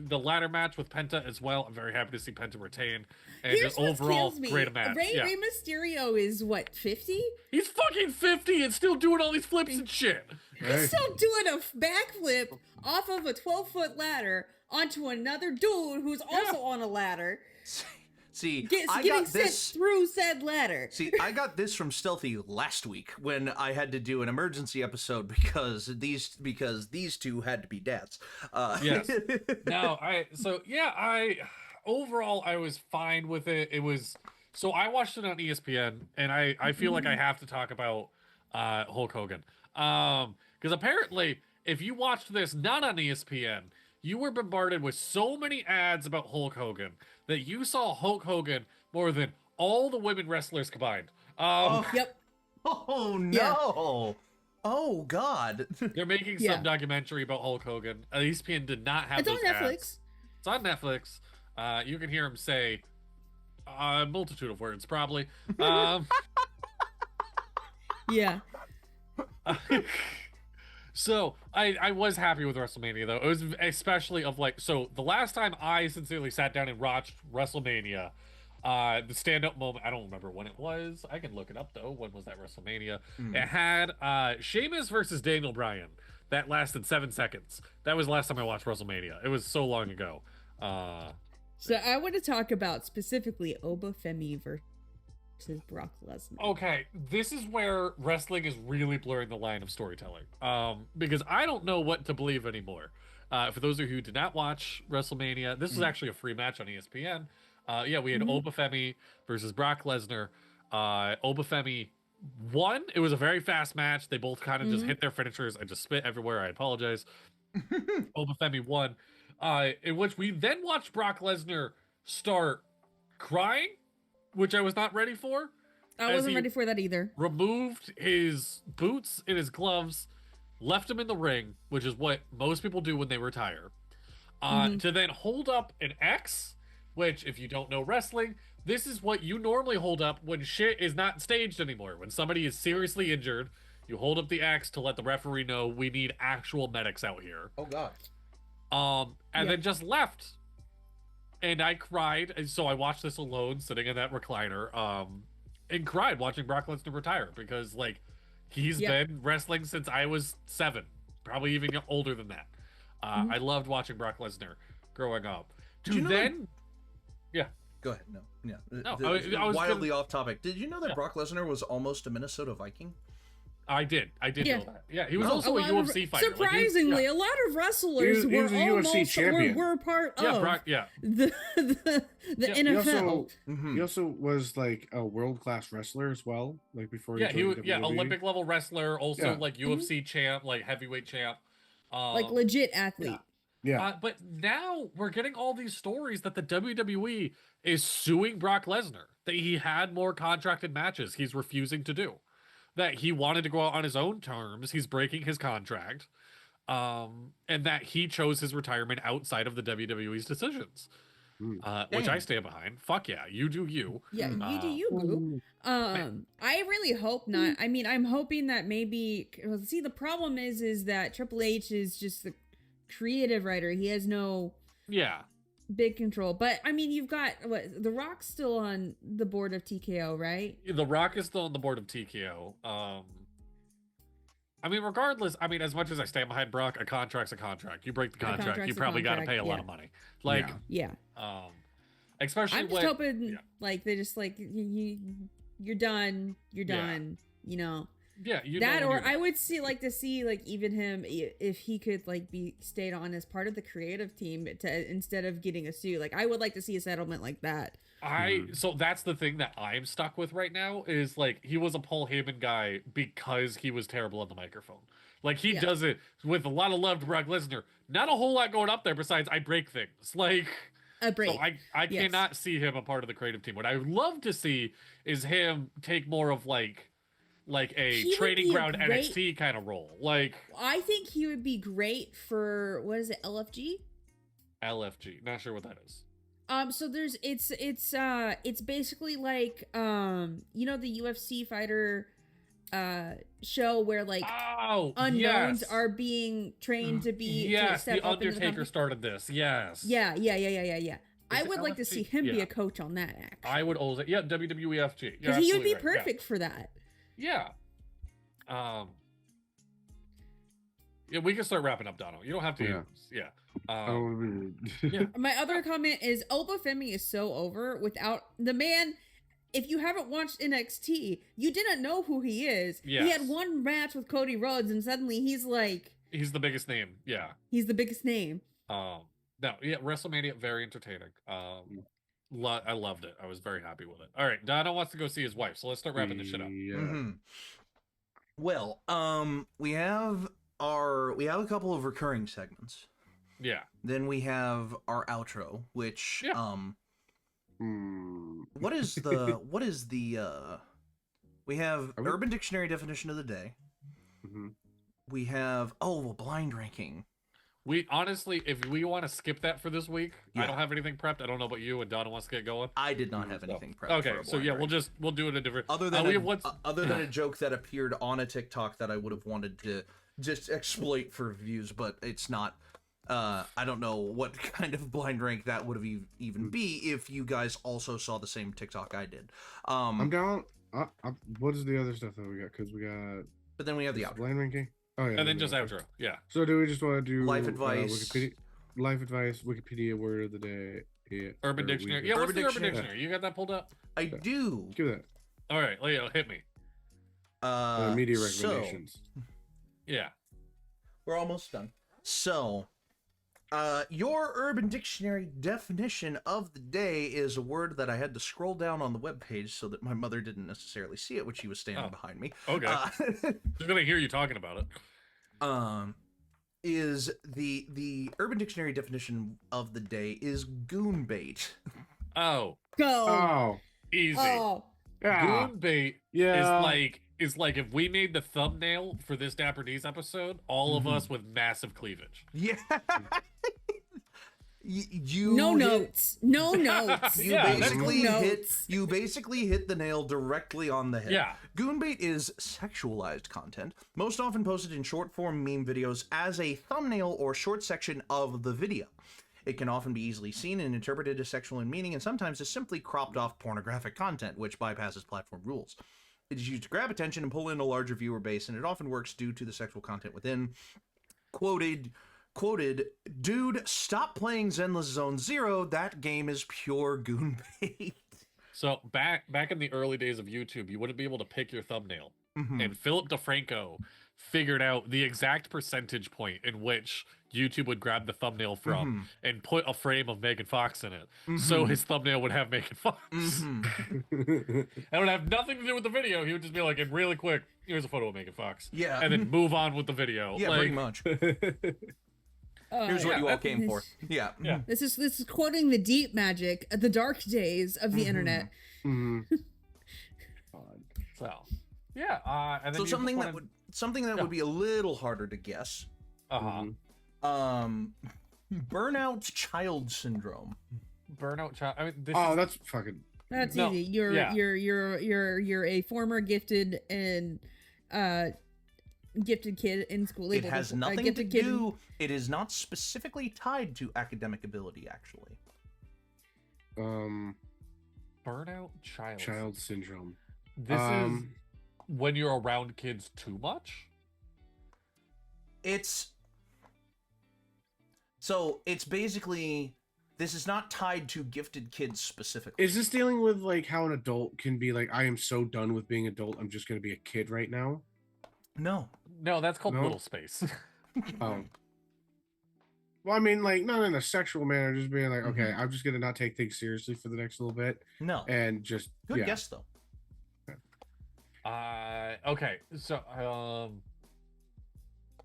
the ladder match with Penta as well. I'm very happy to see Penta retain. And Here's just overall, kills me. great match. Rey Mysterio is, what, 50? He's fucking 50 and still doing all these flips and shit. He's still doing a backflip off of a 12-foot ladder onto another dude who's also on a ladder. See, getting sent through said ladder. See, I got this from Stealthy last week when I had to do an emergency episode because these two had to be deaths. Yes. Overall I was fine with it. It was so I watched it on ESPN, and I feel like I have to talk about Hulk Hogan. Because apparently if you watched this not on ESPN, you were bombarded with so many ads about Hulk Hogan that you saw Hulk Hogan more than all the women wrestlers combined. Yep. Oh no. Yeah. Oh God. They're making some documentary about Hulk Hogan. ESPN did not have those on Netflix. ads. It's on Netflix. You can hear him say a multitude of words, probably. Yeah. So I was happy with WrestleMania, though. It was especially so the last time I sincerely sat down and watched WrestleMania, the stand-up moment, I don't remember when it was. I can look it up, though. When was that WrestleMania? It had Sheamus versus Daniel Bryan. That lasted 7 seconds. That was the last time I watched WrestleMania. It was so long ago. So I want to talk about specifically Obafemi versus Brock Lesnar. Okay, this is where wrestling is really blurring the line of storytelling. Because I don't know what to believe anymore. For those of you who did not watch WrestleMania, this was actually a free match on ESPN. We had Obafemi versus Brock Lesnar. Obafemi won. It was a very fast match. They both kind of just hit their finishers. I just spit everywhere. I apologize. Obafemi won. In which we then watched Brock Lesnar start crying, which I was not ready for. I wasn't ready for that either. Removed his boots and his gloves, left him in the ring, which is what most people do when they retire. To then hold up an X, which, if you don't know wrestling, this is what you normally hold up when shit is not staged anymore. When somebody is seriously injured, you hold up the axe to let the referee know we need actual medics out here. Oh God. And then just left. And I cried, and so I watched this alone, sitting in that recliner, and cried watching Brock Lesnar retire because, like, he's been wrestling since I was 7, probably even older than that. I loved watching Brock Lesnar growing up. Did you know then, yeah. Go ahead. No, yeah. No, I was wildly off topic. Did you know that Brock Lesnar was almost a Minnesota Viking? I did know that. Yeah, he was also a UFC fighter. Surprisingly, a lot of wrestlers he was a UFC champion. were part of Brock, the NFL. He also was like a world-class wrestler as well. Like before he was Olympic level wrestler, also like UFC champ, like heavyweight champ. Like legit athlete. Yeah. But now we're getting all these stories that the WWE is suing Brock Lesnar, that he had more contracted matches he's refusing to do, that he wanted to go out on his own terms, he's breaking his contract, and that he chose his retirement outside of the WWE's decisions, which I stand behind. Fuck yeah, you do you. Yeah, you do you, boo. I really hope not. I mean, I'm hoping that maybe, see, the problem is that Triple H is just the creative writer. He has no big control. But I mean, you've got The Rock's still on the board of TKO, right? The Rock is still on the board of TKO. I mean, regardless, I mean, as much as I stand behind Brock, a contract's a contract. You break the contract, you probably got to pay a lot of money. Like, especially I'm just hoping, like, they just like you're done, you know. Yeah, that, or I would like to see like even him, if he could like be stayed on as part of the creative team instead of getting a suit. Like, I would like to see a settlement like that. So that's the thing that I'm stuck with right now is like, he was a Paul Heyman guy because he was terrible on the microphone. Like, he does it with a lot of love to Brock Lesnar. Not a whole lot going up there besides I break things. Like, a break. So I cannot see him a part of the creative team. What I would love to see is him take more of like a training ground NXT kind of role. Like, I think he would be great for, what is it, LFG? LFG. Not sure what that is. So there's it's basically like you know, the UFC fighter show where like unknowns are being trained to be to step the up Undertaker started this. Yes. Yeah. I would like to see him be a coach on that act. I would also WWEFG. Because he would be perfect for that. Yeah. Yeah, we can start wrapping up, Dono. You don't have to. My other comment is Obafemi is so over without the man. If you haven't watched NXT, you didn't know who he is. Yes. He had one match with Cody Rhodes, and suddenly he's the biggest name. Yeah. He's the biggest name. WrestleMania, very entertaining. I loved it. I was very happy with it. All right, Dono wants to go see his wife, so let's start wrapping this shit up. Well, we have a couple of recurring segments. Yeah. Then we have our outro, which what is the we have Urban Dictionary definition of the day. We have blind ranking. We honestly, if we want to skip that for this week, I don't have anything prepped. I don't know about you, and Donna wants to get going. I did not have anything prepped. Okay, so we'll do it a different. Other than a joke that appeared on a TikTok that I would have wanted to just exploit for views, but it's not. I don't know what kind of blind rank that would have even be if you guys also saw the same TikTok I did. I'm down. What is the other stuff that we got? Because we got. But then we have the outro. Blind ranking. Oh yeah. And then just outro. Yeah. So do we just want to do life advice? Life advice. Wikipedia word of the day. Yeah, Urban Dictionary. Yeah. What's the Urban Dictionary? You got that pulled up? I do. Give that. All right, Leo, hit me. Media recommendations. Yeah. We're almost done. So, your Urban Dictionary definition of the day is a word that I had to scroll down on the webpage so that my mother didn't necessarily see it when she was standing behind me. Okay. She's gonna hear you talking about it. Is the Urban Dictionary definition of the day is goon bait. Oh. Go. Oh. Easy. Oh. Yeah. Goon bait is like if we made the thumbnail for this Dapper D's episode, all of us with massive cleavage. Yeah. No notes. No notes. You Yeah, basically no hit notes. you basically hit the nail directly on the head. Yeah. Goonbait is sexualized content, most often posted in short form meme videos as a thumbnail or short section of the video. It can often be easily seen and interpreted as sexual in meaning, and sometimes as simply cropped off pornographic content, which bypasses platform rules. It is used to grab attention and pull in a larger viewer base, and it often works due to the sexual content within. Quoted, dude, stop playing Zenless Zone Zero. That game is pure goon bait. So back in the early days of YouTube, you wouldn't be able to pick your thumbnail. And Philip DeFranco figured out the exact percentage point in which YouTube would grab the thumbnail from and put a frame of Megan Fox in it. So his thumbnail would have Megan Fox. It would have nothing to do with the video. He would just be like, and really quick, here's a photo of Megan Fox. Yeah. And then move on with the video. Yeah, like, pretty much. Here's what you all came for. Yeah. Yeah. This is quoting the deep magic, the dark days of the internet. So, yeah. And then So you something wanted- that would be a little harder to guess. Burnout child syndrome. Burnout child. I mean, this Oh, is, that's fucking. That's No, easy. You're yeah. you're a former gifted and gifted kid in school. It has nothing to gifted kid in- do. It is not specifically tied to academic ability, actually. burnout child. Child syndrome. This is when you're around kids too much. It's basically, this is not tied to gifted kids specifically. Is this dealing with like how an adult can be like, I am so done with being adult, I'm just gonna be a kid right now? No. No, that's called No? little space. Oh. Well, I mean, like, not in a sexual manner, just being like, okay, I'm just gonna not take things seriously for the next little bit, No. and just Good yeah. guess, though. Okay, so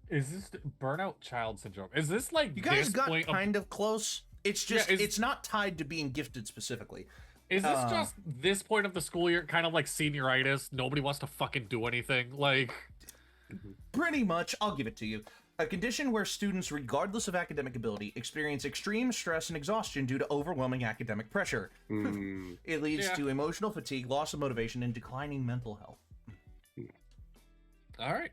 is this burnout child syndrome? Is this like You guys this got point kind of close. It's just, Yeah, it's not tied to being gifted specifically. Is this just this point of the school year, kind of like senioritis? Nobody wants to fucking do anything. Like, Pretty much, I'll give it to you. A condition where students, regardless of academic ability, experience extreme stress and exhaustion due to overwhelming academic pressure. It leads to emotional fatigue, loss of motivation, and declining mental health. all right.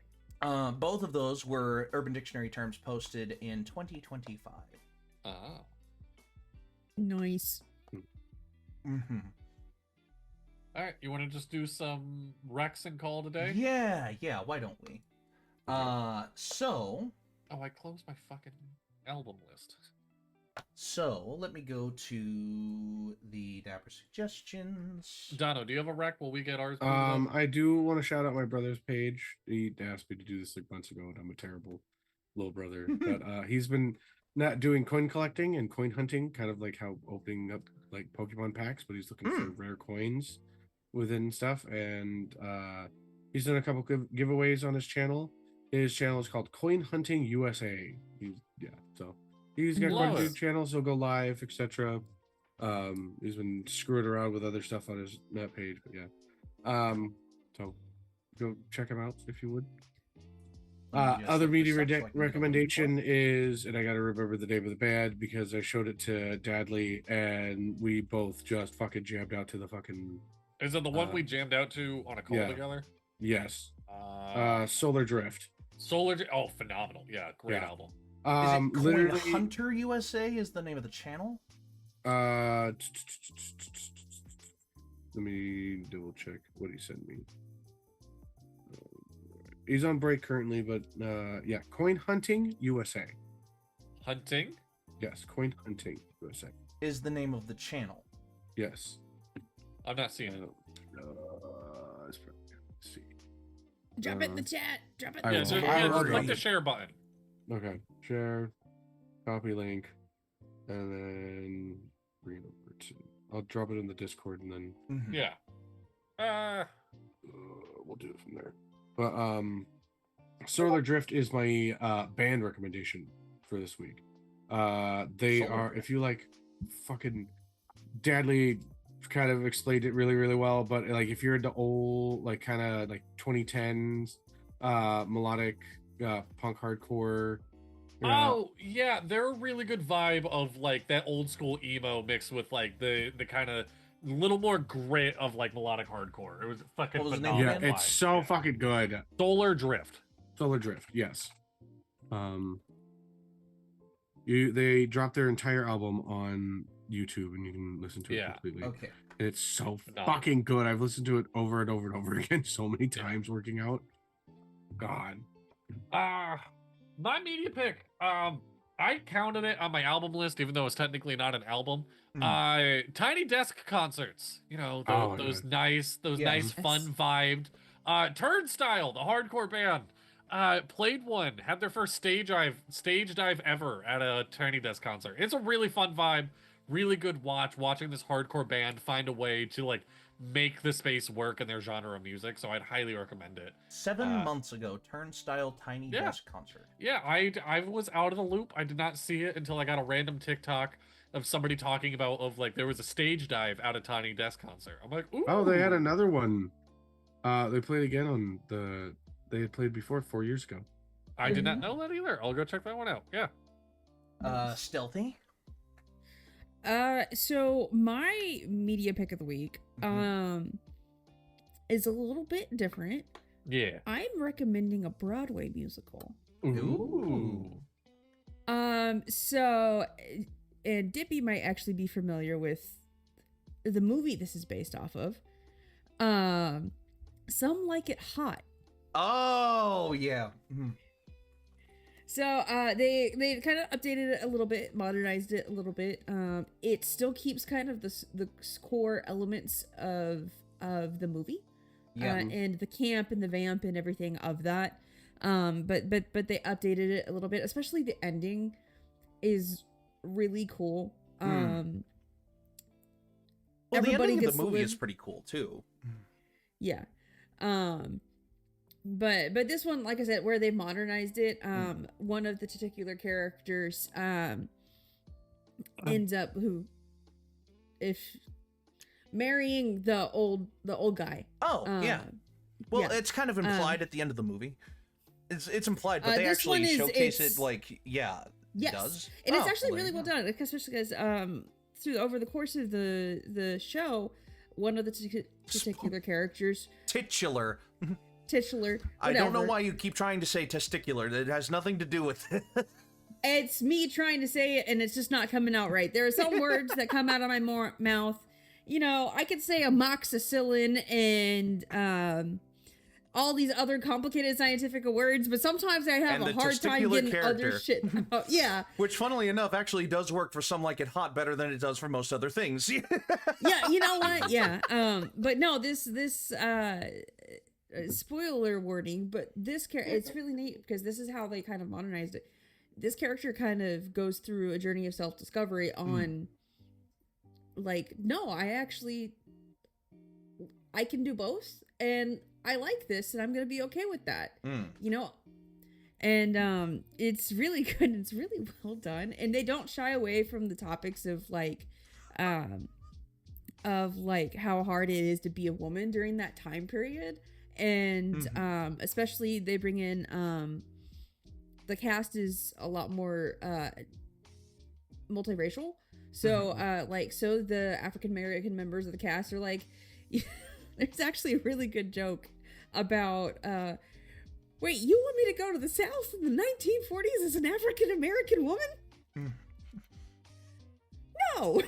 Both of those were Urban Dictionary terms posted in 2025. Nice. Mm-hmm. All right, you want to just do some Rex and call today? Yeah, why don't we? So Oh, I closed my fucking album list. let me go to the Dapper suggestions. Dono, do you have a rec? Will we get ours? I do want to shout out my brother's page. He asked me to do this like months ago, and I'm a terrible little brother. But he's been not doing coin collecting and coin hunting, kind of like how opening up like Pokemon packs, but he's looking for rare coins within stuff. And he's done a couple giveaways on his channel. His channel is called Coin Hunting USA. So he's got quite a few channels. He'll go live, etc. He's been screwing around with other stuff on his that page, but yeah. So go check him out if you would. Other media recommendation is, and I gotta remember the name of the band because I showed it to Dadley and we both just fucking jammed out to the fucking. Is it the one we jammed out to on a call together? Yes. Solar Drift. Oh, phenomenal! Yeah, great album. Is it Coin Literally, Hunter USA is the name of the channel? let me double check what he sent me. He's on break currently, but yeah, Coin Hunting USA. Hunting? Yes, Coin Hunting USA. Is the name of the channel. Yes. I'm not seeing it. Let's see. Drop it in the chat. Drop it. I Yeah, will. so, I will. click the share button. Okay, share, copy link, and then bring it over to. I'll drop it in the Discord, and then Yeah. we'll do it from there. But Solar Drift is my band recommendation for this week. They Solar are, Drift. if you like, fucking Dadley kind of explained it really, really well. But like, if you're into old, like kind of like 2010s melodic punk hardcore Oh yeah, they're a really good vibe of like that old school emo mixed with like the kind of little more grit of like melodic hardcore. It was fucking What was the name phenomenal. again? Yeah, it's so Yeah. fucking good. Solar Drift. Solar Drift, yes. They dropped their entire album on YouTube, and you can listen to it completely. Okay. And it's so Phenomenal. fucking good. I've listened to it over and over and over again so many times working out. God. My media pick. I counted it on my album list, even though it's technically not an album. Tiny Desk concerts. You know, those nice, fun vibed. Turnstile, the hardcore band. Played one, had their first stage dive ever at a Tiny Desk concert. It's a really fun vibe, really good watching this hardcore band find a way to like make the space work in their genre of music. So I'd highly recommend it. 7 months ago, Turnstile Tiny Desk concert. Yeah, I was out of the loop. I did not see it until I got a random TikTok of somebody talking about like there was a stage dive at a Tiny Desk concert. I'm like, ooh. Oh, they had another one. They played again on they had played before 4 years ago. I did not know that either. I'll go check that one out. Yeah. Stealthy. So my media pick of the week is a little bit different. Yeah. I'm recommending a Broadway musical. Ooh. So and Dippy might actually be familiar with the movie this is based off of. Some Like It Hot. Oh yeah. So they kind of updated it a little bit, modernized it a little bit. It still keeps kind of the core elements of the movie, and the camp and the vamp and everything of that. But they updated it a little bit. Especially the ending is really cool. Well, the ending of the movie is pretty cool too. Yeah. But this one, like I said, where they've modernized it, one of the titular characters ends up marrying the old guy. Oh, yeah. Well, it's kind of implied at the end of the movie. It's implied, but they actually showcase it like, yes. It does. And it's actually really well done, especially because over the course of the show, one of the titular characters, titular. I don't know why you keep trying to say testicular. It has nothing to do with it. It's me trying to say it, and it's just not coming out right. There are some words that come out of my mouth. You know, I could say amoxicillin and all these other complicated scientific words, but sometimes I have a hard time getting other shit out. Yeah. Which, funnily enough, actually does work for Some Like It Hot better than it does for most other things. Yeah, you know what? Yeah. But no, this spoiler warning, but this character, it's really neat because this is how they kind of modernized it. This character kind of goes through a journey of self-discovery on like, no, I can do both, and I like this, and I'm gonna be okay with that. You know, and it's really good. It's really well done, and they don't shy away from the topics of like how hard it is to be a woman during that time period. And especially they bring in the cast is a lot more multiracial. So so the African American members of the cast are like, there's actually a really good joke about wait, you want me to go to the South in the 1940s as an African American woman? No.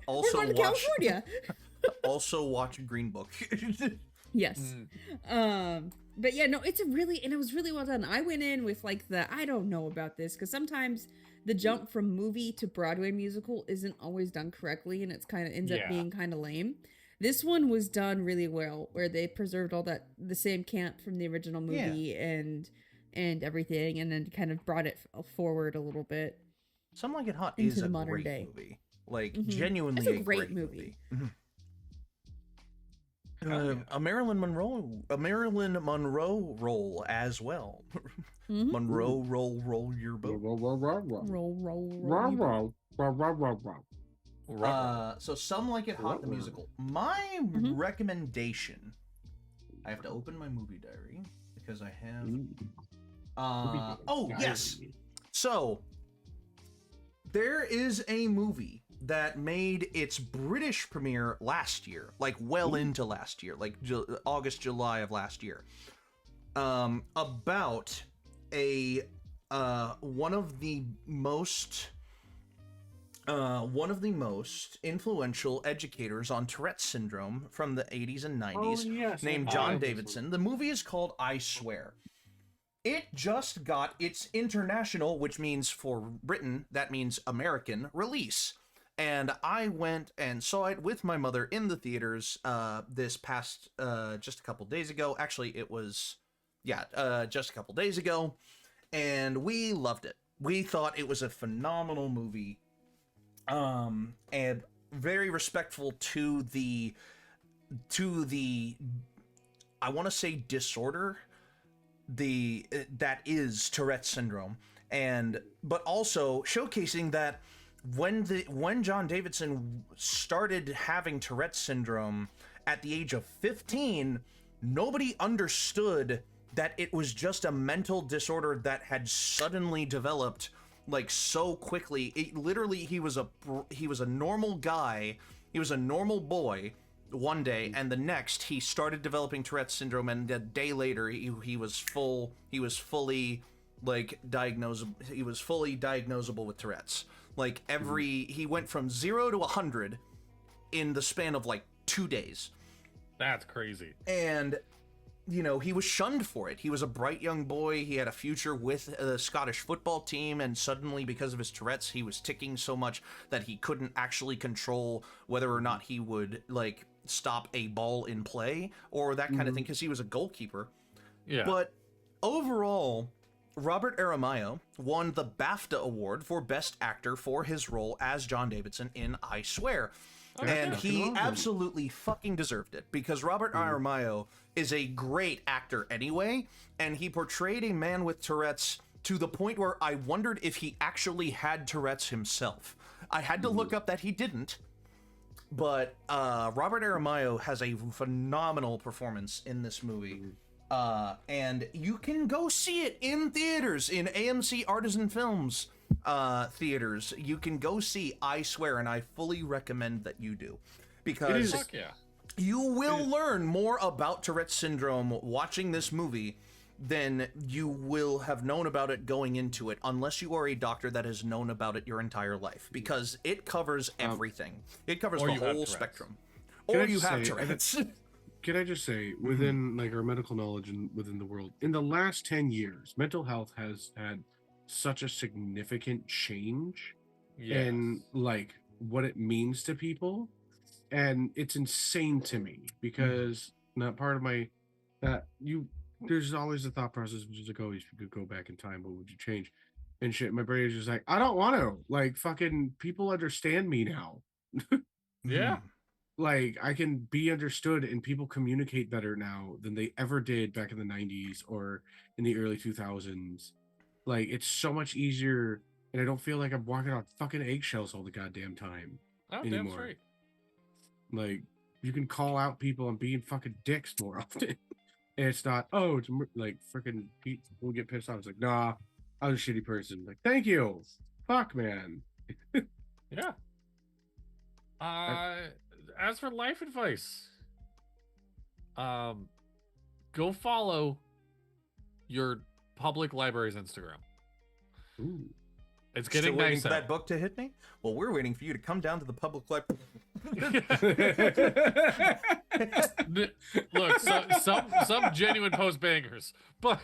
Also we're going to California. Also watch Green Book. Yes. But yeah, no, it was really well done. I went in with like I don't know about this, because sometimes the jump from movie to Broadway musical isn't always done correctly, and it's kind of ends up being kind of lame. This one was done really well, where they preserved all the same camp from the original movie and everything, and then kind of brought it forward a little bit. Some Like It Hot into is the a modern great day movie. Like genuinely it's a great movie. A Marilyn Monroe role as well. Monroe roll your boat. So Some Like It Hot the musical. My recommendation. I have to open my movie diary because I have. Yes. So, there is a movie that made its British premiere last year, like well into last year, like August, July of last year, about a one of the most influential educators on Tourette's syndrome from the 80s and 90s, named John Davidson. The movie is called I Swear. It just got its international, which means for Britain, that means American, release. And I went and saw it with my mother in the theaters this past, just a couple days ago. Actually, it was, just a couple days ago. And we loved it. We thought it was a phenomenal movie. And very respectful to the, I want to say disorder that is Tourette's syndrome, but also showcasing that when John Davidson started having Tourette's syndrome at the age of 15, nobody understood that it was just a mental disorder that had suddenly developed like so quickly. It literally, he was a normal guy, he was a normal boy one day, and the next he started developing Tourette's syndrome, and a day later he was fully diagnosable with Tourette's. Like he went from 0 to 100 in the span of like 2 days. That's crazy. And you know, he was shunned for it. He was a bright young boy. He had a future with the Scottish football team, and suddenly, because of his Tourette's, he was ticking so much that he couldn't actually control whether or not he would, like, stop a ball in play or that kind of thing, because he was a goalkeeper. Yeah. But overall, Robert Aramayo won the BAFTA Award for Best Actor for his role as John Davidson in I Swear. And he absolutely fucking deserved it, because Robert Aramayo is a great actor anyway, and he portrayed a man with Tourette's to the point where I wondered if he actually had Tourette's himself. I had to look up that he didn't, but Robert Aramayo has a phenomenal performance in this movie. And you can go see it in theaters, in AMC Artisan Films theaters. You can go see I Swear, and I fully recommend that you do, because you will learn more about Tourette's syndrome watching this movie than you will have known about it going into it, unless you are a doctor that has known about it your entire life, because it covers everything. It covers the whole spectrum. Or you have Tourette's. Can I just say, within like our medical knowledge and within the world, in the last 10 years, mental health has had such a significant change in like what it means to people, and it's insane to me, because not part of my there's always the thought process, which is like, oh, if you could go back in time, what would you change? And shit, my brain is just like, I don't want to. Like, fucking people understand me now. Like, I can be understood, and people communicate better now than they ever did back in the 90s or in the early 2000s. Like, it's so much easier, and I don't feel like I'm walking on fucking eggshells all the goddamn time anymore. Damn straight. Like, you can call out people and being fucking dicks more often. And it's not, oh, it's like freaking people get pissed off. It's like, nah, I was a shitty person. Like, thank you. Fuck, man. Yeah. As for life advice, go follow your public library's Instagram. Ooh. It's getting Still waiting nice for out. that book to hit me? Well, we're waiting for you to come down to the public library. Look, some genuine post bangers, but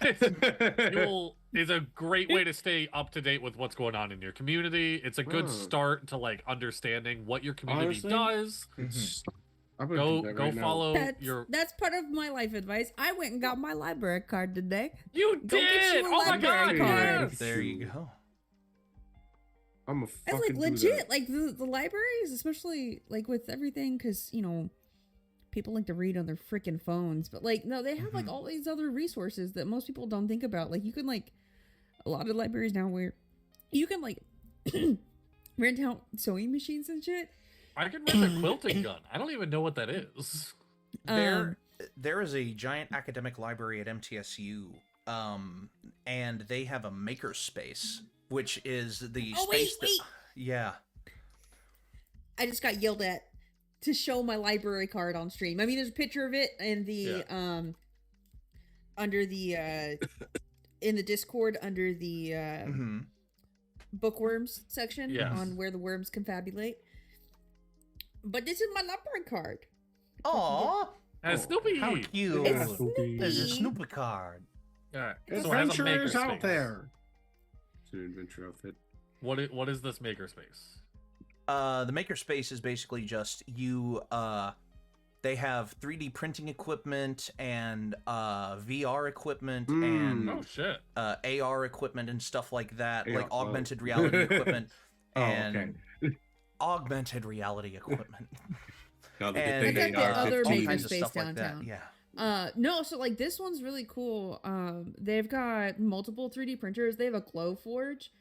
is a great way to stay up to date with what's going on in your community. It's a good start to like understanding what your community does. Go follow That's part of my life advice. I went and got my library card today. You did! Oh my god! Yes! There you go. I'm a fucking It's like legit, like the libraries, especially like with everything, because you know people like to read on their freaking phones, but like no, they have like all these other resources that most people don't think about. Like you can like a lot of libraries now where you can like rent out sewing machines and shit. I can rent a quilting gun. I don't even know what that is. There is a giant academic library at MTSU, and they have a makerspace which is the Oh, space wait. yeah. I just got yelled at to show my library card on stream. I mean, there's a picture of it in the under the in the Discord under the bookworms section on where the worms confabulate. But this is my library card. Aww. Snoopy. How cute. It's Snoopy. There's a Snoopy card. All right. It's So it has a adventures out makerspace. there. It's an adventure outfit. What is this makerspace? The makerspace is basically just you. They have 3D printing equipment and VR equipment and Oh shit. AR equipment and stuff like that, AR, like augmented reality equipment and okay. augmented reality equipment. Now they And get the other all makerspace kinds of stuff downtown. like that. Yeah. No, so like this one's really cool. They've got multiple 3D printers. They have a glow forge.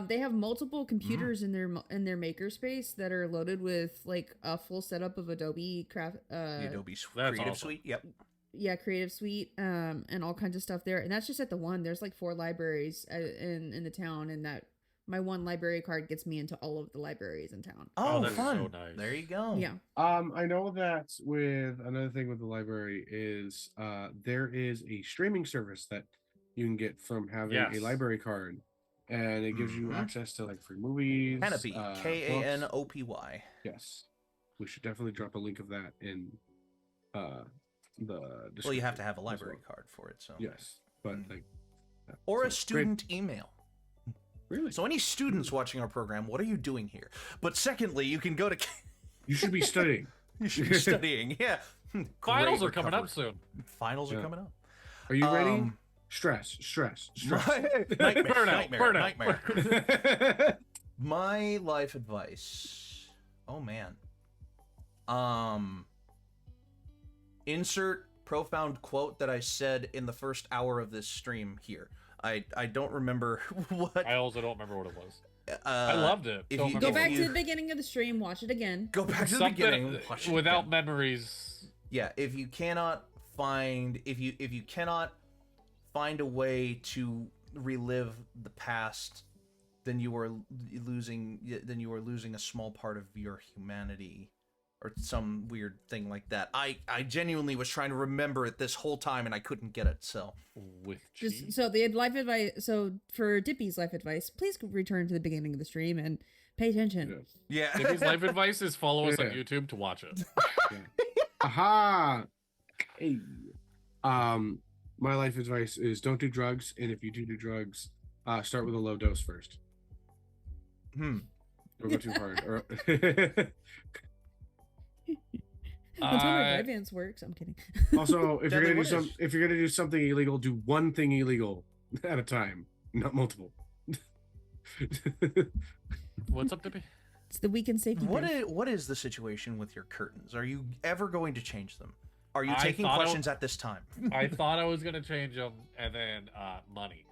They have multiple computers in their makerspace that are loaded with like a full setup of Adobe Craft. The Adobe That's Creative awesome. Suite. Yep. Yeah, Creative Suite. And all kinds of stuff there. And that's just at the one. There's like 4 libraries in the town, and that my one library card gets me into all of the libraries in town. Oh, that's fun! so nice. There you go. Yeah. I know that with another thing with the library is there is a streaming service that you can get from having a library card, and it gives you access to like free movies. Canopy. Books. Kanopy. Yes, we should definitely drop a link of that in the description. Well, you have to have a as library well. card for it. So Yes, but like or so a student email. Really? So any students watching our program, what are you doing here? But secondly, you can go to. You should be studying. You should be studying. Yeah. Finals Great are coming up recovery. soon. Finals are coming up. Are you ready? Stress. Nightmare. My life advice. Oh man. Insert profound quote that I said in the first hour of this stream here. I don't remember what. I also don't remember what it was. I loved it. if Don't you- remember Go back what to it the beginning of the stream. Watch it again. Go back to the Something beginning. Watch it without again. memories. Yeah, if you cannot find if you cannot find a way to relive the past, then you are losing a small part of your humanity, or some weird thing like that. I genuinely was trying to remember it this whole time and I couldn't get it. So With Just cheese? so the life advice. So for Dippy's life advice, please return to the beginning of the stream and pay attention. yeah. Dippy's life advice is follow us on Yeah. YouTube to watch it. Aha. Hey. My life advice is don't do drugs, and if you do drugs, start with a low dose first. Don't go too hard. Or... That's how my advance works. I'm kidding. Also, if Deadly, you're what gonna is- if you're gonna do something illegal, do one thing illegal at a time, not multiple. What's up, Dippy? It's the weekend safety. brief. What is the situation with your curtains? Are you ever going to change them? Are you I taking thought questions at this time? I thought I was gonna change them, and then money.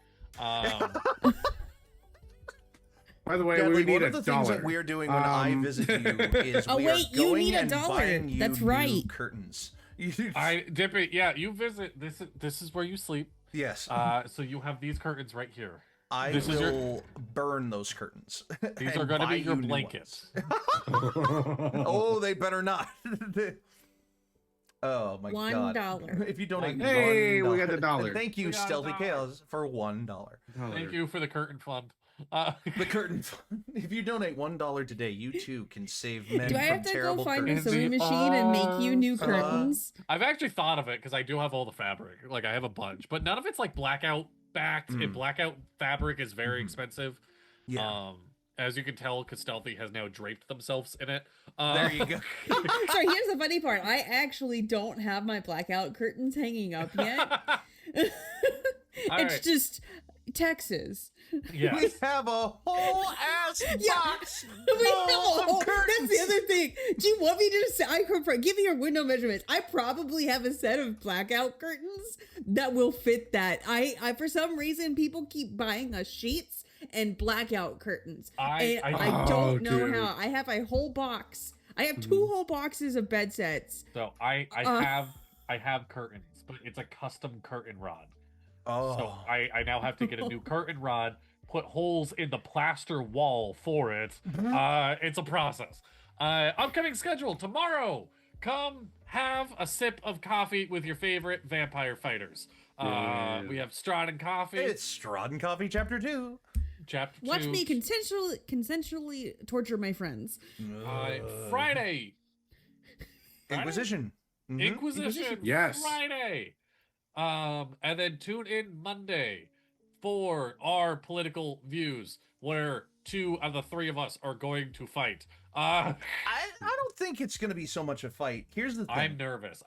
By the way, Deadly, we need one a of the things dollar. that we're doing when I visit you is Oh, we are wait, you going need a and dollar. buying you That's new right. curtains. Dippy, yeah, you visit. This is where you sleep. Yes. So you have these curtains right here. I this is will burn those curtains. These and are going to buy be your you new blankets. Oh, they better not. Oh my god. $1. If you donate Hey, we $1. got the dollar. Thank you, We got Stealthy $1. Chaos, for $1. Thank you for the curtain fund. The curtain fund. If you donate $1 today, you too can save men Do I from have to terrible go find a curtains. sewing machine and make you new curtains? I've actually thought of it because I do have all the fabric. Like I have a bunch, but none of it's like blackout backed. And blackout fabric is very expensive. Yeah. As you can tell, because Stealthy has now draped themselves in it. There you go. So here's the funny part. I actually don't have my blackout curtains hanging up yet. It's just Texas. Yeah. We have a whole ass box. We full know. of That's the other thing. Do you want me to just say, give me your window measurements? I probably have a set of blackout curtains that will fit that. I for some reason, people keep buying us sheets and blackout curtains. I don't know dude. how. I have a whole box. I have 2 whole boxes of bed sets. So I have curtains, but it's a custom curtain rod. Oh. So I now have to get a new curtain rod, put holes in the plaster wall for it. It's a process. Upcoming schedule tomorrow. Come have a sip of coffee with your favorite vampire fighters. We have Strahd and Coffee. It's Strahd and Coffee Chapter 2. Chapter 2. Watch me consensually torture my friends. Friday. Inquisition. Inquisition. Yes. Friday. And then tune in Monday for our political views, where 2 of the 3 of us are going to fight. I don't think it's going to be so much a fight. Here's the thing. I'm nervous.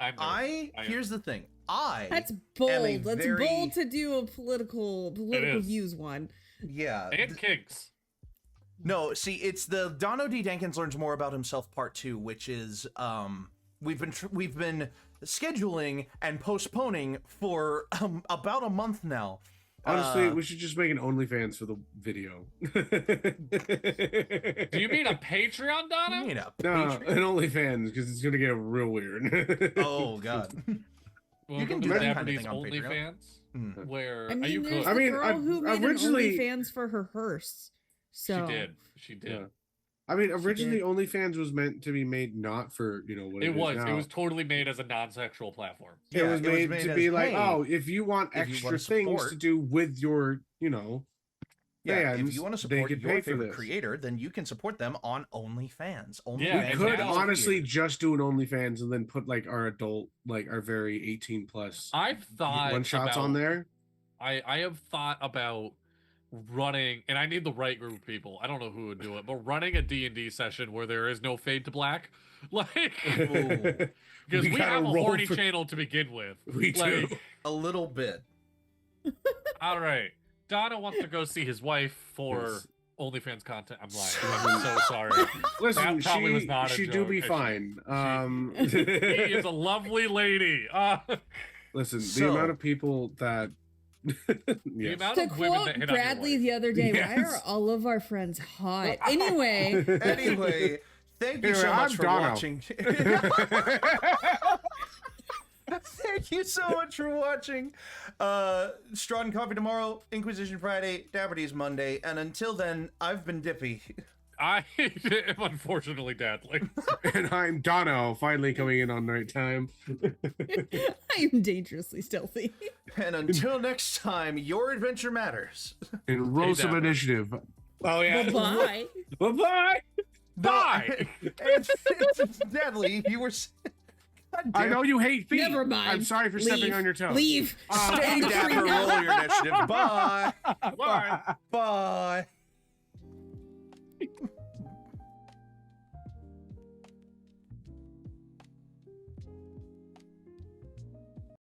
Here's the thing. That's bold. That's very- bold to do a political views one. Yeah. And kinks. No, see, it's the Dono D. Dankins Learns More About Himself Part 2, which is we've been scheduling and postponing for about a month now. Honestly, we should just make an OnlyFans for the video. Do you mean a Patreon, Dono? No, an OnlyFans, because it's gonna get real weird. Oh God. Well, You can do the that Dapper kind of D's thing on Patreon. OnlyFans, where I mean, you there's could. the girl who made originally- an OnlyFans for her hearse. So She did. Yeah. I mean, originally OnlyFans was meant to be made not for, what It is was. now. It was totally made as a non-sexual platform. It was made to be as, like, hey, oh, if you want if you extra wanna things support- to do with your, Yeah, fans, if you want to they support could your pay for favorite this. creator, then you can support them on OnlyFans. Yeah, We could exactly. honestly just do an OnlyFans and then put like our adult, like our very 18 plus I've thought one shots about, on there. I have thought about running, and I need the right group of people. I don't know who would do it, but running a D&D session where there is no fade to black, like, because we gotta have a roll horny for- channel to begin with. We do. A little bit. All right, Donna wants to go see his wife for Yes. OnlyFans content. I'm lying. I'm so sorry. Listen, That probably was not a she do joke. be She- fine. She is a lovely lady. Listen, So- the amount of people that The yes. amount to of women quote that hit on your Bradley wife. the other day, why Yes. are all of our friends hot? Anyway, Anyway, thank you so Anyway, much I'm for Dono. watching. Thank you so much for watching. Strahd and Coffee tomorrow, Inquisition Friday, Dapper D's Monday, and until then, I've been Dippy. I am unfortunately deadly. And I'm Dono, finally coming in on nighttime. I am dangerously stealthy. And until next time, your adventure matters. And roll some Dapper. initiative. Oh yeah. Bye. Bye-bye. Bye. It's deadly. You were. God I damn. know you hate feet. Never mind. I'm sorry for stepping Leave. on your toes. Leave. Stay dapper. Roll your initiative. Bye. Bye. Bye.